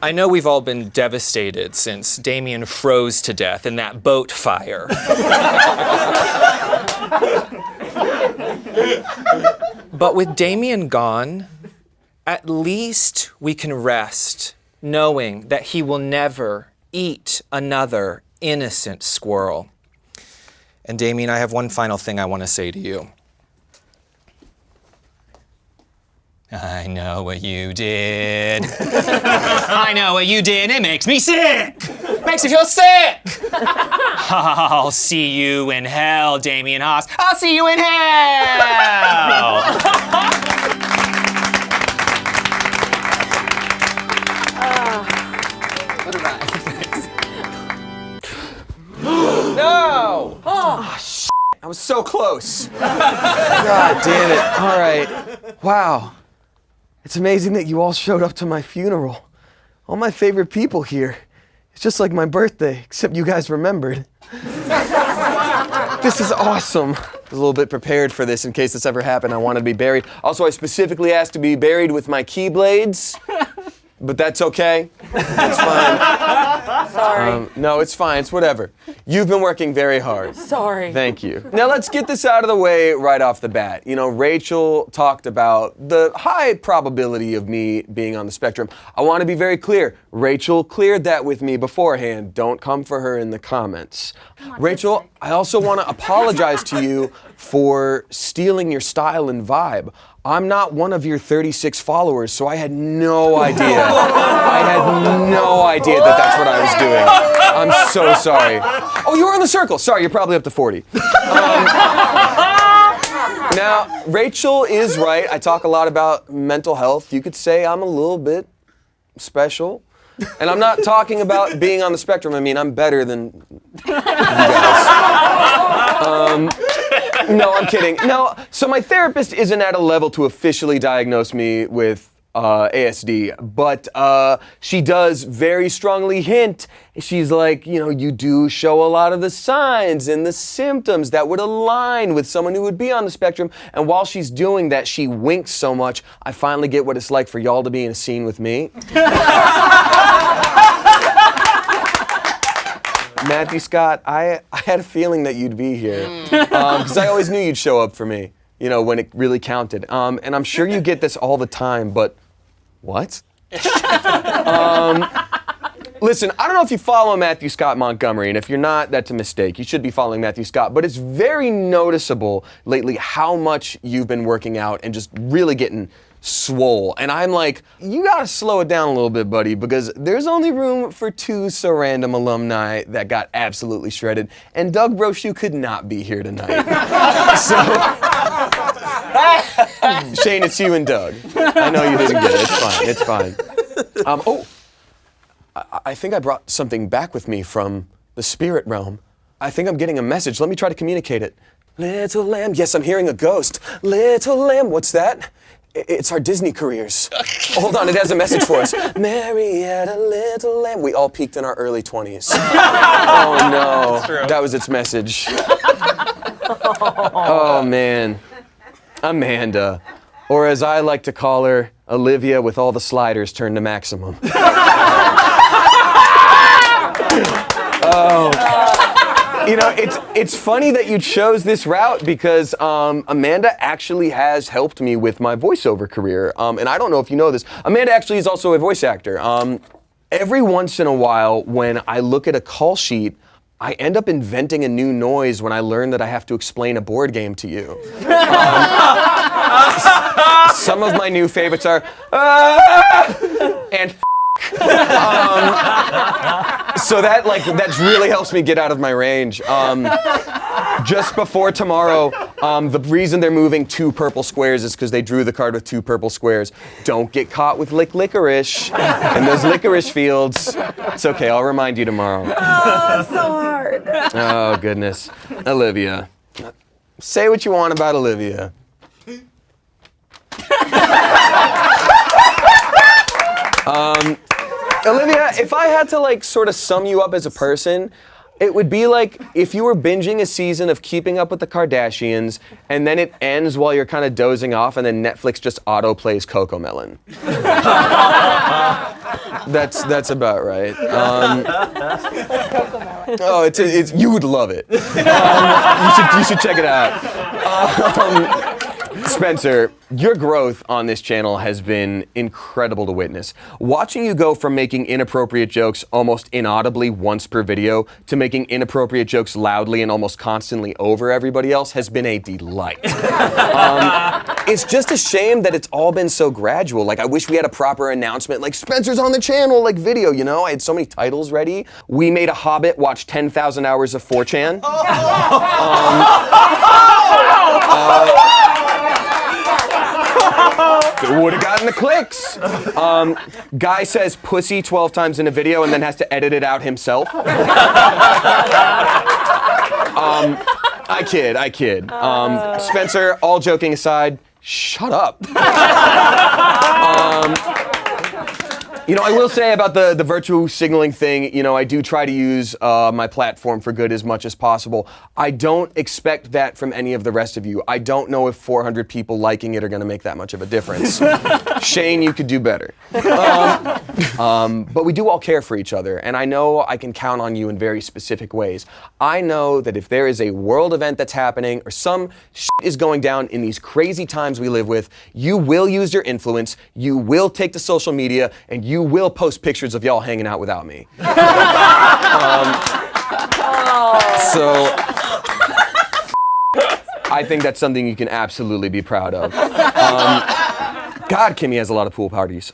I know we've all been devastated since Damien froze to death in that boat fire. But with Damien gone, at least we can rest knowing that he will never eat another innocent squirrel. And Damien, I have one final thing I want to say to you. I know what you did. I know what you did. It makes me sick. Makes me feel sick. I'll see you in hell, Damien Haas. I'll see you in hell. No! Oh, shit. I was so close. God damn it. All right. Wow. It's amazing that you all showed up to my funeral. All my favorite people here. It's just like my birthday, except you guys remembered. This is awesome. I was a little bit prepared for this in case this ever happened. I wanted to be buried. Also, I specifically asked to be buried with my keyblades. But that's okay. That's fine. Sorry. No, it's fine. It's whatever. You've been working very hard. Sorry. Thank you. Now let's get this out of the way right off the bat. You know, Rachel talked about the high probability of me being on the spectrum. I want to be very clear. Rachel cleared that with me beforehand. Don't come for her in the comments. Rachel, I also want to apologize to you for stealing your style and vibe. I'm not one of your 36 followers, so I had no idea. I had no idea that that's what I was doing. I'm so sorry. Oh, you were in the circle. Sorry, you're probably up to 40. Now, Rachel is right. I talk a lot about mental health. You could say I'm a little bit special. And I'm not talking about being on the spectrum. I mean, I'm better than you guys. No, I'm kidding. No, so my therapist isn't at a level to officially diagnose me with ASD, but she does very strongly hint. She's like, you know, you do show a lot of the signs and the symptoms that would align with someone who would be on the spectrum. And while she's doing that, she winks so much, I finally get what it's like for y'all to be in a scene with me. Matthew Scott, I had a feeling that you'd be here because I always knew you'd show up for me, you know, when it really counted. And I'm sure you get this all the time, but what? Listen, I don't know if you follow Matthew Scott Montgomery, and if you're not, that's a mistake. You should be following Matthew Scott, but it's very noticeable lately how much you've been working out and just really getting swole. And I'm like, you gotta slow it down a little bit, buddy, because there's only room for 2 So Random alumni that got absolutely shredded, and Doug Brochu could not be here tonight. So, Shane, it's you and Doug. I know you didn't get it. It's fine. It's fine. I think I brought something back with me from the spirit realm. I think I'm getting a message. Let me try to communicate it. Little lamb. Yes, I'm hearing a ghost. Little lamb. What's that? It's our Disney careers. Hold on, it has a message for us. Marietta, little lamb. We all peaked in our early 20s. Oh no, that was its message. Oh man, Amanda, or as I like to call her, Olivia with all the sliders turned to maximum. Oh. You know, it's funny that you chose this route because Amanda actually has helped me with my voiceover career. And I don't know if you know this, Amanda actually is also a voice actor. Every once in a while, when I look at a call sheet, I end up inventing a new noise when I learn that I have to explain a board game to you. Some of my new favorites are, and so that really helps me get out of my range. Just before tomorrow, the reason they're moving 2 purple squares is because they drew the card with 2 purple squares. Don't get caught with licorice in those licorice fields. It's okay, I'll remind you tomorrow. Oh, so hard. Oh, goodness. Olivia. Say what you want about Olivia. Olivia, if I had to like sort of sum you up as a person, it would be like if you were binging a season of Keeping Up with the Kardashians and then it ends while you're kind of dozing off and then Netflix just auto-plays Cocomelon. That's about right. Oh, it's you would love it. You should check it out. Spencer, your growth on this channel has been incredible to witness. Watching you go from making inappropriate jokes almost inaudibly once per video to making inappropriate jokes loudly and almost constantly over everybody else has been a delight. It's just a shame that it's all been so gradual. Like, I wish we had a proper announcement, like, Spencer's on the channel, like, video, you know? I had so many titles ready. We made a Hobbit watch 10,000 hours of 4chan. Would have gotten the clicks. Guy says pussy 12 times in a video and then has to edit it out himself. I kid. Spencer, all joking aside, shut up. You know, I will say about the virtue signaling thing, you know, I do try to use my platform for good as much as possible. I don't expect that from any of the rest of you. I don't know if 400 people liking it are going to make that much of a difference. Shane, you could do better. But we do all care for each other, and I know I can count on you in very specific ways. I know that if there is a world event that's happening or some shit is going down in these crazy times we live with, you will use your influence, you will take to social media, and you will post pictures of y'all hanging out without me. So I think that's something you can absolutely be proud of. God, Kimmy has a lot of pool parties.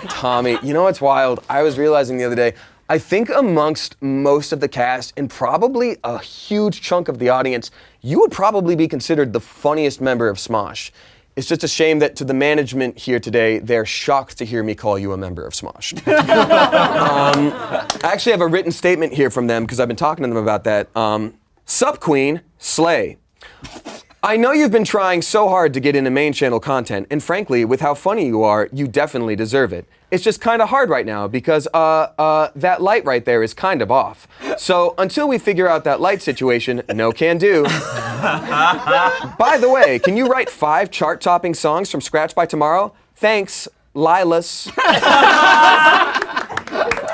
Tommy, you know what's wild? I was realizing the other day, I think amongst most of the cast and probably a huge chunk of the audience, you would probably be considered the funniest member of Smosh. It's just a shame that to the management here today, they're shocked to hear me call you a member of Smosh. I actually have a written statement here from them because I've been talking to them about that. Sup, Queen, slay. I know you've been trying so hard to get into main channel content, and frankly, with how funny you are, you definitely deserve it. It's just kind of hard right now because that light right there is kind of off. So until we figure out that light situation, no can do. By the way, can you write 5 chart-topping songs from scratch by tomorrow? Thanks, Lilas.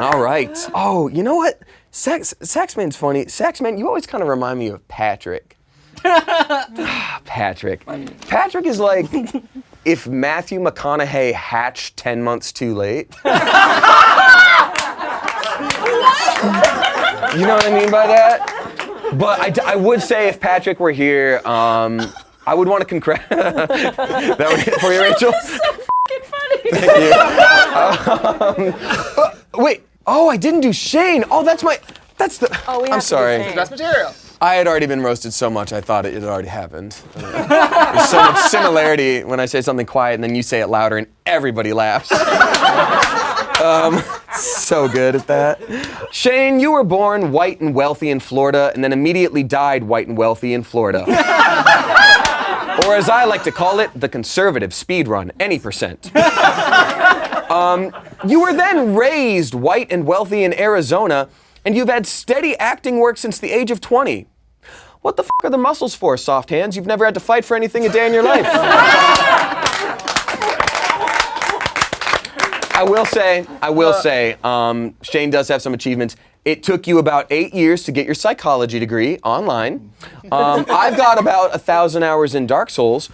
All right. Oh, you know what? Saxman's funny. Saxman, you always kind of remind me of Patrick. Patrick. Patrick is like if Matthew McConaughey hatched 10 months too late. You know what I mean by that? But I would say if Patrick were here, I would want to congratulate. That would hit for you, Rachel? That's so fucking funny. Thank you. Wait. Oh, I didn't do Shane. Oh, that's the. Oh, I'm sorry. It's the best material. I had already been roasted so much, I thought it had already happened. There's so much similarity when I say something quiet and then you say it louder and everybody laughs. So good at that. Shane, you were born white and wealthy in Florida and then immediately died white and wealthy in Florida. Or as I like to call it, the conservative speed run, any percent. You were then raised white and wealthy in Arizona, and you've had steady acting work since the age of 20. What the f*** are the muscles for, soft hands? You've never had to fight for anything a day in your life. I will say, Shane does have some achievements. It took you about 8 years to get your psychology degree online. I've got about 1,000 hours in Dark Souls.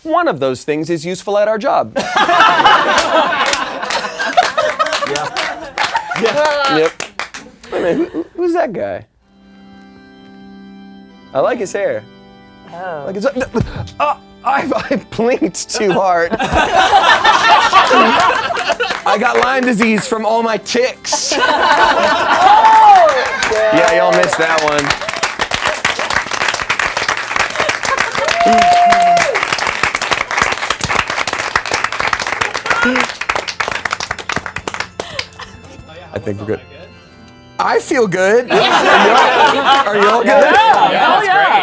One of those things is useful at our job. Yep. Wait a minute, who's that guy? I like his hair. Oh. Like his, I blinked too hard. I got Lyme disease from all my ticks. Yeah, y'all missed that one. I think we're good. I feel good. Are you all good? Yeah. Oh, yeah.